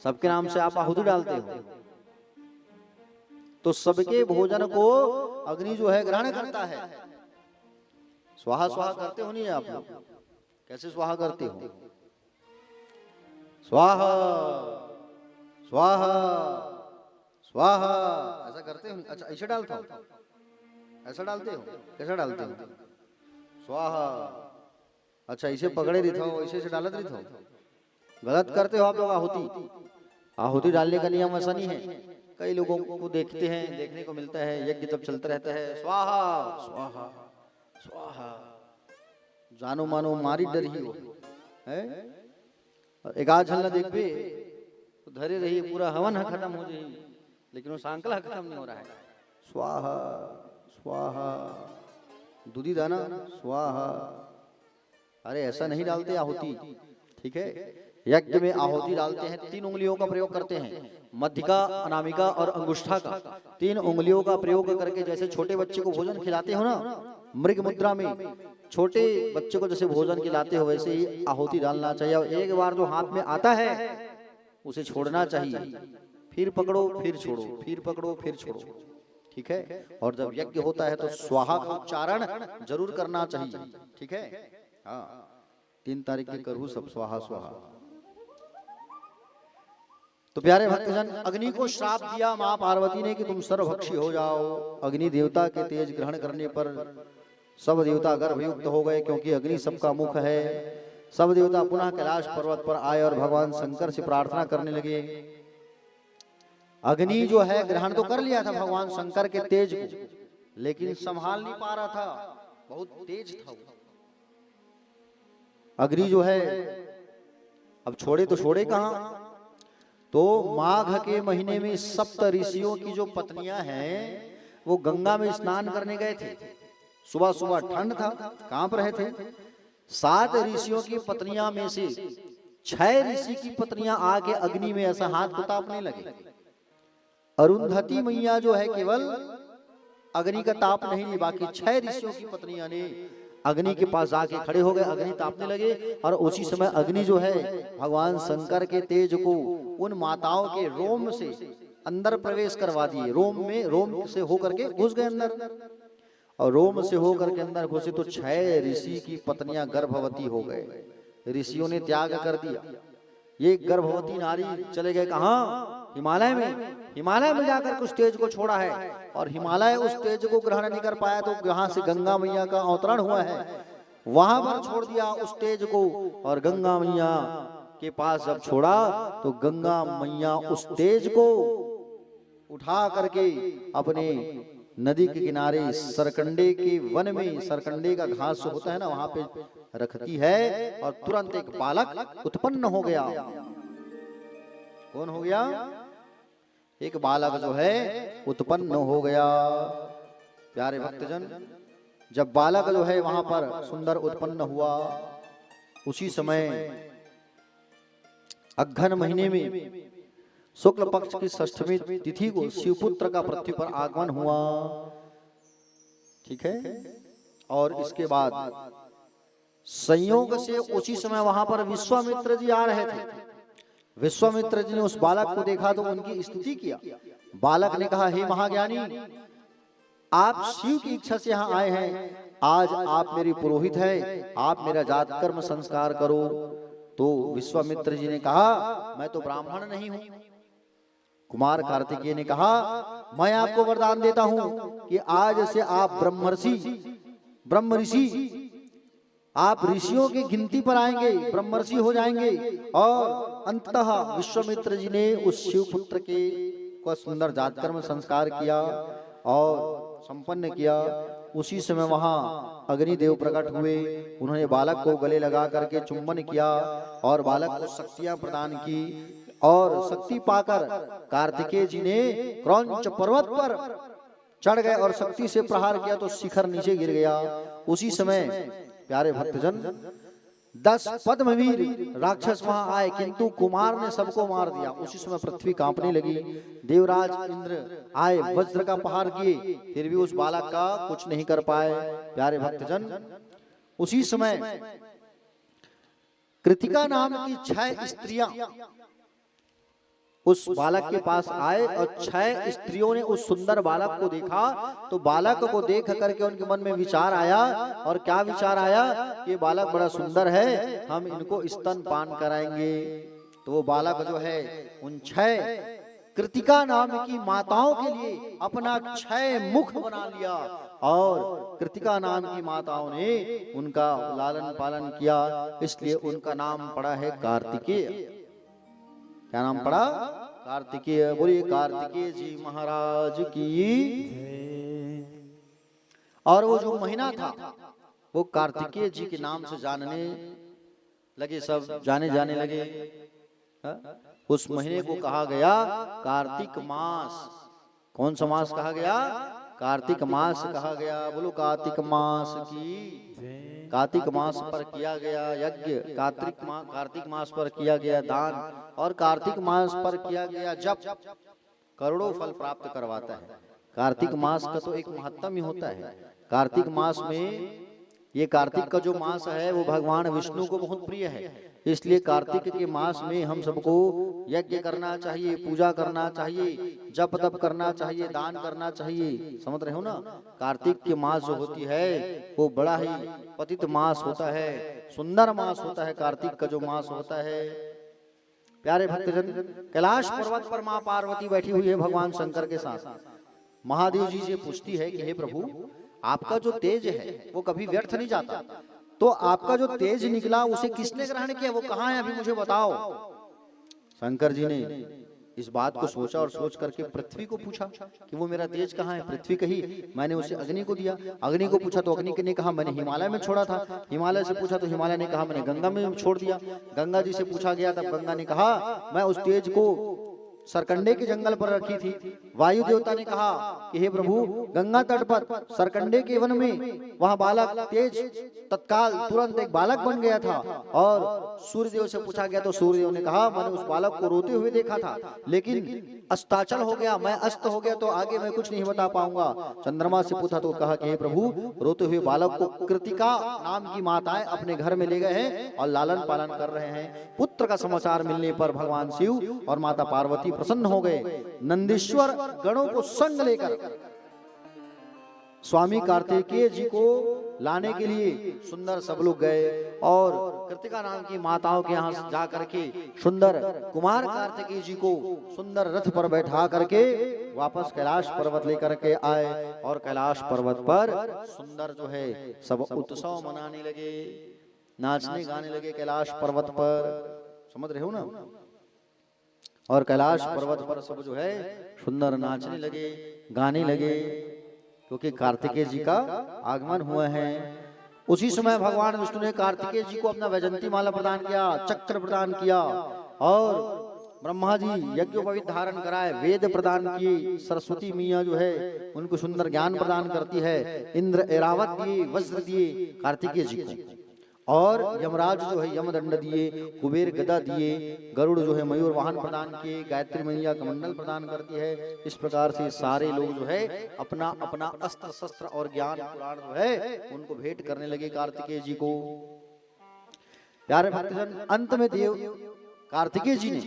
सबके नाम से आप आहुति डालते हो। तो सबके भोजन को अग्नि जो है ग्रहण करता है। स्वाहा स्वाहा करते हो नहीं आप लोग? कैसे स्वाहा करते हो? स्वाहा स्वाहा स्वाहा ऐसा करते हो? अच्छा ऐसे डालते हो? ऐसा डालते हो? कैसा डालते हो? स्वाहा। अच्छा ऐसे पकड़े रहते हो, ऐसे से डालत रहते हो? गलत करते हो आप लोग आहुति। आहुति डालने का नियम ऐसा नहीं है। कई लोगों को देखते हैं, देखने को मिलता है, यज्ञ जब चलता रहता है स्वाहा स्वाहा स्वाहा, जानो मानो मारी डर ही हो है। एक आध झलना देख पे तो धरे रही, पूरा हवन खत्म हो जाए, लेकिन वो सांकला खत्म नहीं हो रहा है। स्वाहा स्वाहा, दूधी दाना स्वाहा। अरे ऐसा नहीं डालते आहुति, ठीक है। यज्ञ में आहुति डालते हैं, 3 उंगलियों का प्रयोग करते हैं, मध्यिका, अनामिका और अंगुष्ठा का। 3 उंगलियों का प्रयोग करके, जैसे छोटे बच्चे को भोजन खिलाते हो ना मृग मुद्रा में, छोटे बच्चे को जैसे भोजन खिलाते हो वैसे ही आहुति डालना चाहिए। और एक बार जो हाथ में आता है उसे छोड़ना चाहिए, फिर पकड़ो फिर छोड़ो, फिर पकड़ो फिर छोड़ो, ठीक है। और जब यज्ञ होता है तो स्वाहा का उच्चारण जरूर करना चाहिए, ठीक है। हाँ, 3 तारीख के करूँ सब स्वाहा स्वाहा। तो प्यारे भक्तजन, अग्नि को श्राप दिया मां पार्वती ने कि तुम सर्वभक्षी हो जाओ। अग्नि देवता के तेज ग्रहण करने पर सब देवता गर्भयुक्त हो गए, क्योंकि अग्नि सबका मुख है। सब देवता पुनः कैलाश पर्वत पर आए और भगवान शंकर से प्रार्थना करने लगे। अग्नि जो है ग्रहण तो कर लिया था भगवान शंकर के तेज को, लेकिन संभाल नहीं पा रहा था, बहुत तेज था वो अग्नि जो है। अब छोड़े तो छोड़े कहां? तो माघ के महीने में 7 ऋषियों की जो पत्नियां हैं वो गंगा में स्नान करने गए थे। सुबह सुबह ठंड था, कांप रहे थे। 7 ऋषियों की पत्नियां में से 6 ऋषि की पत्नियां आके अग्नि में ऐसा हाथ को तापने लगे। अरुंधति मैया जो है केवल अग्नि का ताप नहीं ली, बाकी 6 ऋषियों की पत्नियां ने अग्नि के पास जाके खड़े हो गए, अग्नि तापने लगे। और उसी समय अग्नि जो है भगवान शंकर के तेज को उन माताओं के रोम से अंदर प्रवेश करवा दिए। रोम से होकर के घुस गए अंदर, और रोम से होकर के अंदर घुसे तो 6 ऋषि की पत्नियां गर्भवती हो गए। ऋषियों ने त्याग कर दिया। ये गर्भवती नारी चले गए कहाँ? हिमालय में। हिमालय में जाकर कुछ तेज को छोड़ा है, और हिमालय उस तेज को ग्रहण नहीं कर पाया, तो यहाँ से गंगा मैया का अवतरण हुआ है, वहां पर छोड़ दिया उस तेज को। और गंगा मैया के पास जब छोड़ा तो गंगा मैया उस तेज को उठा करके अपने नदी के किनारे सरकंडे के वन में, सरकंडे का घास जो होता है ना वहां पे रखती है और तुरंत एक बालक उत्पन्न हो गया। कौन हो गया? एक बालक जो है उत्पन्न हो गया। प्यारे भक्तजन, जब बालक जो है वहां पर सुंदर उत्पन्न हुआ, उसी समय अघ्न महीने में शुक्ल पक्ष की षष्ठमी तिथि को शिवपुत्र का पृथ्वी पर आगमन हुआ। ठीक है। और इसके बाद संयोग से उसी समय वहां पर विश्वामित्र जी आ रहे थे। विश्वामित्र जी ने उस बालक को देखा तो उनकी स्तुति किया। बालक ने कहा, हे महाज्ञानी, आप शिव की इच्छा से यहाँ आए हैं, आज आप मेरी पुरोहित है, आप मेरा जात कर्म संस्कार करो। तो विश्वामित्र जी ने कहा, मैं तो ब्राह्मण नहीं हूं। कुमार कार्तिकेय ने कहा, मैं आपको वरदान देता हूं कि आज से आप ब्रह्म ऋषि, आप ऋषियों की गिनती पर आएंगे, ब्रह्मर्षि हो जाएंगे। और अंततः विश्वामित्र जी ने उस शिवपुत्र के को सुंदर जातकर्म संस्कार किया और संपन्न किया। उसी समय वहां अग्निदेव प्रकट हुए। उन्होंने बालक को गले लगा करके चुंबन किया और बालक को शक्तियां प्रदान की। और शक्ति पाकर कार्तिकेय जी ने क्रौंच पर्वत पर चढ़ गए और शक्ति से प्रहार किया तो शिखर नीचे गिर गया। उसी समय प्यारे भक्तजन 10 पद्मवीर राक्षस वहां आए, किंतु कुमार ने सबको मार दिया। उसी समय पृथ्वी कांपने लगी। देवराज इंद्र आए, वज्र का प्रहार किए, फिर भी उस बालक का कुछ नहीं कर पाए। प्यारे भक्तजन, उसी समय कृतिका नाम की 6 स्त्रियां उस बालक के पास आए और 6 स्त्रियों ने उस सुंदर बालक को देखा। तो बालक को देख करके उनके मन में विचार आया। और क्या विचार आया? ये बालक बड़ा सुंदर है, हम इनको स्तन पान कराएंगे। तो वो बालक जो है उन 6 कृतिका नाम की माताओं के लिए अपना 6 मुख बना लिया। और कृतिका नाम की माताओं ने उनका लालन पालन किया, इसलिए उनका नाम पड़ा है कार्तिकेय। क्या नाम पड़ा? कार्तिकेय। बोलिए कार्तिकेय जी महाराज की। और वो जो महीना था वो कार्तिकेय जी के नाम से जानने लगे, सब जाने जाने लगे। उस महीने को कहा गया कार्तिक मास। कौन सा मास कहा गया? कार्तिक मास कहा गया। बोलो कार्तिक मास की। कार्तिक मास पर किया गया यज्ञ, कार्तिक मास पर किया गया दान और कार्तिक मास पर किया गया जप करोड़ों फल प्राप्त करवाता है। कार्तिक मास का तो एक महत्व ही होता है। कार्तिक मास में, ये कार्तिक का जो मास है वो भगवान विष्णु को बहुत प्रिय है, इसलिए कार्तिक के मास में हम सबको यज्ञ करना चाहिए, पूजा करना चाहिए, जप तप करना चाहिए, दान करना चाहिए। समझ रहे हो ना? कार्तिक के मास जो होती है वो बड़ा ही पतित मास होता है, सुंदर मास होता है। कार्तिक का जो मास होता है प्यारे भक्तजन, कैलाश पर्वत पर माँ पार्वती बैठी हुई है भगवान शंकर के साथ। महादेव जी से पूछती है कि हे प्रभु, आपका जो तेज है वो कभी व्यर्थ नहीं जाता, तो आपका जो तेज निकला उसे किसने ग्रहण किया, वो कहाँ है, अभी मुझे बताओ। शंकर जी ने इस बात को सोचा और सोच करके पृथ्वी को पूछा कि वो मेरा तेज कहाँ है। पृथ्वी कही, मैंने उसे अग्नि को दिया। अग्नि को पूछा तो अग्नि ने कहा मैंने हिमालय में छोड़ा था। हिमालय से पूछा तो हिमालय ने कहा मैंने गंगा में छोड़ दिया। गंगा जी से पूछा गया तब गंगा ने कहा मैं उस तेज को सरकंडे के जंगल पर रखी थी। वायु देवता ने कहा कि हे प्रभु, गंगा तट पर सरकंडे के वन में वहां बालक तेज तत्काल तुरंत एक बालक बन गया था। और सूर्यदेव से पूछा गया तो सूर्यदेव ने कहा मैंने उस बालक को रोते हुए देखा था, लेकिन अस्ताचल हो गया, मैं अस्त हो गया तो आगे मैं कुछ नहीं बता पाऊंगा। चंद्रमा से पूछा तो कहा कि हे प्रभु, रोते हुए बालक को कृतिका नाम की माताएं अपने घर में ले गए हैं और लालन पालन कर रहे हैं। पुत्र का समाचार मिलने पर भगवान शिव और माता पार्वती प्रसन्न हो गए। नंदीश्वर गणों को संग लेकर स्वामी कार्तिकेय जी को लाने के लिए सुंदर सब लोग गए और कृतिका नाम की माताओं के यहाँ जा करके सुंदर कुमार कार्तिकेय जी को सुंदर रथ पर बैठा करके वापस कैलाश पर्वत लेकर के आए। और कैलाश पर्वत पर सुंदर जो है सब उत्सव मनाने लगे, नाचने गाने लगे कैलाश पर्वत पर। समझ रहे हो ना। और कैलाश पर्वत पर सब जो है सुंदर नाचने लगे, गाने लगे, क्योंकि कार्तिकेय जी का आगमन हुआ है। उसी समय भगवान विष्णु ने कार्तिकेय जी को अपना वैजंती माला प्रदान किया, चक्र प्रदान किया, और ब्रह्मा जी यज्ञोपवीत धारण कराए, वेद प्रदान किए, सरस्वती मैया जो है उनको सुंदर ज्ञान प्रदान करती है, इंद्र ऐरावत दिए, वज्र दिए कार्तिकेय जी को, और यमराज जो है यमदंड दिए, कुबेर गदा दिए, गरुड़ जो है मयूर वाहन प्रदान किए, गायत्री मैया कमंडल प्रदान करती है। इस प्रकार से सारे लोग जो है अपना अपना अस्त्र शस्त्र और ज्ञान पुराण जो है उनको भेंट करने लगे कार्तिकेय जी को। प्यारे भक्तजन, अंत में देव कार्तिकेय जी ने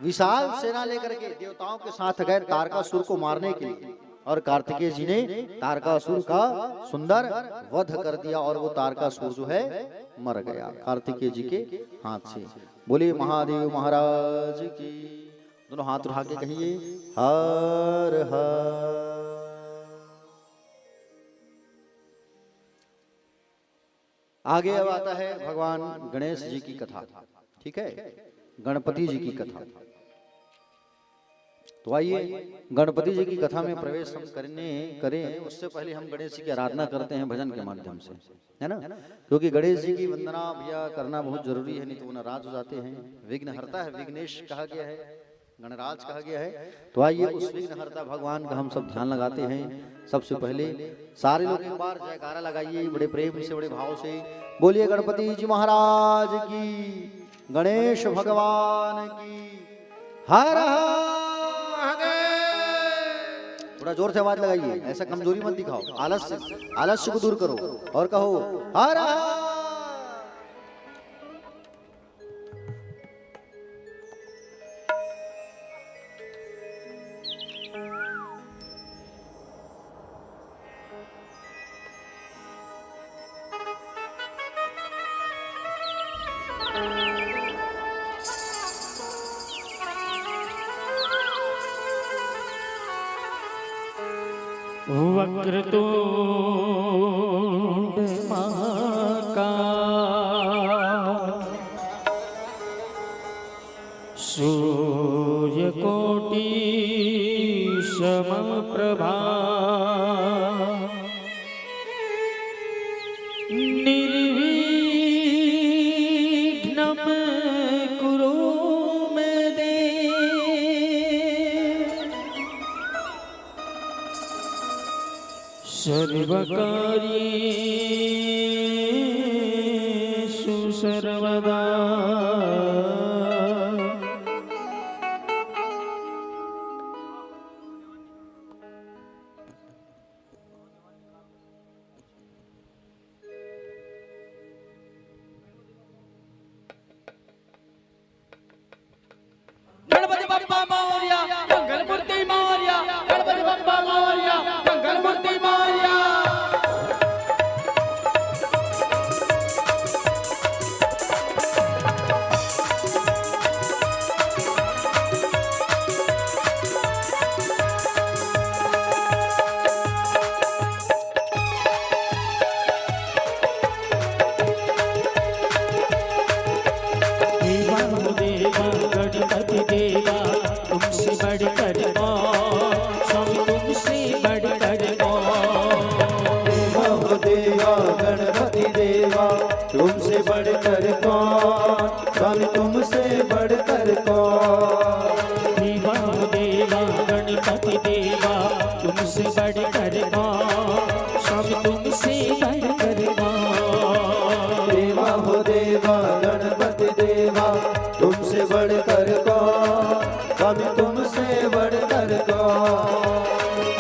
विशाल सेना लेकर के देवताओं के साथ गए तारकासुर को मारने के लिए, और कार्तिकेय जी ने तारकासुर का सुंदर वध कर दिया, और वो तारकासुर जो है मर गया कार्तिकेय जी के हाथ से। बोले महादेव महाराज की। दोनों हाथ उठा के कहिए हर हर। आगे अब आता है भगवान गणेश जी की कथा, ठीक है, गणपति जी की कथा। तो आइए गणपति जी की कथा में प्रवेश हम करें उससे पहले हम गणेश जी की आराधना करते हैं भजन के माध्यम से, है ना, क्योंकि गणेश जी की वंदना भैया करना बहुत जरूरी है, नहीं तो वो नाराज हो जाते हैं। विघ्न हरता है, विघ्नेश कहा गया है, गणराज कहा गया है। तो आइए उस विघ्न हरता भगवान का हम सब ध्यान लगाते हैं। सबसे पहले सारे लोग एक बार जयकारा लगाइए बड़े प्रेम से, बड़े भाव से। बोलिए गणपति जी महाराज की, गणेश भगवान की हर हर। थोड़ा जोर से आवाज लगाइए, ऐसा कमजोरी मत दिखाओ, आलस्य को दूर करो और कहो हर हर। वक्रतुंड महाकाय, सूर्यकोटि समप्रभा, निर्विघ्नं कुरु मे देव, सर्वकार्येषु सर्वदा। गणपति बप्पा मोरया, मंगलमूर्ति मोरया, गणपति बप्पा मोरया, मंगलमूर्ति मोरया। गणपति देवा तुमसे बढ़कर कौन, स्वामी तुमसे बढ़कर कौन। देवा गणपति देवा तुमसे बढ़कर कौन, स्वामी तुमसे बढ़कर कौन। देवा देवा गणपति देवा तुमसे बढ़कर कौन, स्वामी तुमसे बढ़कर कौन। देवा हो देवा गणपति देवा तुमसे बढ़कर कौन, स्वामी तुमसे बढ़कर कौन।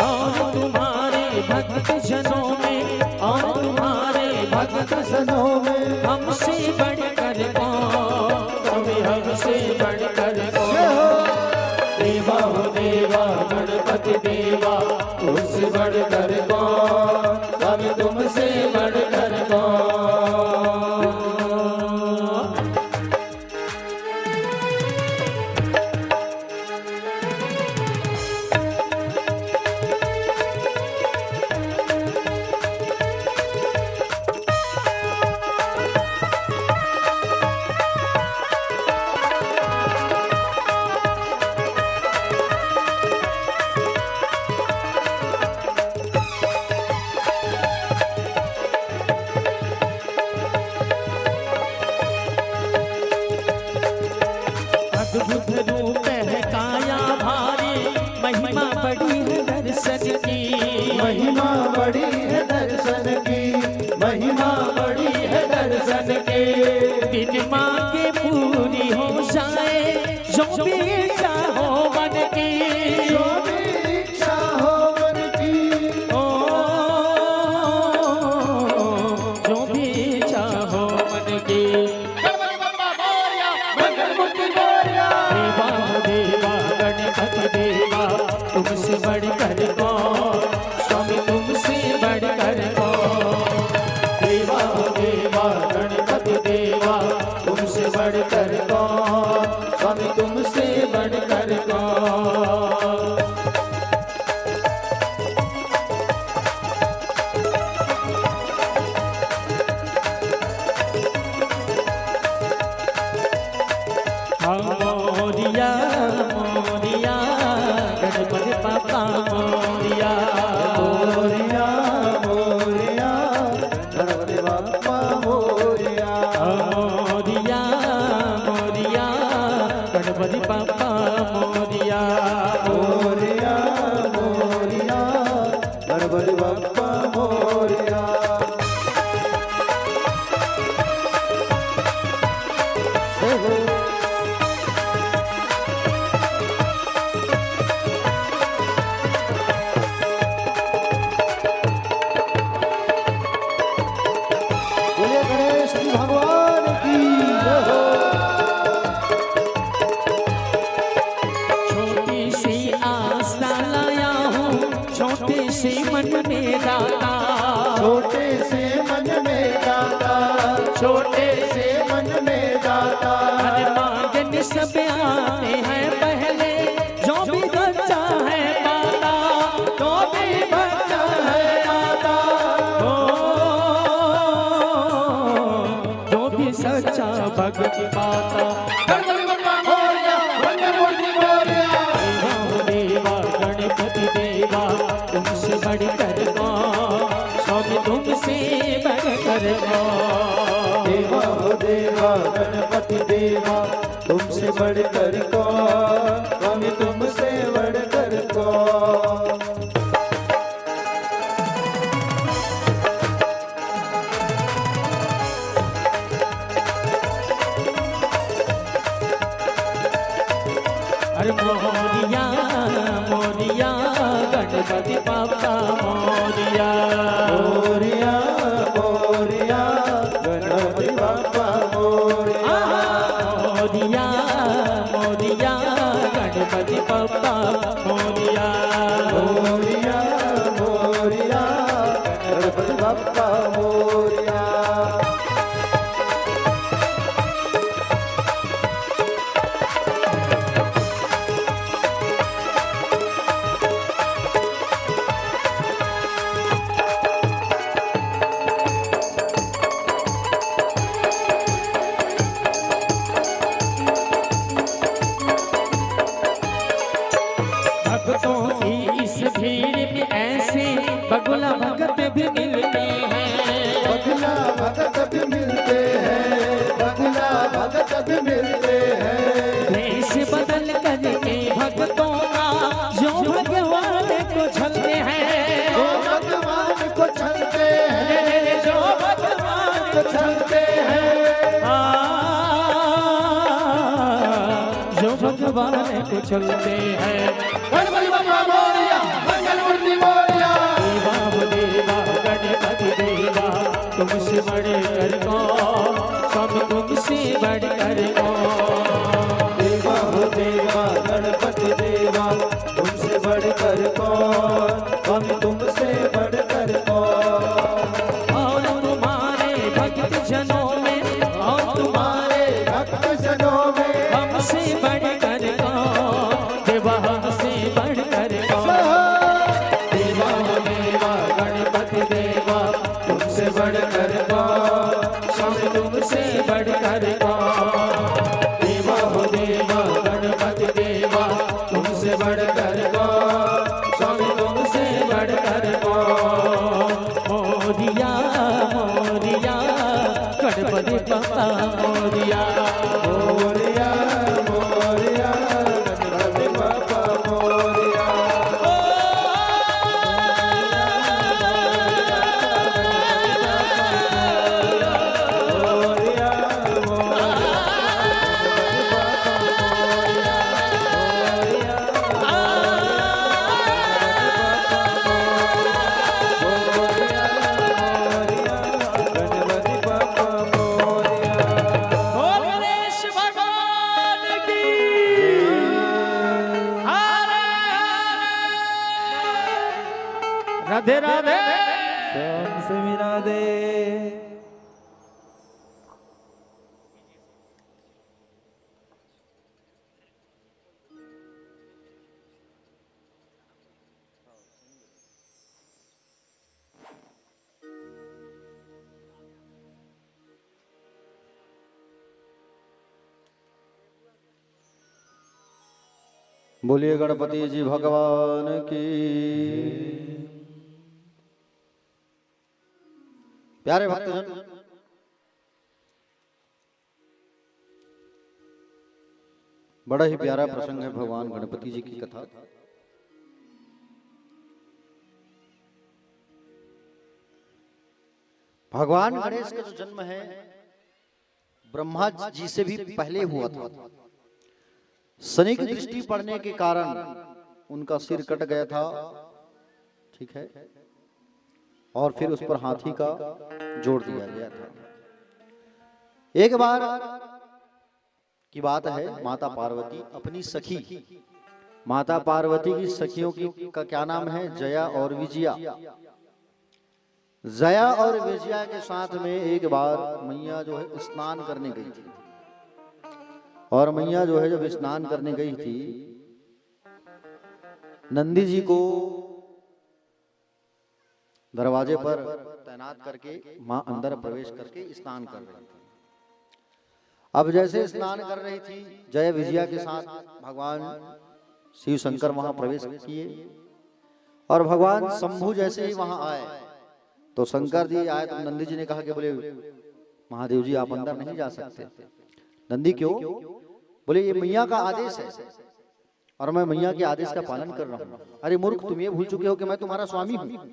और तुम्हारे भक्त जनों में, और तुम्हारे भक्त जनों में हमसे बढ़कर कौन, स्वामी हमसे बढ़कर कौन। देवा हो देवा गणपति देवा तुमसे बढ़कर कौन, स्वामी तुमसे बढ़कर कौन। दर्शन की, महिमा बड़ी है दर्शन की, महिमा बड़ी है दर्शन की। बिन मांगे पूरी हो जाए जो भी इच्छा हो मन की, जो भी इच्छा हो मन की, ओ जो भी इच्छा हो मन की। गणपति बप्पा मोरया, मंगलमूर्ति मोरया। देवा देवा गणपति देवा, तुमसे बढ़कर कौन, स्वामी तुमसे बढ़कर कौन। देवा देवा गणपति देवा, तुमसे बढ़कर कौन, स्वामी तुमसे बढ़कर कौन। मोरिया मोरिया गणपति पापा मोरिया, मोरिया मोरिया गणपति बप्पा मोरिया। मोरिया मोरिया गणपति पापा मोरिया। मोरिया मोरिया गणपति बप्पा मोरिया। बोलिए गणेश जी भगवान की जय हो। छोटी सी आस्था लाया हूँ, छोटे से मन में दाता, छोटे से मन में दाता, छोटे से मन में दाता। हर मांगन सब आते हैं पहले, जो भी बच्चा है पाता, जो भी बच्चा है माता, जो भी सच्चा भगत पाता। गणपति बप्पा मोरया, मंगलमूर्ति मोरया। देवा गणपति देवा, तुमसे बढ़कर कौन, स्वामी तुमसे बढ़कर कौन। देवा हो देवा गणपति देवा, तुमसे बढ़कर कौन, स्वामी तुमसे बढ़कर कौन। अरे मोरिया मोरिया गणपति पापा मोरिया। मोरिया मोरिया गणपति बप्पा मोरिया। मोरिया मोरिया गणपति पापा मोरिया। मोरिया मोरिया गणपति बप्पा मोरिया। भक्तों की इस भीड़ में ऐसे बगुला भगत भी मिलते हैं। बगुला भगत भी मिलते हैं, बगुला भगत भी मिलते हैं। भेष बदल करके भक्तों का जो भगवान को छलते हैं, जो भगवान को छलते हैं, जो भगवान को छलते हैं। जो भगवान को छलते हैं। गणपति बप्पा मोरया, मंगलमूर्ति मोरया। देवा देवा गणपति देवा, तुमसे बढ़कर कौन, स्वामी तुमसे बढ़कर कौन। देवा हो देवा गणपति देवा, तुमसे बढ़कर कौन, स्वामी तुमसे बढ़कर कौन। और तुम्हारे भक्त जनों में, और तुम्हारे भक्त जनों में हमसे बढ़कर कौन, देवा हमसे बढ़कर कौन। देवा हो देवा गणपति देवा, तुमसे बढ़कर कौन, स्वामी तुमसे बढ़कर कौन। देवा हो देवा गणपति देवा, तुमसे बढ़कर कौन, स्वामी तुमसे बढ़कर राधे राधे। श्याम से मिला दे। बोलिए गणपति जी भगवान की। प्यारे भक्तजन, बड़ा ही प्यारा प्रसंग है भगवान गणपति जी की कथा। भगवान गणेश का जो जन्म है ब्रह्मा जी से भी पहले हुआ था। शनि की दृष्टि पड़ने के कारण उनका सिर कट गया था, ठीक है, और फिर उस पर हाथी का जोड़ दिया गया था। एक बार की बात है, माता पार्वती अपनी सखी, माता पार्वती की सखियों की का क्या नाम है, जया और विजया। जया और विजया के साथ में एक बार मैया जो है स्नान करने गई थी। और मैया जो है जब स्नान करने गई थी, नंदी जी को दरवाजे पर तैनात करके मां अंदर प्रवेश करके स्नान कर रही थी। अब जैसे स्नान कर रही थी, जय विजया के साथ भगवान शिव शंकर वहां प्रवेश किए। और भगवान शंभु जैसे ही वहां आए तो शंकर जी आए तो नंदी जी ने कहा कि बोले महादेव जी आप अंदर नहीं जा सकते। नंदी क्यों? बोले ये मैया का आदेश है और मैं मैया के आदेश का पालन कर रहा हूँ। अरे मूर्ख, तुम ये भूल चुके हो कि मैं तुम्हारा स्वामी हूँ।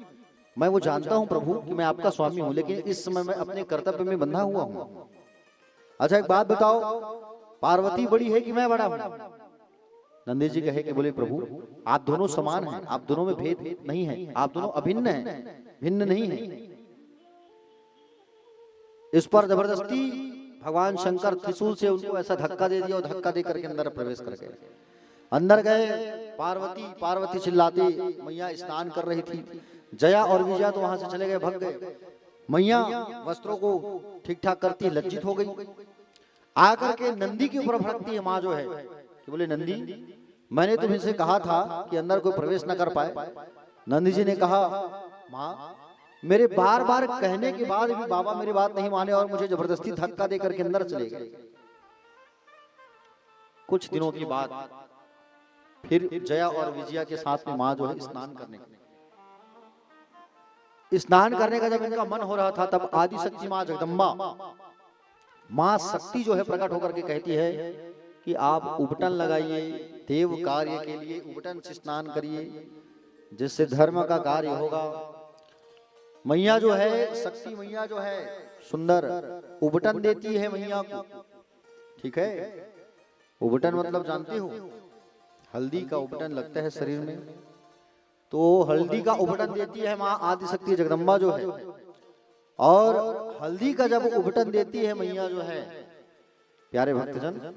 मैं वो जानता हूँ प्रभु कि मैं आपका स्वामी हूँ, लेकिन इस समय मैं अपने कर्तव्य में बंधा हुआ हूँ। अच्छा एक बात बताओ, पार्वती बड़ी है कि मैं बड़ा हूँ? नंदी जी कहे कि बोले प्रभु आप दोनों समान हैं, आप दोनों में भेद नहीं है, आप दोनों अभिन्न हैं, भिन्न नहीं है। इस पर जबरदस्ती भगवान शंकर त्रिशूल से उनको ऐसा धक्का दे दिया और धक्का दे करके अंदर प्रवेश कर गए। अंदर गए, पार्वती चिल्लाती, मैया स्नान कर रही थी। जया और विजया तो वहां से चले गए, भग गए। मैया वस्त्रों को ठीक ठाक करती, लज्जित हो गई। आकर के नंदी के ऊपर भड़कती है माँ जो है कि बोले नंदी मैंने तुम्हें से कहा था कि अंदर कोई प्रवेश न कर पाए। नंदी जी ने कहा माँ मेरे बार बार कहने के बाद भी बाबा मेरी बात नहीं माने और मुझे जबरदस्ती धक्का दे करके अंदर चले गए। कुछ दिनों की बात फिर जया और विजया के साथ में माँ जो है स्नान करने का जब इनका मन हो रहा था, तब आदि शक्ति माँ जगदम्बा माँ शक्ति जो है प्रकट होकर के कहती है कि आप उबटन लगाइए, देव कार्य के लिए उबटन से स्नान करिए, जिससे धर्म का कार्य होगा। मैया जो है, शक्ति मैया जो है सुंदर उबटन देती है मैया को, ठीक है। उबटन मतलब जानते हो, हल्दी का उबटन लगता है शरीर में, तो हल्दी का उबटन देती है माँ आदि शक्ति जगदम्बा जो है। और हल्दी का जब उबटन देती है मैया जो है, प्यारे भक्तजन,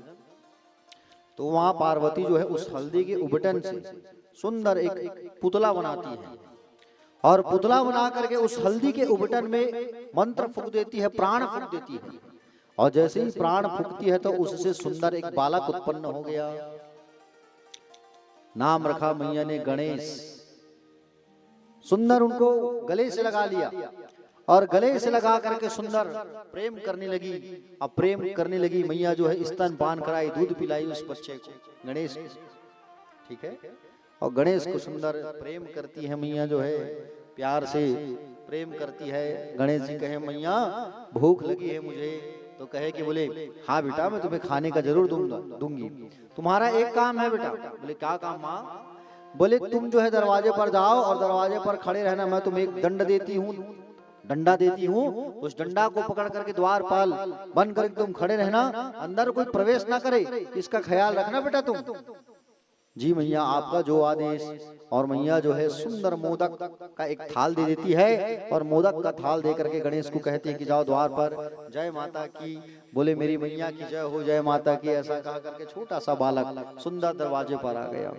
तो वहां पार्वती जो है उस हल्दी के उबटन से सुंदर एक पुतला बनाती है और पुतला बना करके उस हल्दी के उबटन में मंत्र फूंक देती है, प्राण फूंक देती है। और जैसे ही प्राण फूंकती है तो उससे सुंदर एक बालक उत्पन्न हो गया। नाम रखा मैया ने गणेश। सुंदर उनको गले से लगा लिया और गले से लगा करके सुंदर प्रेम करने लगी। अब प्रेम करने लगी मैया जो है, स्तन पान कराई, दूध पिलाई उस बच्चे को, गणेश को, ठीक है। और गणेश को सुंदर प्रेम करती है मैया जो है, प्यार से प्रेम करती है। गणेश जी कहे मैया भूख लगी है मुझे, तो कहे कि बोले हाँ बेटा मैं तुम्हें खाने का जरूर दूंगी। तुम्हारा एक काम है बेटा। बोले क्या काम माँ? बोले तुम जो है दरवाजे पर जाओ और दरवाजे पर खड़े रहना। मैं तुम्हें एक डंडा देती हूँ, उस डंडा को पकड़ करके द्वारपाल बन करके तुम खड़े रहना, अंदर कोई प्रवेश ना करे, इसका ख्याल रखना बेटा तुम। जी मैया आपका जो आदेश। और मैया जो है सुंदर मोदक का एक थाल दे देती है और मोदक का थाल दे करके गणेश को कहती है कि जाओ द्वार पर, जय माता की। बोले मेरी मैया की जय हो, जय माता की। ऐसा कहा करके छोटा सा बालक सुंदर दरवाजे पर आ गया।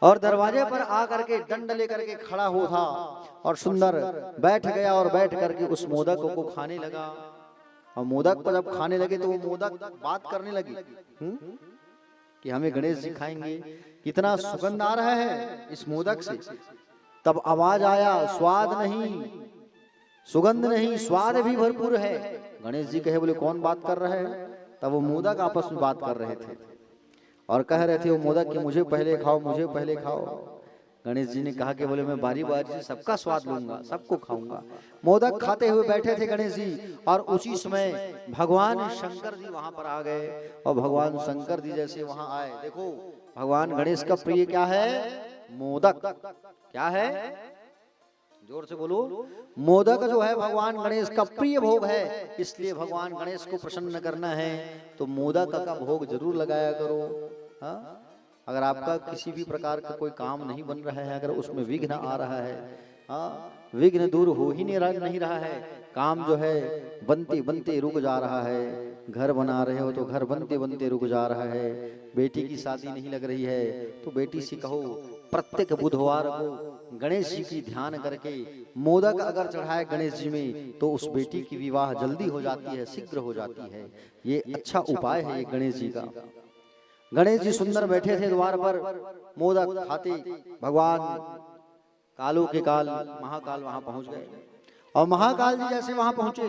और दरवाजे पर आकर के दंड लेकर के खड़ा हो था और सुंदर बैठ गया और बैठ करके उस मोदक को खाने लगा। और मोदक को जब खाने लगे तो वो मोदक बात करने लगी कि हमें गणेश जी खाएंगे, कितना सुगंध आ रहा है इस मोदक से। तब आवाज आया, स्वाद नहीं, सुगंध नहीं, स्वाद भी भरपूर है। गणेश जी कहे, बोले कौन बात कर रहा है? तब वो मोदक आपस में बात कर रहे थे और कह रहे थे वो मोदक कि मुझे पहले खाओ, मुझे पहले खाओ। गणेश जी ने कहा कि बोले मैं बारी बारी से सबका स्वाद लूंगा, सबको खाऊंगा। मोदक खाते हुए बैठे थे गणेश जी और उसी समय भगवान शंकर जी वहां पर आ गए। और भगवान शंकर जी जैसे वहां आए, देखो भगवान गणेश का प्रिय क्या है? मोदक। क्या है? जोर से बोलो। मोदक जो है भगवान गणेश का प्रिय भोग है, इसलिए भगवान गणेश को प्रसन्न करना है तो मोदक का भोग जरूर लगाया करो। हाँ? अगर आपका किसी भी प्रकार का कोई काम नहीं बन रहा है, अगर उसमें विघ्न आ रहा है, हाँ, विघ्न दूर हो ही नहीं रहा है, काम जो है बनते बनते रुक जा रहा है, घर बना रहे हो तो घर बनते बनते रुक जा रहा है, बेटी की शादी नहीं लग रही है तो बेटी से कहो प्रत्येक बुधवार को गणेश जी की ध्यान करके मोदक अगर चढ़ाए गणेश जी में तो उस बेटी की विवाह जल्दी हो जाती है, शीघ्र हो जाती है। ये अच्छा उपाय है ये गणेश जी का। गणेश जी सुंदर बैठे थे द्वार पर, मोदक खाते। भगवान कालों के काल महाकाल वहां पहुंच गए और महाकाल जी जैसे वहां पहुंचे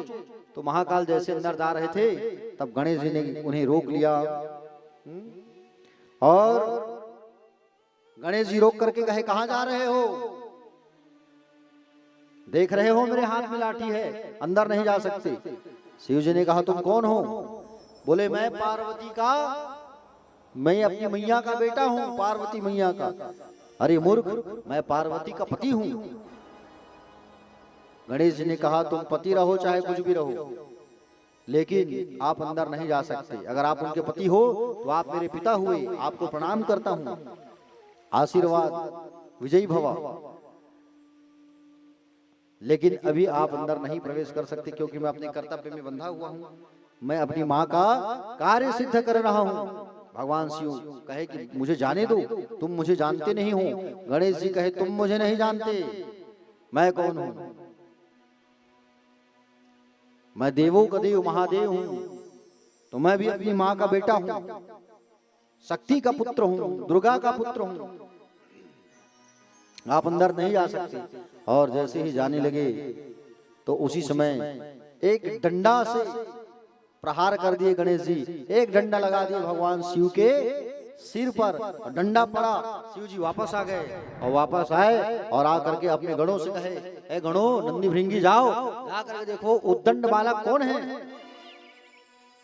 तो महाकाल जैसे अंदर जा रहे थे, तब गणेश जी ने उन्हें रोक लिया और गणेश जी रोक करके कहे, कहां जा रहे हो? देख रहे हो मेरे हाथ में लाठी है, अंदर नहीं जा सकते। शिव जी ने कहा, तुम कौन हो? बोले, मैं पार्वती का, मैं अपनी मैया का बेटा हूं, पार्वती मैया का। अरे मूर्ख, मैं पार्वती का पति हूं। गणेश जी ने कहा, तुम पति रहो चाहे कुछ भी रहो, लेकिन आप अंदर नहीं जा सकते। अगर आप उनके पति हो तो आप मेरे पिता हुए, आपको प्रणाम करता हूं, आशीर्वाद, विजयी भवा, लेकिन अभी आप अंदर नहीं प्रवेश कर सकते क्योंकि मैं अपने कर्तव्य में बंधा हुआ हूं। मैं अपनी माँ का कार्य सिद्ध कर रहा हूं। भगवान शिव कहे कि मुझे जाने दो, तुम मुझे जानते नहीं हो। गणेश जी कहे, तुम मुझे नहीं जानते, मैं कौन हूं? मैं देवों का देव महादेव हूं, तो मैं भी अपनी माँ का बेटा हूं, शक्ति का पुत्र हूं, दुर्गा का पुत्र हूं। आप अंदर नहीं जा सकते। और जैसे ही जाने लगे तो उसी समय एक डंडा से प्रहार कर दिए गणेश जी। एक डंडा लगा दिए भगवान शिव के सिर पर, डंडा पड़ा। शिव जी वापस आ गए और वापस आए और आकर के अपने गणों से कहे, ए गणों, नंदी भृंगी जाओ, जाकर के देखो उद्दंड बालक कौन है।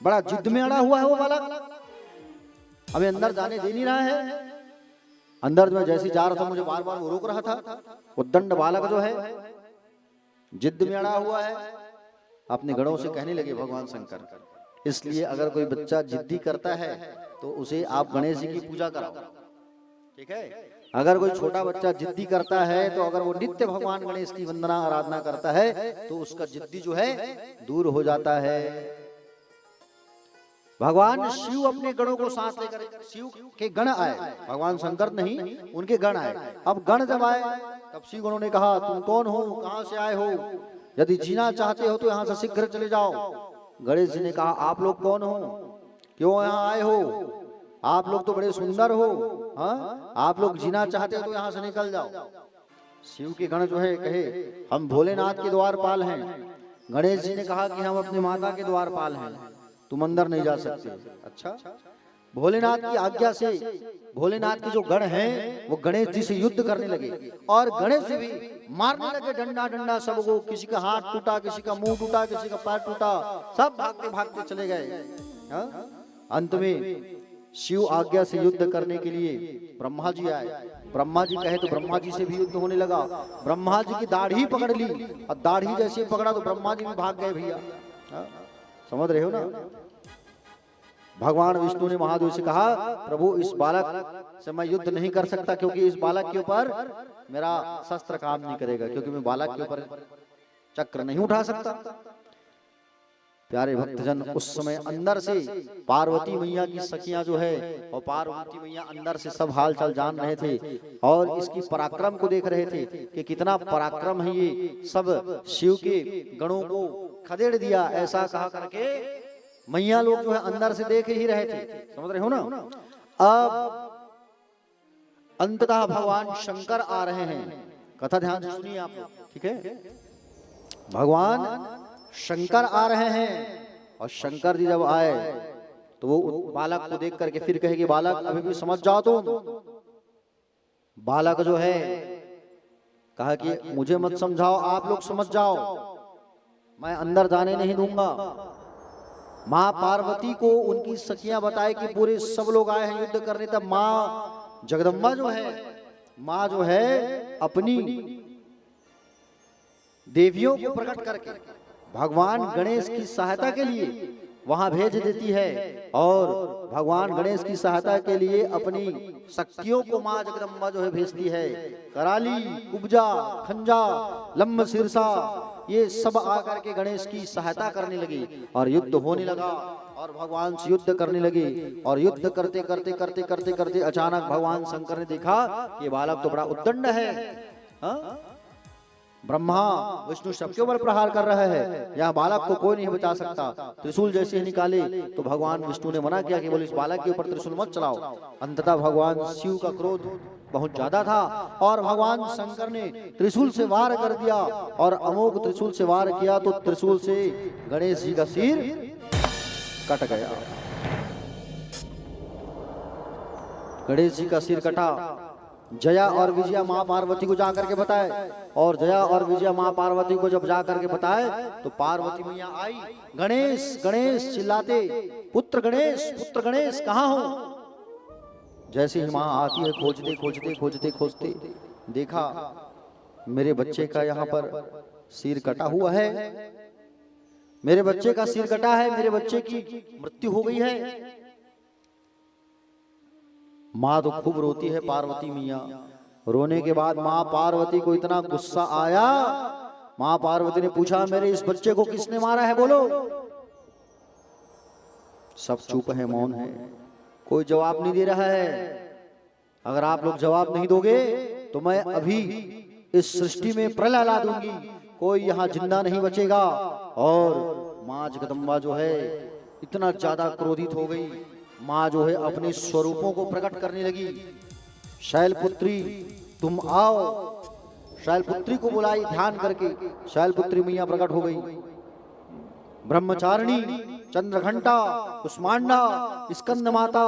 बड़ा जिद में अड़ा हुआ है वो बालक, हमें अंदर जाने दे नहीं रहा है। अंदर में जैसे जा रहा था मुझे बार बार वो रोक रहा था। उद्दंड बालक जो है जिद में अड़ा हुआ है। अपने गणों से कहने लगे भगवान शंकर, इसलिए अगर कोई बच्चा जिद्दी करता है तो उसे आप गणेश जी की पूजा कराओ, ठीक है। अगर कोई छोटा बच्चा जिद्दी करता है तो अगर वो नित्य भगवान गणेश की वंदना आराधना करता है तो उसका जिद्दी जो है दूर हो जाता है। भगवान शिव अपने गणों को साथ लेकर, शिव के गण आए, भगवान शंकर नहीं, उनके गण आए। अब गण जब आए तब शिव गणों ने कहा, तुम कौन हो, कहां से आए हो? यदि जीना चाहते हो तो यहाँ से शीघ्र चले जाओ। गणेश जी ने कहा, आप लोग कौन हो, क्यों यहाँ आए हो? आप लोग तो बड़े सुंदर हो, हाँ, आप लोग जीना चाहते हो तो यहाँ से निकल जाओ। शिव के गण जो है कहे, हम भोलेनाथ के द्वारपाल हैं। गणेश जी ने कहा कि हम अपनी माता के द्वारपाल हैं, तुम अंदर नहीं जा सकते। अच्छा, भोलेनाथ की आज्ञा से भोलेनाथ के जो गण हैं वो गणेश जी से युद्ध करने लगे और गणेश जी भी मारने लगे डंडा डंडा सबको। किसी का हाथ टूटा, किसी का मुंह टूटा, किसी का पैर टूटा, सब भागते भागते चले गए। अंत में शिव आज्ञा से युद्ध करने के लिए ब्रह्मा जी आए। ब्रह्मा जी कहे तो ब्रह्मा जी से भी युद्ध होने लगा। ब्रह्मा जी की दाढ़ी पकड़ ली और दाढ़ी जैसे पकड़ा तो ब्रह्मा जी भी भाग गए। भैया समझ रहे हो ना। भगवान विष्णु ने महादेव से कहा, प्रभु इस बालक से मैं युद्ध नहीं कर सकता क्योंकि इस बालक के ऊपर मेरा शस्त्र काम नहीं करेगा, क्योंकि मैं बालक के ऊपर चक्र नहीं उठा सकता। प्यारे भक्तजन, उस समय अंदर से पार्वती मैया की सखियां जो है और पार्वती मैया अंदर से सब हाल चाल जान रहे थे और इसकी पराक्रम को देख रहे थे कि कितना पराक्रम है ये, सब शिव के गणों को खदेड़ दिया, ऐसा कहा करके मैया लोग जो है अंदर से देख ही रहे थे। समझ रहे हो ना? अब अंततः भगवान शंकर आ रहे हैं। कथा ध्यान से सुनिए आप लोग, ठीक है? भगवान शंकर आ रहे हैं और शंकर जी जब आए तो वो बालक को देख करके फिर कहे कि बालक अभी भी समझ जाओ तुम। बालक जो है कहा कि मुझे मत समझाओ, आप लोग समझ जाओ, मैं अंदर जाने नहीं दूंगा। माँ पार्वती को उनकी सखियां बताए कि पूरे सब लोग आए हैं युद्ध करने, तब माँ जगदम्बा जो है, माँ जो है अपनी देवियों को प्रकट करके भगवान गणेश की सहायता के लिए वहां भेज देती है और भगवान गणेश की सहायता के लिए अपनी शक्तियों को मां जगदम्बा जो है भेजती है। कराली, कुब्जा, खंजा, लंब शीर्षा, ये सब आकर के गणेश की सहायता करने लगी और युद्ध होने लगा और भगवान से युद्ध करने लगे और युद्ध करते करते करते करते करते अचानक भगवान शंकर ने देखा कि बालक तो बड़ा उद्दंड है, ब्रह्मा विष्णु सबके ऊपर प्रहार कर रहा है, यहाँ बालक को कोई नहीं बचा सकता। त्रिशूल जैसे ही निकाले तो भगवान विष्णु ने मना किया कि बोले इस बालक के ऊपर त्रिशूल मत चलाओ। अंततः भगवान शिव का क्रोध बहुत ज्यादा था और भगवान शंकर ने त्रिशूल से वार कर दिया और अमोघ त्रिशूल से वार किया तो त्रिशूल से गणेश जी का सिर कट गया। गणेश जी का सिर कटा। जया और विजया माँ पार्वती को जाकर के बताए और जया और विजया माँ पार्वती को जब जाकर के बताए तो पार्वती मैया आई, गणेश गणेश चिल्लाते, पुत्र गणेश कहाँ हो? जैसे ही माँ आती है खोजते खोजते खोजते खोजते देखा मेरे बच्चे का यहाँ पर सिर कटा हुआ है, मेरे बच्चे का सिर कटा है, मेरे बच्चे की मृत्यु हो गई है। माँ तो खूब रोती है पार्वती मैया। रोने के बाद माँ पार्वती को इतना गुस्सा आया, माँ पार्वती ने पूछा मेरे इस बच्चे को किसने मारा है, बोलो। सब चुप है, मौन है, कोई जवाब नहीं दे रहा है। अगर आप लोग जवाब नहीं दोगे तो मैं अभी इस सृष्टि में प्रलय ला दूंगी, कोई यहाँ जिंदा नहीं बचेगा। और माँ जगदम्बा जो है इतना ज्यादा क्रोधित हो गई, माँ जो है अपने स्वरूपों को प्रकट करने लगी। शैलपुत्री तुम आओ, शैलपुत्री को बुलाई ध्यान करके, शैलपुत्री मैया प्रकट हो गई। ब्रह्मचारिणी, चंद्रघंटा, कुष्मांडा, स्कंद माता,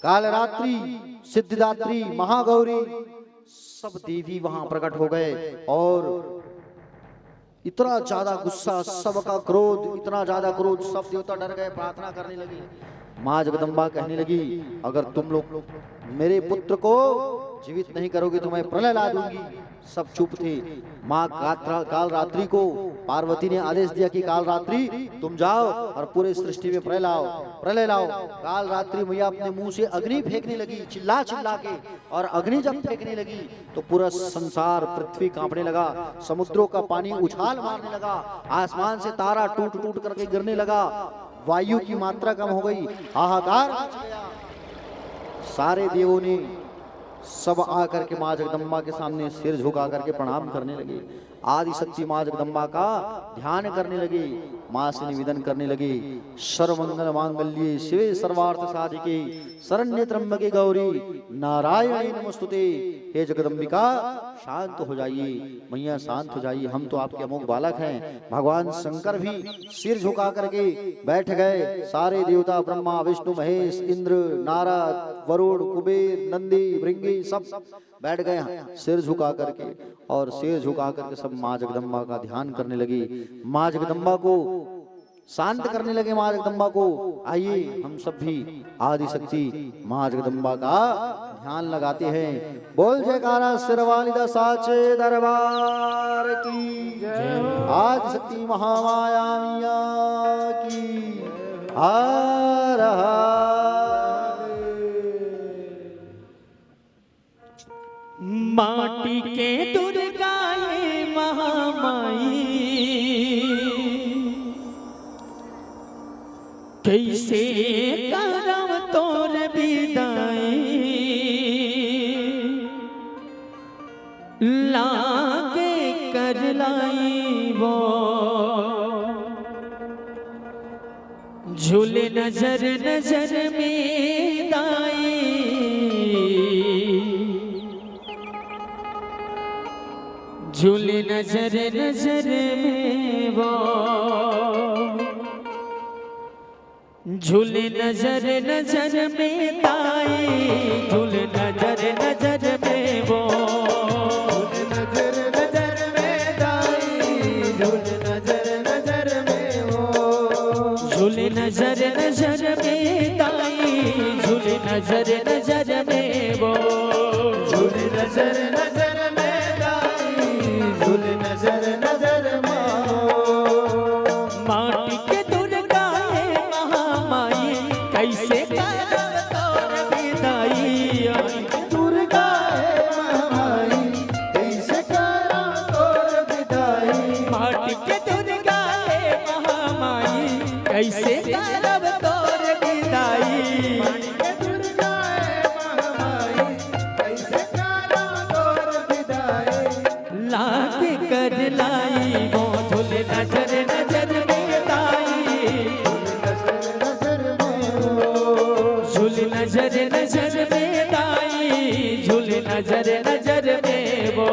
कालरात्रि, सिद्धिदात्री, महागौरी, सब देवी वहां प्रकट हो गए। और इतना ज्यादा गुस्सा, सबका क्रोध, इतना ज्यादा क्रोध, सब देवता डर गए, प्रार्थना करने लगी। माँ जगदम्बा कहने लगी अगर तुम लोग मेरे पुत्र को जीवित नहीं करोगे तो मैं प्रलय ला दूंगी। सब चुप थे। माँ काल रात्रि को पार्वती ने आदेश दिया कि काल रात्रि तुम जाओ और पूरे सृष्टि में प्रलय लाओ। काल रात्रि मैया अपने मुंह से अग्नि फेंकने लगी, चिल्ला चिल्ला के, और अग्नि जब फेंकने लगी तो पूरा संसार, पृथ्वी कांपने लगा, समुद्रों का पानी उछाल मारने लगा, आसमान से तारा टूट टूट करके गिरने लगा, वायु की मात्रा कम हो गई, हाहाकार मच गया। सारे देवों ने सब आकर के माँ जगदम्बा के सामने सिर झुका करके प्रणाम करने लगे। आदि शक्ति माँ जगदम्बा का ध्यान करने लगे, माँ से निवेदन करने लगे, सर्वमंगल मांगल्ये शिवे सर्वार्थ साधिके शरण्ये त्र्यंबके गौरी नारायणी नमस्तुते। हे जगदम्बिका शांत हो जाइए, मैया शांत हो जाइए, हम तो आपके अमोघ बालक हैं। भगवान शंकर भी सिर झुका करके बैठ गए। सारे देवता ब्रह्मा विष्णु महेश इंद्र नारद वरुण कुबेर नंदी भृंगी सब बैठ गए सिर झुका करके, और सिर झुका करके सब माँ जगदम्बा का ध्यान करने लगी, माँ जगदम्बा को शांत करने लगे। माँ जगदम्बा को आइए हम सब भी आदि शक्ति माँ जगदम्बा का ध्यान लगाते हैं। बोल जयकारा सिरवाली दा साचे दरबार की, आदि शक्ति महामाया मैया की, हर माटी के दुर्गा ये महामाई, लागे कर लाई वो झूले नजर नजर में दाई झूले नजर नजर में वो झूले नजर नजर में दाई झूले नजर नजर में वो नजर नजर में दाई झूल नजर नजर में वो झूले नजर नजर में दाई झूले नजर नजर में वो झूल नजर नजर में दाई झूल नजर नजर माटी के दुर्गा है महामाई कैसे करब तोर विदाई दुर्गा है महामाई कैसे करा तोर विदाई माटी के दुर्गा है महामाई कैसे करब तोर विदाई दुर्गा है महामाई कैसे करा तोर विदाई लागे कर लाई वो झूले नजर नजर में दाई नजर नजर में वो झूले नजर नजर में दाई झूले नजर नजर में वो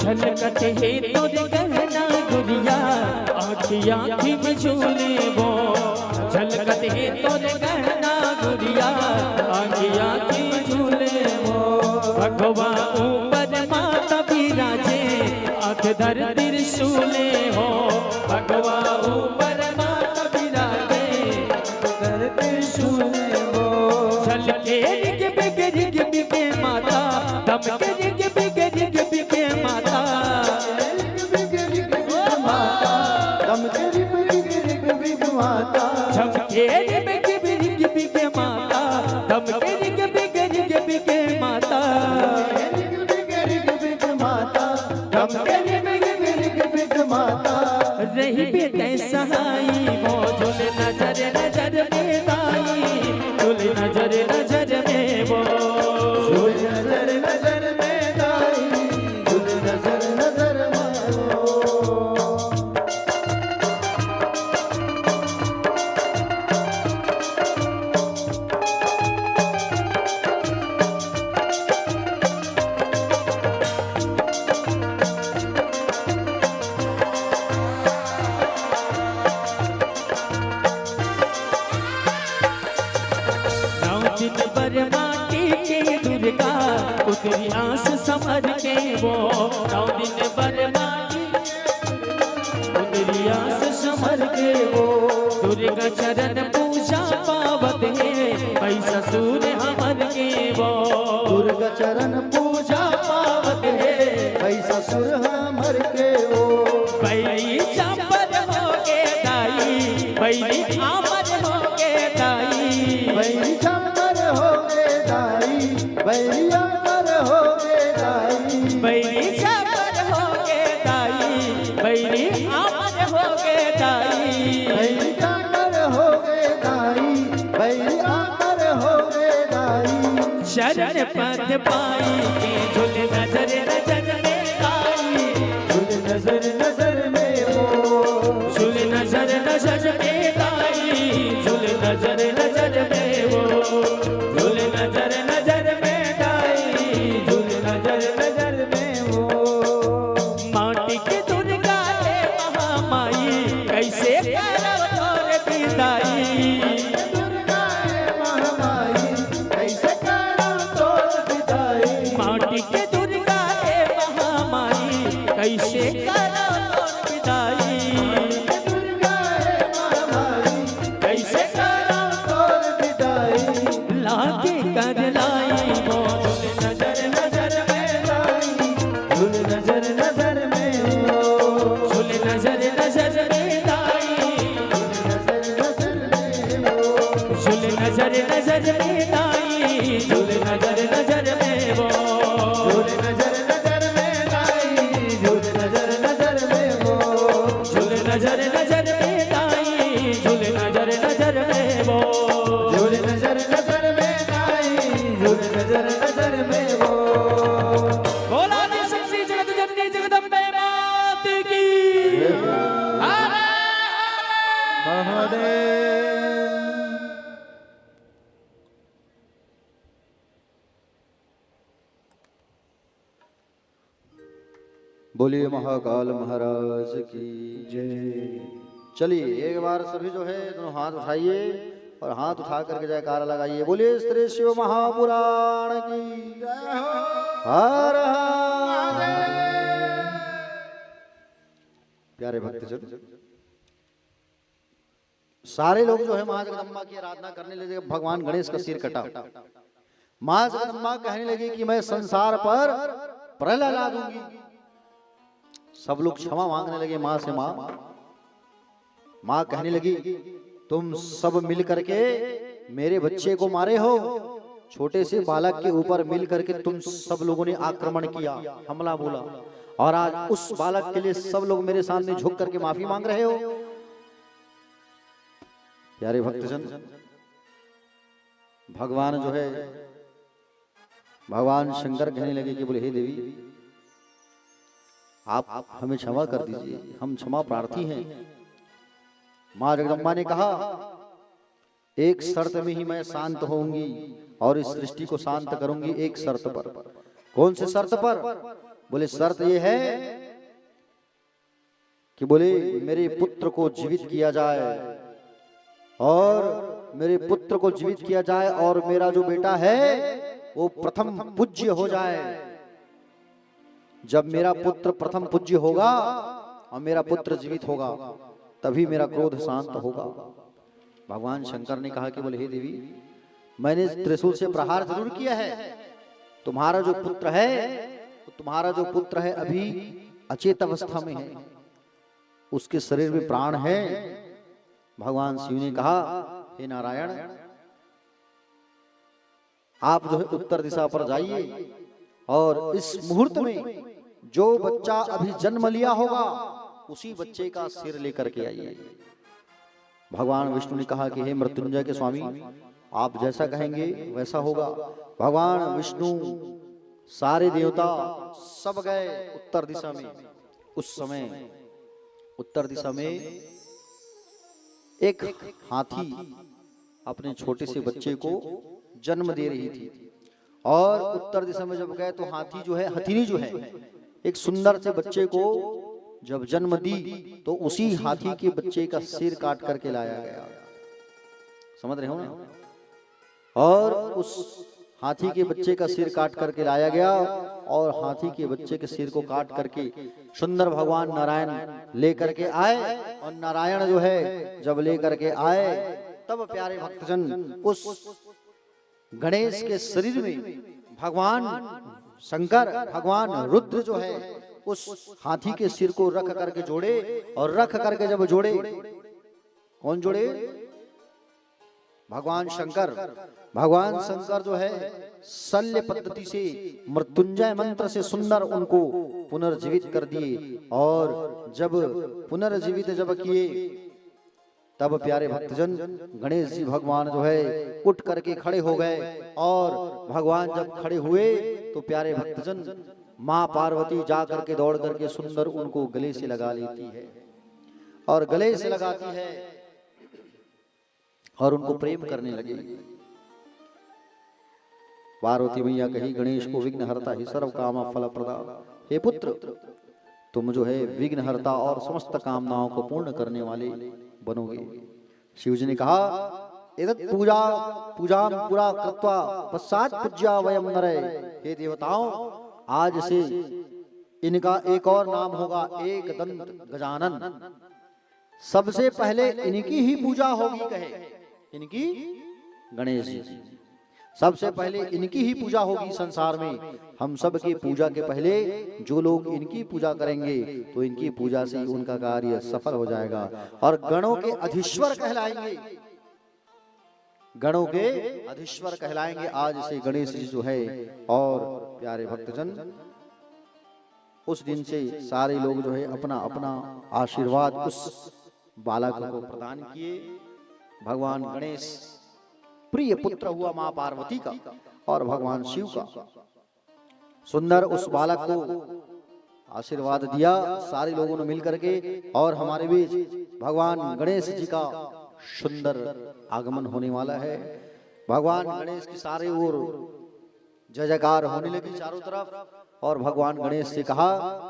झलकत है तोर गहना गुड़िया आँखी आँखी में झूले वो झलकत है तोर गहना गुड़िया आँखी आँखी झूले वो भगवा ऊपर माता विराजे आँख धर त्रिशूले हो भगवा ऊपर माता विराजे आँख धर त्रिशूले हो झलके रिग बिग रिग बिगे माता दमके रिग बिग रिग बिगे माता झमके रिग बिग बिगे माता दमके रिग बिग रिग बिगे माता दमके रिग बिग बिग माता रही बेटे सहाई वो झूले नजर नजर में दाई झूले नजर नजर में वो नजर नजर में दाई झूल नजर नजर में दिन पर माटी के दुर्गा उतरी आस समर के वो नौ दिन पर माटी उतरी आस समर के वो दुर्गा चरण पूजा पावत है पैसा सूर हमर के वो दुर्गा चरण पूजा पावत है पैसा सुर हमर के वो बैरी चापर हो के दाई बैरी आमर हो के दाई बैरी चंपर हो गे दाई बैरिया कर हो गे दाई बैरी चापर हो के दाई बैरी आमर हो के दाई बैरी चंपर हो गे दाई बैरी आकर हो गे दाई शरण पद पाई के झूले नजर नजर में दाई झूल नजर नजर में वो झूले नजर नजर में दाई झूले नजर नजर में वो झूले नजर नजर में दाई झूले नजर नजर में वो माटी के दुर्गा है महामाई कैसे करब तोर विदाई दुर्गा है महामाई कैसे करा तोर विदाई माटी के दुर्गा है महामाई कैसे करब तोर विदाई दुर्गा है महामाई कैसे करब झूल नजर नजर में दाई, झूल नजर नजर में वो, झूल नजर नजर में दाई, झूल नजर नजर में वो, झूल नजर नजर में दाई, झूल नजर नजर में वो, झूल नजर नजर में दाई, झूल नजर नजर में वो। बोला जी शक्ति जगत जननी जगदम्बे मात की। महादेव बोलिए महाकाल महाराज की जय। चलिए एक बार सभी जो है दोनों हाथ उठाइए और हाथ उठा करके जयकारा लगाइए। बोलिए श्री शिव महापुराण की जय हो। हर हर। प्यारे भक्तजन, सारे लोग जो है मां जगदम्बा की आराधना करने लगे। भगवान गणेश का सिर कटा। मां जगदम्बा कहने लगी कि मैं संसार पर प्रलय ला दूंगी। सब लोग क्षमा मांगने लगे मां से। मां कहने लगी तुम सब मिल करके मेरे बच्चे को मारे हो। छोटे से बालक के ऊपर मिल करके तुम सब लोगों ने आक्रमण किया, हमला बोला, और आज उस बालक के लिए सब लोग मेरे सामने झुक करके माफी मांग रहे हो। प्यारे भक्तजन, भगवान जो है भगवान शंकर कहने लगे कि बोले हे देवी आप हमें क्षमा कर दीजिए, हम क्षमा प्रार्थी हैं। मां जगदम्बा ने कहा एक शर्त में ही मैं शांत होऊंगी और इस सृष्टि को शांत करूंगी। एक शर्त पर। कौन से शर्त पर? बोले शर्त ये है कि बोले मेरे पुत्र को जीवित किया जाए, और मेरे पुत्र को जीवित किया जाए और मेरा जो बेटा है वो प्रथम पूज्य हो जाए। जब मेरा पुत्र प्रथम पूज्य होगा और मेरा पुत्र जीवित होगा तभी मेरा क्रोध शांत होगा। भगवान शंकर ने कहा कि बोले हे देवी मैंने त्रिशूल से प्रहार जरूर किया है। तुम्हारा जो पुत्र है अभी अचेत अवस्था में है, उसके शरीर में प्राण है। भगवान शिव ने कहा हे नारायण आप जो है उत्तर दिशा पर जाइए और इस मुहूर्त में जो बच्चा अभी जन्म लिया होगा उसी बच्चे का सिर लेकर के आइए। भगवान विष्णु ने कहा कि हे मृत्युंजय के स्वामी आप जैसा कहेंगे वैसा होगा। भगवान विष्णु सारे देवता सब गए उत्तर दिशा में। उस समय उत्तर दिशा में एक हाथी अपने छोटे से बच्चे को जन्म दे रही थी, और उत्तर दिशा में जब गए तो हाथी जो है हथीनी जो है एक सुंदर से बच्चे को जब जन्म दी तो उसी हाथी के बच्चे का सिर काट करके लाया गया। समझ रहे हो ना? और उस हाथी के बच्चे का सिर काट करके लाया गया, और हाथी के बच्चे के सिर को काट करके सुंदर भगवान नारायण लेकर के आए। और नारायण जो है जब लेकर के आए तब प्यारे भक्तजन उस गणेश के शरीर में भगवान शंकर भगवान रुद्र जो है उस हाथी के सिर को रख करके जोड़े, और रख करके जब जोड़े, कौन जोड़े? भगवान शंकर जो है शल्य पद्धति से मृत्युंजय मंत्र से सुंदर उनको पुनर्जीवित कर दिए। और जब पुनर्जीवित जब किए तब प्यारे भक्तजन गणेश जी भगवान जो है उठ करके खड़े हो गए। और भगवान जब खड़े हुए तो प्यारे भक्तजन माँ पार्वती जा करके दौड़ करके सुंदर उनको गले से लगा लेती है, और गले से लगाती है और उनको प्रेम करने लगी। पार्वती मैया कही गणेश को विघ्न हरता ही सर्व कामा फल प्रदा। हे पुत्र तुम जो है विघ्न हरता और समस्त कामनाओं को पूर्ण करने वाले बनोगे। शिव जी ने कहा एतत् पूजा पुरा कृत्वा पश्चात् पूज्या वयम नरे। हे देवताओं आज से इनका एक और नाम होगा एक दंत गजानन। सबसे पहले इनकी ही पूजा होगी। कहे इनकी, गणेश जी सबसे पहले इनकी ही पूजा होगी संसार में। हम सब की पूजा के पहले जो लोग इनकी पूजा करेंगे तो इनकी पूजा से उनका कार्य सफल हो जाएगा और गणों के अधीश्वर कहलाएंगे। गणों के अधीश्वर कहलाएंगे आज से गणेश जी जो है। और प्यारे भक्तजन, उस दिन से सारे लोग जो है अपना अपना आशीर्वाद उस बालक को प्रदान किए। भगवान गणेश प्रिय पुत्र हुआ मां पार्वती का और भगवान शिव का। सुंदर उस बालक को आशीर्वाद दिया सारे लोगों ने मिलकर के, और हमारे बीच भगवान गणेश जी का सुंदर आगमन होने वाला है। भगवान गणेश की सारे ओर जय जयकार होने लगी चारों तरफ। और भगवान गणेश से कहा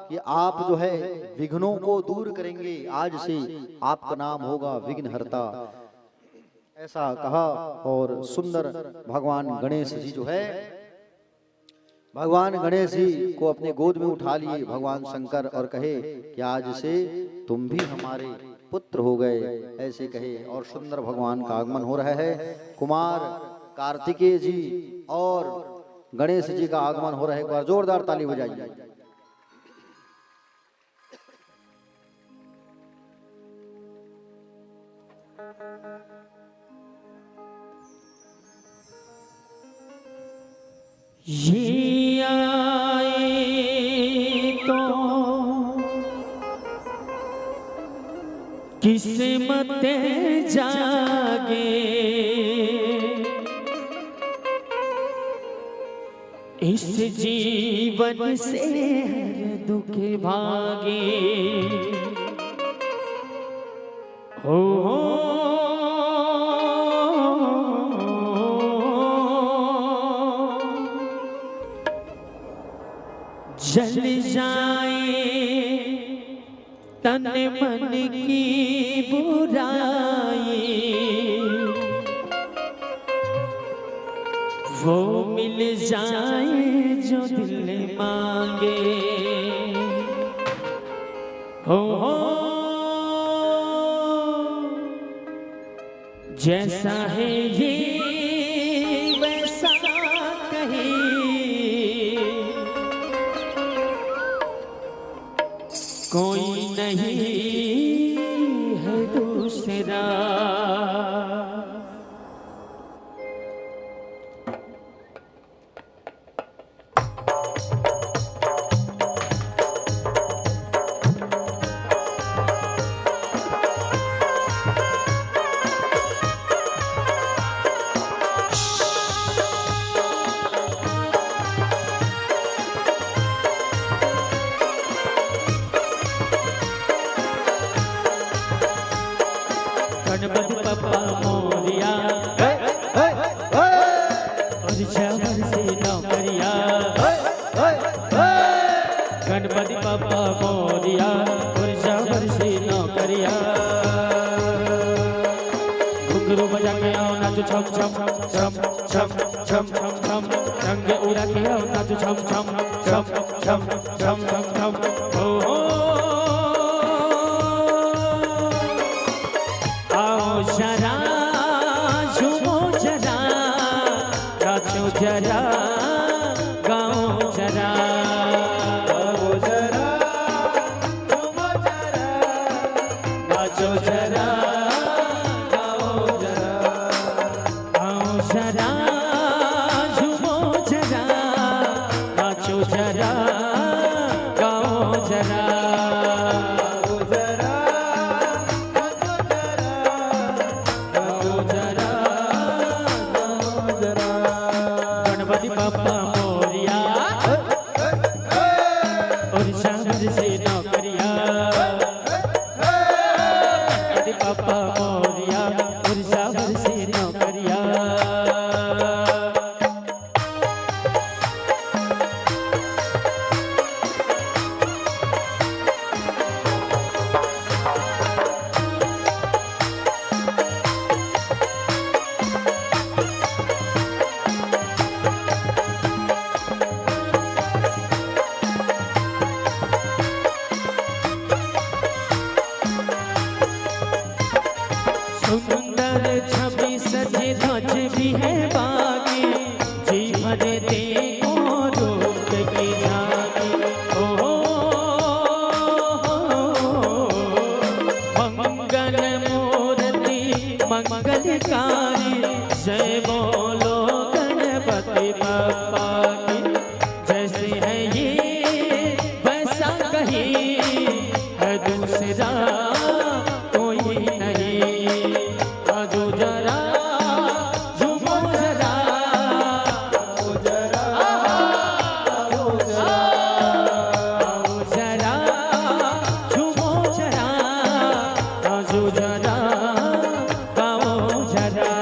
कि आप जो है विघ्नों को दूर करेंगे, आज से आपका नाम होगा विघ्नहर्ता, ऐसा कहा। और सुंदर भगवान गणेश जी जो है, भगवान गणेश जी को अपने गोद में उठा लिए भगवान शंकर और कहे कि आज से तुम भी हमारे पुत्र हो गए, ऐसे कहे। और सुंदर भगवान का आगमन हो रहा है। कुमार कार्तिकेय जी और गणेश जी का आगमन हो रहा है। एक बार जोरदार ताली बजाइए। ये आए तो किस्मत जागे, इस जीवन से हर दुख भागे। हो जल जाए तन मन की बुराई, वो मिल जाए जो दिल मांगे। हो जैसा है ये वैसा कहीं, कोई नहीं है दूसरा। गणपति बप्पा मोरिया और चावल से नौकरिया। गणपति बप्पा मोरिया और चावल से नौकरिया। घुंघरू बजा के आओ नाचो छम छम छम छम छम छम छम, रंग उड़ा के आओ नाचो छम छम छम छम छम छम छम। जरा झूमो जरा, नाचो जरा, गाओ जरा। जरा झूमो जरा, नाचो जरा, गाओ जरा। आओ जरा झूमो जरा, नाचो जरा, गाओ जरा। गणपति बप्पा मोरिया और चावल से नौकरिया। गणपति बप्पा मोरिया और चावल से नौकरिया। सुंदर छवि सजे ध्वज भी है बागी, जीवन देखो रूप की झांकी। ओ मंगल मूर्ति मंगलकारी, जय बोलो गणपति बप्पा की। जैसे है ये वैसा कहीं है दूसरा कोई नहीं। आजो जरा झूमो जरा, आओ जरा झूमो जरा, आजो जरा गाओ जरा।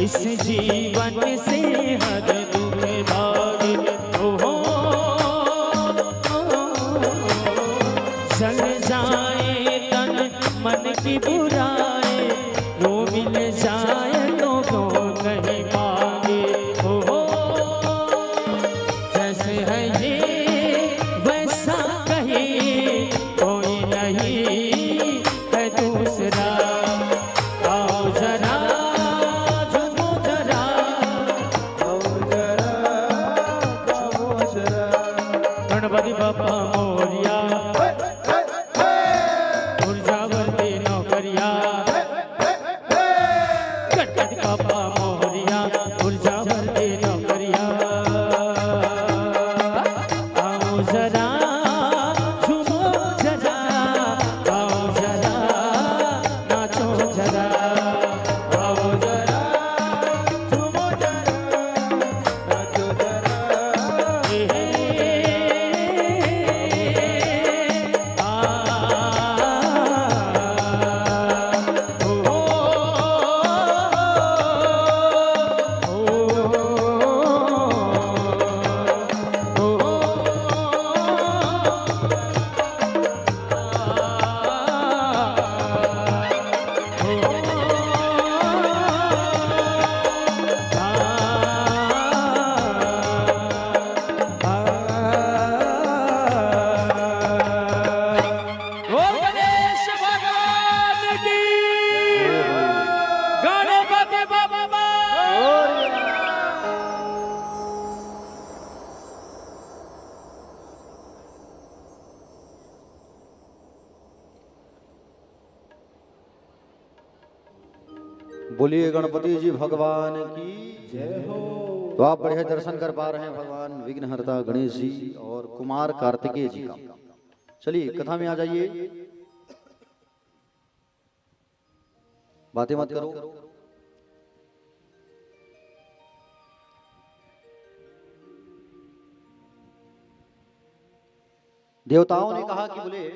इस जीवन से हर दुख भागे। ओहो जल जाए तन मन की बुराई, वो मिल जाए तो वो नहीं मांगे। ओहो जैसे है ये वैसा कहीं कोई नहीं है दूसरा। आओ जरा गणपति बप्पा मोरिया, ऊर्जावती नौकरिया। गणपति बप्पा मोरिया, ऊर्जावती नौकरिया। आओ जरा झूमो जरा, आओ जरा नाचो जरा। आओ जरा झूमो जरा, नाचो जरा। बोलिए गणपति जी भगवान की जय हो। तो आप बढ़िया दर्शन कर पा रहे हैं भगवान विघ्नहर्ता गणेश जी और कुमार कार्तिकेय जी का। चलिए कथा में आ जाइए, बातें मत करो। देवताओं ने कहा कि बोले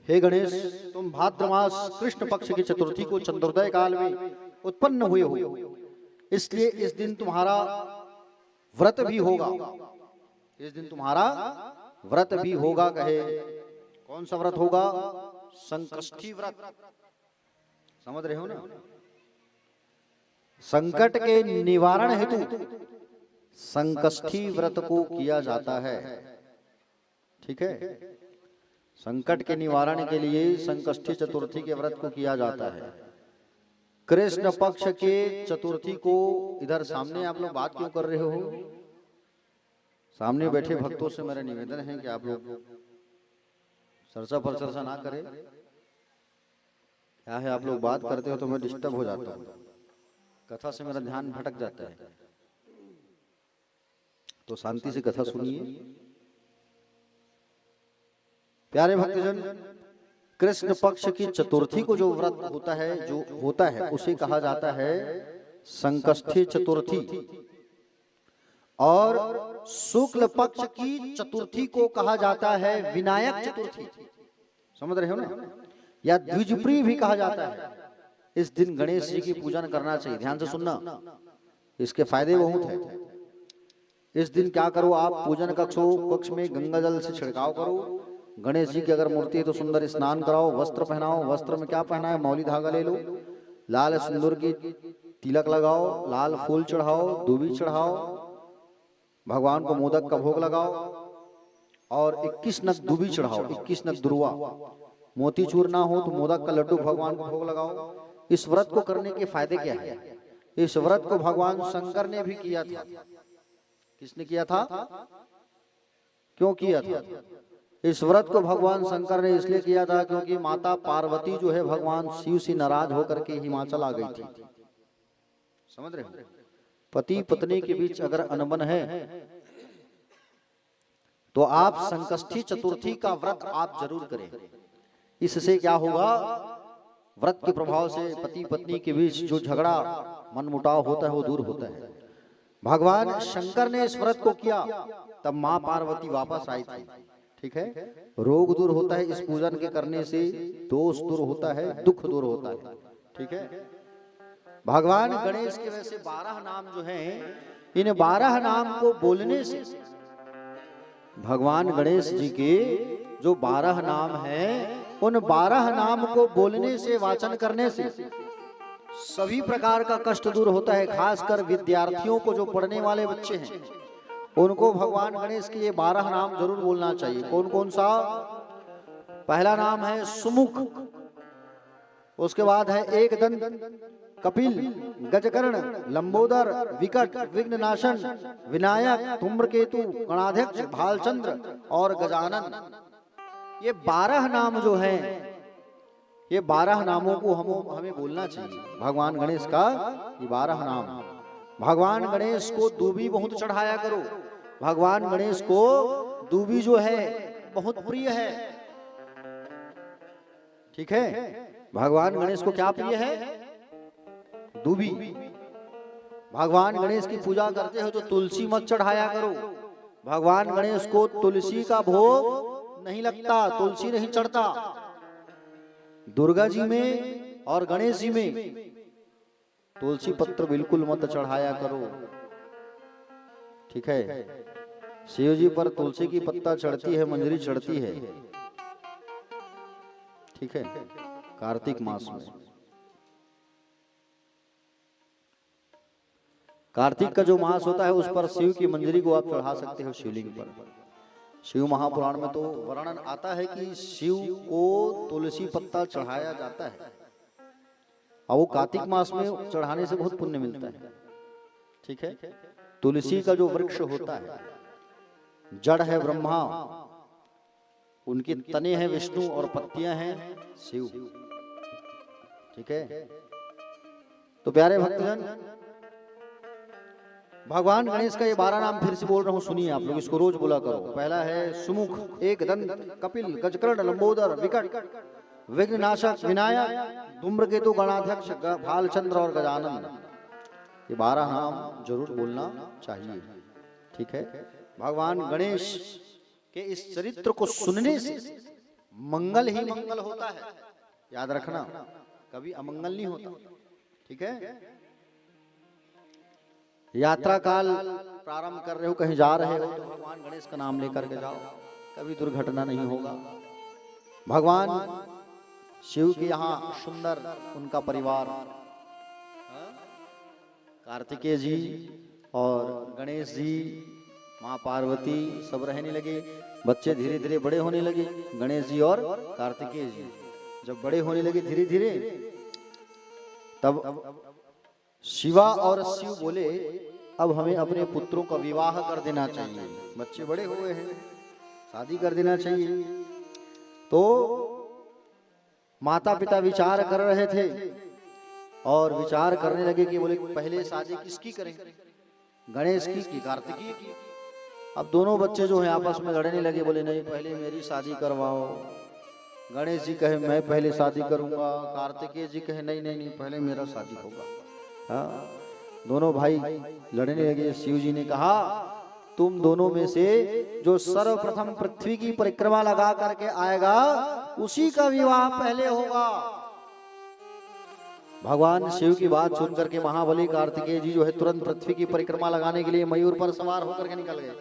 हे गणेश, तुम भाद्र मास कृष्ण पक्ष की चतुर्थी को चंद्रोदय काल में उत्पन्न हुए हो, इसलिए इस दिन तुम्हारा व्रत भी होगा। इस दिन तुम्हारा व्रत भी होगा। कहे कौन सा व्रत होगा? संकष्टी व्रत। समझ रहे हो ना? संकट के निवारण हेतु संकष्टी व्रत को किया जाता है। ठीक है, संकट के निवारण के लिए संकष्टी चतुर्थी के व्रत को किया जाता है। कृष्ण पक्ष के चतुर्थी को इधर सामने आप लोग बात क्यों कर रहे हो? सामने बैठे भक्तों से मेरा निवेदन है कि आप लोग चर्चा पर चर्चा ना करें। क्या है, आप लोग बात करते हो तो मैं डिस्टर्ब हो जाता हूँ, कथा से मेरा ध्यान भटक जाता है। तो शांति से कथा सुनिए। प्यारे भक्तजन, कृष्ण पक्ष की चतुर्थी को जो व्रत होता है उसे कहा जाता है संकष्टी चतुर्थी। और शुक्ल पक्ष की चतुर्थी को कहा जाता है विनायक चतुर्थी, समझ रहे हो ना, या द्विजप्रिय भी कहा जाता है। इस दिन गणेश जी की पूजन करना चाहिए। ध्यान से सुनना, इसके फायदे बहुत है। इस दिन क्या करो आप, पूजन कक्ष में गंगा जल से छिड़काव करो। गणेश जी की अगर मूर्ति है तो सुंदर स्नान कराओ, वस्त्र पहनाओ। वस्त्र में क्या पहना है, मौली धागा ले लो, लाल सिंदूर की तिलक लगाओ, लाल फूल चढ़ाओ, दूबी चढ़ाओ, भगवान को मोदक का भोग लगाओ और 21 नग दूबी चढ़ाओ, 21 नग दुर्वा। मोतीचूर ना हो तो मोदक का लड्डू भगवान को भोग लगाओ। इस व्रत को करने के फायदे क्या है? इस व्रत को भगवान शंकर ने भी किया था। किसने किया था, क्यों किया था? इस व्रत को भगवान शंकर ने इसलिए किया था क्योंकि माता पार्वती जो है भगवान शिव से नाराज होकर के हिमाचल आ गई थी। समझ रहे हो? पति पत्नी के बीच अगर अनबन है तो आप संकष्टी चतुर्थी का व्रत आप जरूर करें। इससे क्या होगा, व्रत के प्रभाव से पति पत्नी के बीच जो झगड़ा मनमुटाव होता है वो दूर होता है। भगवान शंकर ने इस व्रत को किया, तब मां पार्वती वापस आई थी। ठीक है, रोग दूर होता है इस पूजन के करने से, दोष दूर होता है, दुख दूर होता है। ठीक है, भगवान गणेश के वैसे 12 नाम जो हैं, इन 12 नाम को बोलने से, भगवान गणेश जी के जो 12 नाम हैं, उन 12 नाम को बोलने से, वाचन करने से सभी प्रकार का कष्ट दूर होता है। खासकर विद्यार्थियों को, जो पढ़ने वाले बच्चे हैं, उनको भगवान गणेश के ये 12 नाम जरूर बोलना चाहिए। कौन कौन सा? पहला नाम है सुमुख, उसके बाद है एकदंत, कपिल, गजकर्ण, लंबोदर, विकट, विघ्ननाशन, विनायक, धूम्रकेतु, गणाध्यक्ष, भालचंद्र और गजानन। ये 12 नाम जो हैं, ये 12 नामों को हमें बोलना चाहिए। भगवान गणेश का ये 12 नाम। भगवान गणेश को दूबी बहुत चढ़ाया करो। भगवान गणेश को दूबी जो है बहुत प्रिय है। ठीक है, भगवान गणेश को क्या प्रिय है? दूबी। भगवान गणेश की पूजा करते हो तो तुलसी मत चढ़ाया करो। भगवान गणेश को तुलसी का भोग नहीं लगता, तुलसी नहीं चढ़ता। दुर्गा जी में और गणेश जी में तुलसी पत्र बिल्कुल मत चढ़ाया करो। ठीक है, शिव जी पर तुलसी की पत्ता चढ़ती है, मंजरी चढ़ती है। ठीक है, कार्तिक मास में, कार्तिक का जो मास होता है उस पर शिव की मंजरी को आप चढ़ा सकते हो शिवलिंग पर। शिव महापुराण में तो वर्णन आता है कि शिव को तुलसी पत्ता चढ़ाया जाता है और वो कार्तिक मास में चढ़ाने से बहुत पुण्य मिलता है। ठीक है, तुलसी का जो वृक्ष होता है, जड़ है ब्रह्मा, उनके तने हैं विष्णु और पत्तियां हैं शिव। ठीक है, तो प्यारे भक्तजन, भगवान गणेश का ये 12 नाम फिर से बोल रहा हूं, सुनिए आप लोग, इसको रोज बोला करो। पहला है सुमुख, एकदंत, कपिल, गजकर्ण, लंबोदर, विकट, विघ्ननाशक, विनायक, धूम्रकेतु, गणाध्यक्ष, भालचंद्र और गजानन। ये 12 नाम जरूर बोलना चाहिए। ठीक है, भगवान गणेश के इस चरित्र को सुनने से मंगल ही मंगल होता है। याद रखना, कभी अमंगल नहीं होता। ठीक है, यात्रा काल प्रारंभ कर रहे हो, कहीं जा रहे हो तो भगवान गणेश का नाम लेकर के जाओ, कभी दुर्घटना नहीं होगा। भगवान शिव के यहाँ सुंदर उनका परिवार, कार्तिकेय जी और गणेश जी, माँ पार्वती सब रहने लगे। बच्चे धीरे धीरे बड़े होने लगे। गणेश जी और कार्तिकेय जी जब बड़े होने लगे धीरे धीरे, तब शिवा और शिव बोले अब हमें अपने पुत्रों का विवाह कर देना चाहिए। बच्चे बड़े हुए हैं, शादी कर देना चाहिए। तो माता पिता विचार कर रहे थे और विचार करने लगे कि बोले पहले शादी किसकी करें, गणेश की कि कार्तिकीय की। अब दोनों बच्चे जो हैं आपस में लड़ने लगे, बोले नहीं पहले मेरी शादी करवाओ। गणेश जी कहे मैं पहले शादी करूंगा, कार्तिकेय जी कहे नहीं नहीं नहीं पहले मेरा शादी होगा। हाँ, दोनों भाई लड़ने लगे। शिव जी ने कहा तुम दोनों में से जो सर्वप्रथम पृथ्वी की परिक्रमा लगा करके आएगा उसी का विवाह पहले होगा। भगवान शिव की बात सुन करके महाबली कार्तिकेय जी जो है तुरंत पृथ्वी की परिक्रमा लगाने के लिए मयूर पर सवार होकर के निकल गए।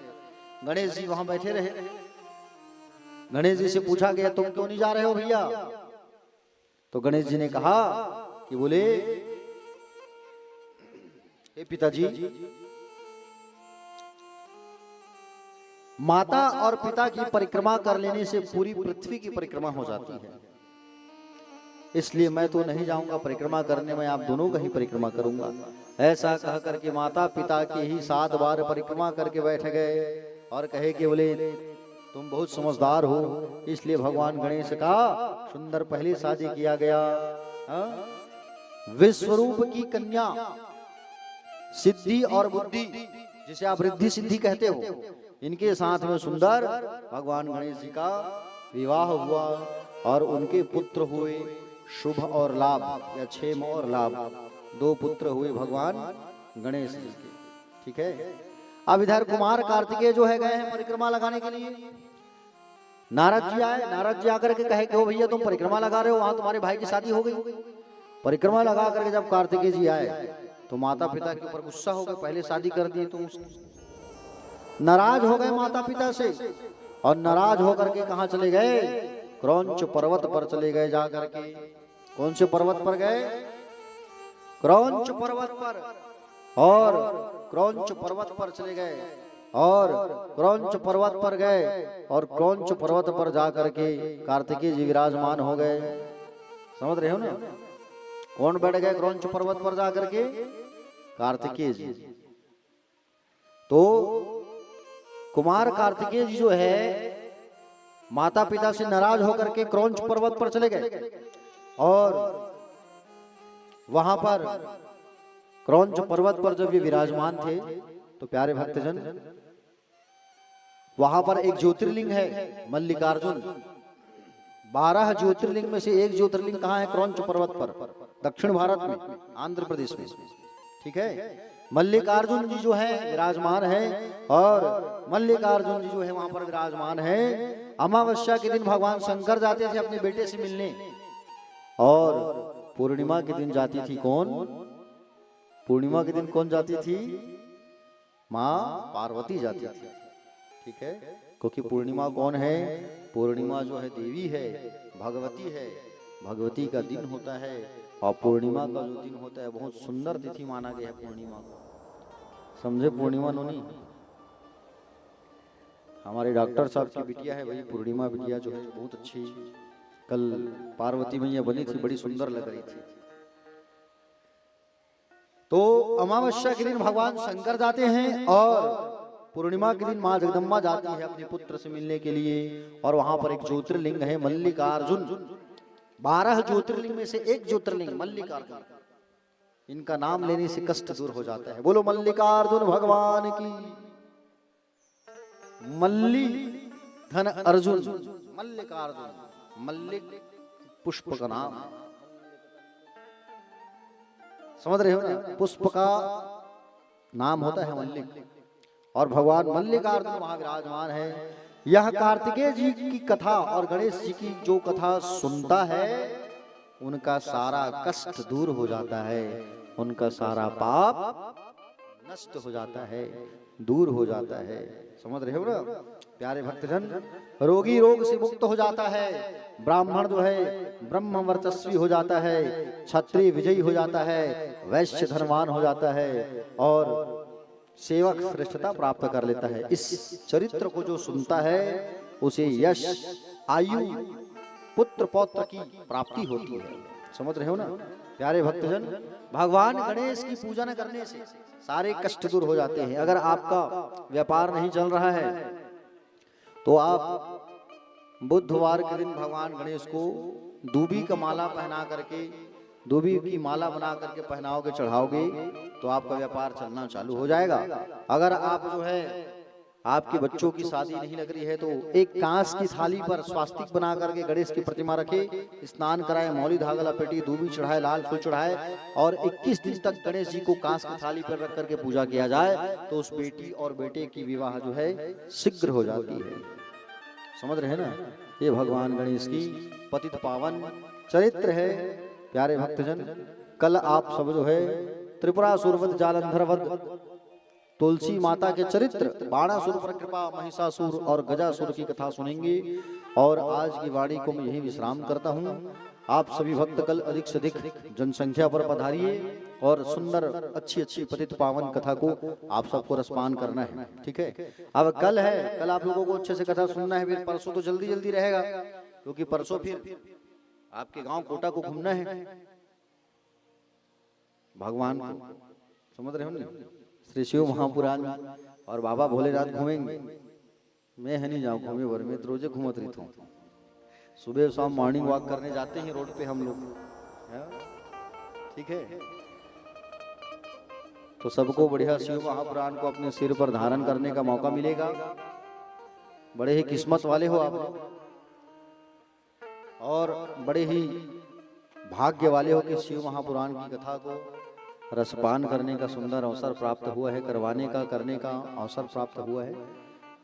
गणेश जी वहां बैठे रहे। गणेश जी से पूछा गया तुम क्यों नहीं जा रहे हो भैया? तो गणेश जी ने कहा कि बोले हे पिताजी, माता और पिता की परिक्रमा कर लेने से पूरी पृथ्वी की परिक्रमा हो जाती है, इसलिए मैं तो नहीं जाऊंगा परिक्रमा करने में, आप दोनों का ही परिक्रमा करूंगा। ऐसा कह करके माता पिता की ही 7 बार परिक्रमा करके बैठ गए और कहे कि बोले तुम बहुत समझदार हो, इसलिए भगवान गणेश का सुंदर पहले शादी किया गया। विश्वरूप की कन्या सिद्धि और बुद्धि, जिसे आप रिद्धि सिद्धि कहते हो, इनके साथ में सुंदर भगवान गणेश जी का विवाह हुआ और उनके पुत्र हुए शुभ और लाभ या क्षेम और लाभ। 2 पुत्र हुए भगवान गणेश जी के। ठीक है। अब इधर कुमार कार्तिकेय जो है गए हैं परिक्रमा लगाने के लिए। नारद जी आए। नारद जी आकर के कहे कि ओ भैया तुम परिक्रमा लगा रहे हो, वहां तुम्हारे भाई की शादी हो गई। परिक्रमा लगा करके जब कार्तिकेय जी आए तो माता पिता के ऊपर गुस्सा हो गए, पहले शादी कर दी तुम। नाराज हो गए माता पिता से और नाराज होकर के कहां चले गए? क्रौंच पर्वत पर चले गए जा करके। कौन से पर्वत पर गए? क्रौंच पर्वत पर। और क्रौंच पर्वत पर चले गए और क्रौंच पर्वत पर गए और क्रौंच पर्वत पर जा करके कार्तिकेय जी विराजमान हो गए। समझ रहे हो ना? कौन बैठ गए क्रौंच पर्वत पर जा करके? कार्तिकेय जी। तो कुमार कार्तिकेय जी जो है माता पिता से नाराज होकर के क्रौंच पर्वत पर चले गए और वहां पर क्रौंच पर्वत पर जब वे विराजमान थे तो प्यारे भक्तजन वहां पर एक ज्योतिर्लिंग है मल्लिकार्जुन। 12 ज्योतिर्लिंग में से एक ज्योतिर्लिंग कहाँ है? क्रौंच पर्वत पर, दक्षिण भारत में, आंध्र प्रदेश में। ठीक है। मल्लिकार्जुन जी जो है विराजमान है और मल्लिकार्जुन जी जो है वहां पर विराजमान है। अमावस्या के दिन भगवान शंकर जाते थे अपने बेटे से मिलने और पूर्णिमा के दिन जाती थी कौन? पूर्णिमा के दिन कौन जाती थी? माँ पार्वती जाती थी। ठीक है। क्योंकि पूर्णिमा कौन है? पूर्णिमा जो है देवी है, भगवती है। भगवती का दिन होता है और पूर्णिमा का जो दिन होता है बहुत सुंदर तिथि माना गया है पूर्णिमा को। समझे? पूर्णिमा नोनी हमारे डॉक्टर साहब की बिटिया है, वही पूर्णिमा बिटिया जो है बहुत अच्छी कल पार्वती मैया बनी थी, बड़ी सुंदर लग रही थी। तो अमावस्या के दिन भगवान शंकर जाते हैं और पूर्णिमा के दिन माँ जगदम्बा जाती है अपने पुत्र से मिलने के लिए और वहां पर एक ज्योतिर्लिंग है मल्लिकार्जुन। 12 ज्योतिर्लिंग में से एक ज्योतिर्लिंग मल्लिकार्जुन। इनका नाम लेने से कष्ट दूर हो जाता है। बोलो मल्लिकार्जुन भगवान की। मल्ली धन अर्जुन, मल्लिकार्जुन, मल्लिक पुष्प का नाम। समझ रहे हो ना? पुष्प का नाम होता है मल्लिक और भगवान मल्लिकार्जुन वहां विराजमान है। यह कार्तिकेय जी की कथा और गणेश जी की जो कथा सुनता है उनका सारा कष्ट दूर हो जाता है, उनका सारा पाप नष्ट हो जाता है, दूर हो जाता है। समझ रहे हो ना प्यारे भक्तजन? रोगी रोग से मुक्त हो जाता है, ब्राह्मण जो है ब्रह्म वर्चस्वी हो जाता है, क्षत्रिय विजयी हो जाता है, वैश्य धनवान हो जाता है और सेवक श्रेष्ठता प्राप्त कर लेता है। इस चरित्र को जो सुनता है उसे यश, आयु, पुत्र पौत्र की प्राप्ति होती है। समझ रहे हो ना प्यारे भक्तजन? भगवान गणेश की पूजा न करने से सारे कष्ट दूर हो जाते हैं। अगर आपका व्यापार नहीं चल रहा है तो आप बुधवार के दिन भगवान गणेश को दूबी का माला पहना करके, दूबी की माला बना करके पहनाओगे, चढ़ाओगे तो आपका व्यापार चलना चालू हो जाएगा। अगर आप जो है आपके बच्चों की शादी नहीं लग रही है तो एक कांस की थाली पर स्वास्तिक बना करके गणेश की प्रतिमा रखे, स्नान कराए, मौली धागा लपेटी, दूबी चढ़ाए, लाल फूल चढ़ाए और 21 दिन तक गणेश जी को कांस की थाली पर रख करके पूजा किया जाए तो उस बेटी और बेटे की विवाह जो है शीघ्र हो जाती है। समझ रहे हैं ना? ये भगवान गणेश की पतित पावन चरित्र है। प्यारे भक्तजन, कल आप सब जो है त्रिपुरासुरवध, जालंधरवध, तुलसी माता के चरित्र, बाणासुर पर कृपा, महिषासुर और गजासुर की कथा सुनेंगे। और आज की वाणी को मैं यही विश्राम करता हूँ। आप सभी भक्त कल अधिक से अधिक जनसंख्या पर पधारिए और सुंदर अच्छी अच्छी पतित पावन कथा को आप सबको रसपान करना है, ठीक है? अब कल है, कल आप लोगों को अच्छे से कथा सुनना है, फिर परसों तो जल्दी जल्दी रहेगा क्योंकि परसों फिर आपके गांव कोटा को घूमना है भगवान को। समझ रहे हो ना? श्री शिव महापुराण और बाबा भोलेनाथ घूमेंगे। मैं है नहीं जाऊँ घूमे भर में, तो रोजे घूमत रही हूँ। सुबह शाम मॉर्निंग वॉक करने जाते हैं रोड पे हम लोग, ठीक है? तो सबको बढ़िया शिव महापुराण को अपने सिर पर धारण करने का मौका मिलेगा। बड़े ही किस्मत वाले हो आप और बड़े ही भाग्य वाले हो कि शिव महापुराण की कथा को रसपान करने का सुंदर अवसर प्राप्त हुआ है, करवाने का, करने का अवसर प्राप्त हुआ है।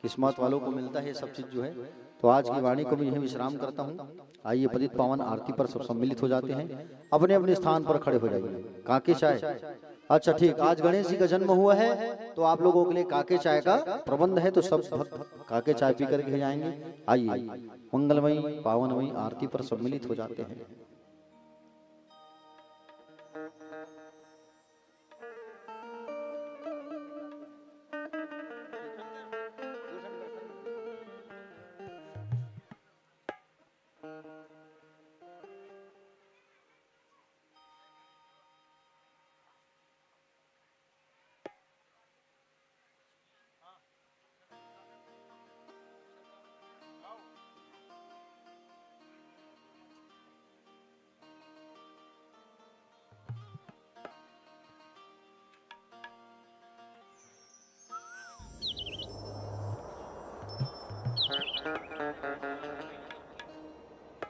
किस्मत वालों को मिलता है सब चीज जो है। तो आज की वाणी को मैं यही विश्राम करता हूँ। आइए पतित पावन आरती पर सब सम्मिलित हो जाते हैं, अपने अपने स्थान पर खड़े हो जाइए। काके चाय, अच्छा ठीक, आज गणेश जी का जन्म हुआ है तो आप लोगों के लिए काके चाय का प्रबंध है, तो सब भक्त काके चाय पी करके जाएंगे। आइए मंगलमयी पावनमयी आरती पर सम्मिलित हो जाते हैं।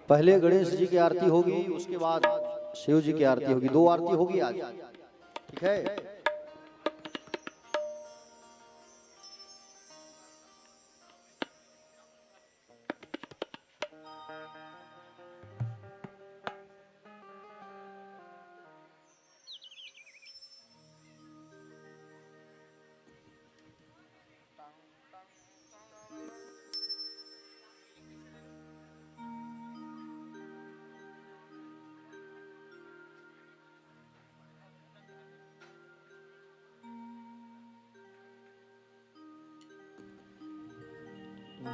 पहले गणेश जी की आरती होगी, उसके बाद शिव जी की आरती होगी। 2 आरती होगी आज, ठीक है?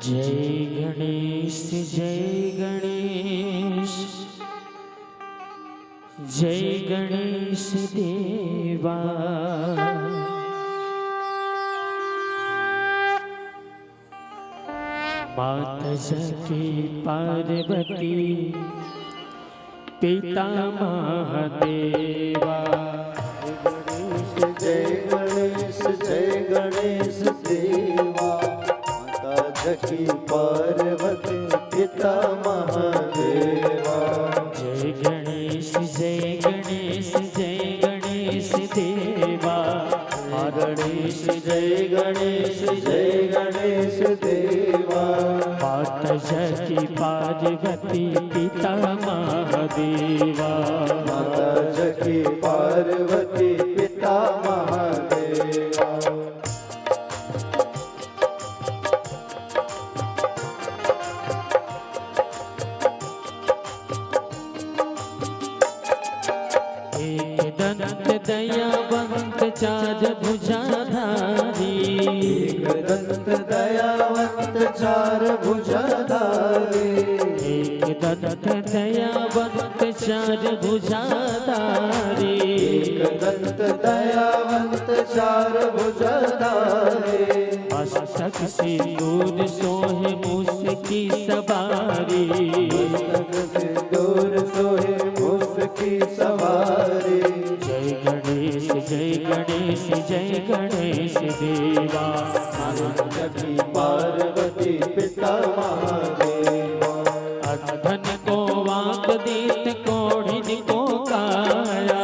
जय गणेश, जय गणेश, जय गणेश देवा। माता जकी पार्वती, पिता महादेवा। जय गणेश, जय गणेश देवा। जकी पार्वती, पिता महादेवा। जय गणेश, जय गणेश, जय गणेश देवा। गणेश, जय गणेश, जय गणेश देवा। माता जकी पार्वती, पिता महादेवा। माता जकी पार्वती, पिता महादेवा। दयावंत चार भुजाधारी। एक दंत दयावंत चार भुजाधारी। एक दंत दयावंत चार भुजाधारी। एक दंत दयावंत चार भुजाधारी। मस्तक सिंदूर सोहे मुसकी सवारी। मस्तक सिंदूर सोहे मुसकी सवारी। जय गणेश, जय गणेश, जय गणेश देवा। जकी पिता महादेवा। धन को वाक देत कोढ़िन को काया,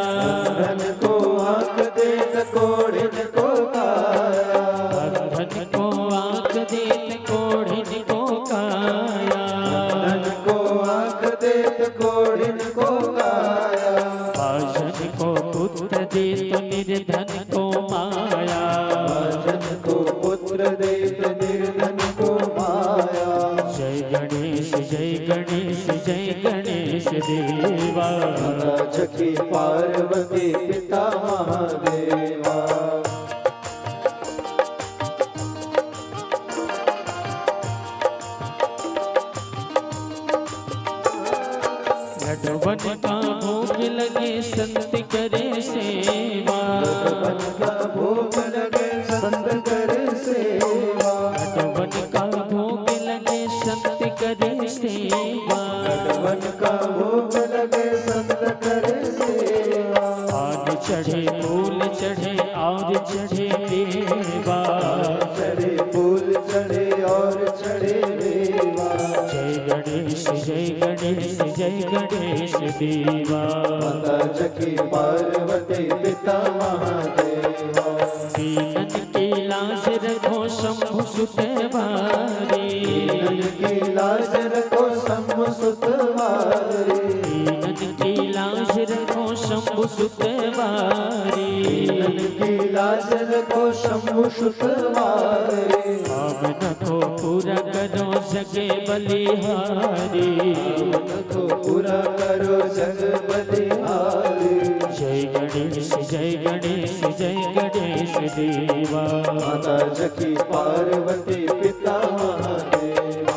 धन को आंख देत कोढ़िन को काया, धन को वाक देत कोढ़िन को काया, धन को आंख देत कोढ़िन को काया, भाषण को पुत्र देत निर्धन को माया, भाषण को पुत्र देत निर्धन को माया। जय गणेश जय गणेश जय गणेश देवा। माता जकी पार्वती पिता महादेवा। लडवन का भोग लगे संत करे सेवा, लडवन का भोग लगे संत करे सेवा, लडवन का भोग लगे संत करे सेवा, लडवन का भोग लगे संत करे सेवा। आग चढ़े फूल चढ़े और चढ़े देवा, चढ़े फूल चढ़े और चढ़े देवा। जय गणेश जय गणेश जय गणेश देवा। माता जकी पार्वती पिता महादेवा। दीनन की लाज रखो शंभु सुत वारी, दीनन की लाज रखो शंभु सुत वारी, दीनन की लाज रखो शंभु सुत वारी, दीनन की लाज रखो शंभु सुत वारी। पावन को पूरा करो जगे बलिहारी, को पूरा करो जग बलिहारी। जय गणेश जय गणेश जय गणेश देवा। माता जकी पार्वती पिता महादेवा।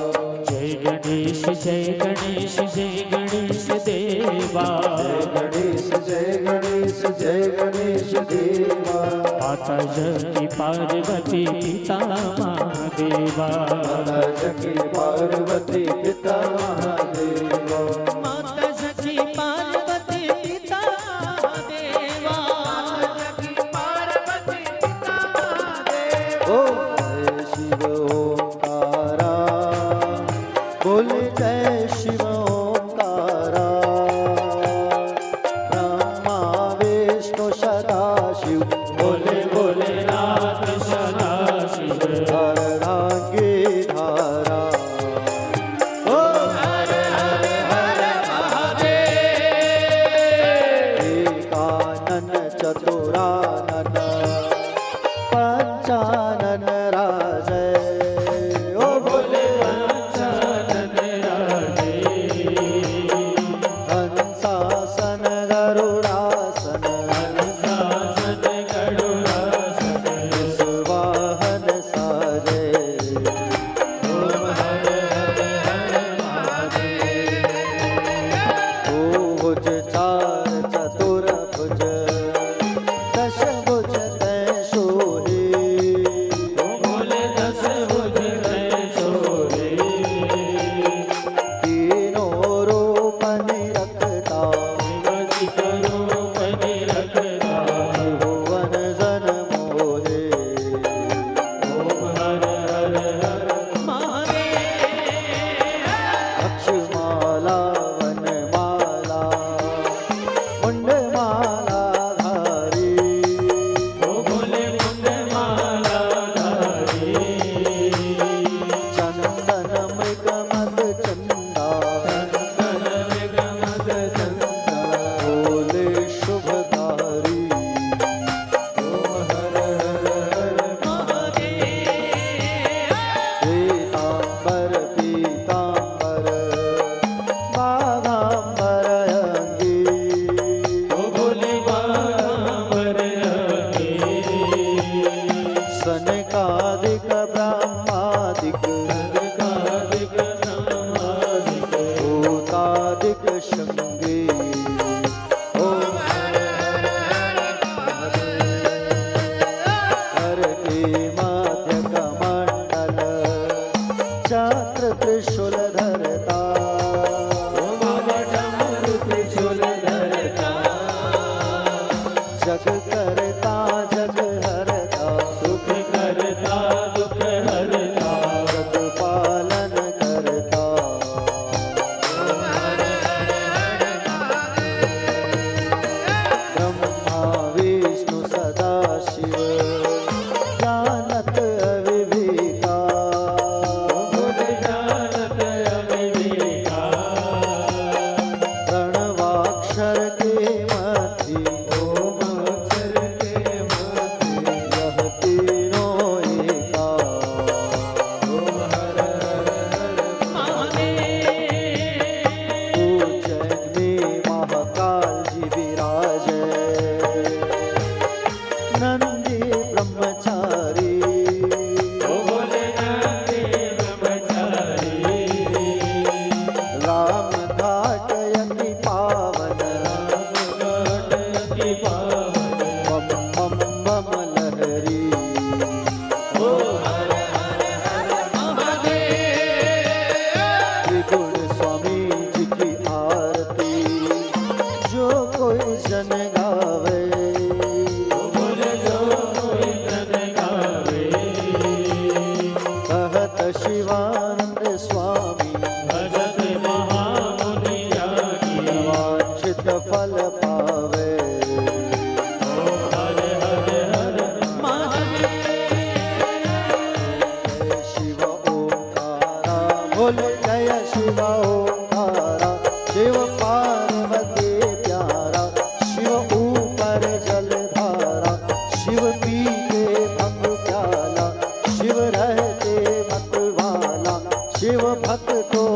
जय गणेश जय गणेश जय गणेश देवा। जय गणेश जय गणेश जय गणेश देवा। माता जकी पार्वती पिता महादेवा। माता जकी पार्वती पिता महादेवा। माता जकी पार्वती पिता महादेवा। ओम जय शिव ओंकारा, बोल जय शिव ओंकारा। ब्रह्मा विष्णु सदा शिव, बोले भोलेनाथ सदा शिव। अर्धांगी धारा। एकानन चतुरानन पंचानन राजय। ओ बोले पंचानन राजे। हंसासन गरुड़ासन, हंसासन गरुड़ासन। वाहन साजे। ओम हर हर हर महादेव। भुज चार चतुर्भुज, दश भुज तय सोहे। बोले दस भुज तय सोहे। तीनों रूप निरखता, शिवजी करो बनि रखता। भुवन जन मोहे। ओम हर हर हर महादेव। अक्षमाला वनमाला, मुंडमाला धारी। ओ बोले मुंडमाला धारी। चंदन मृग मद चंदा, चंदन मृग मद चंदा। बोले शुभकारी। ओम हर हर हर महादेव। श्वेतांबर पीतांबर, बाघांबर अंगी। ओ बोले बागांबर अंगी। सनकादिक ब्रह्मादिक, सनकादिक ब्रह्मादिक। भूतादिक शंगे। ओम हर के मध्य कमंडल, चक्र त्रिशूल धरता। त्रिशूल धरता। जग करता जग हरता, सुख करता दुख हरता। जगपाल शिव ओंकारा, शिव पार्वती प्यारा, शिव ऊपर जलधारा, शिव पीते भंग प्याला, शिव रहते मतवाला, शिव भक्तों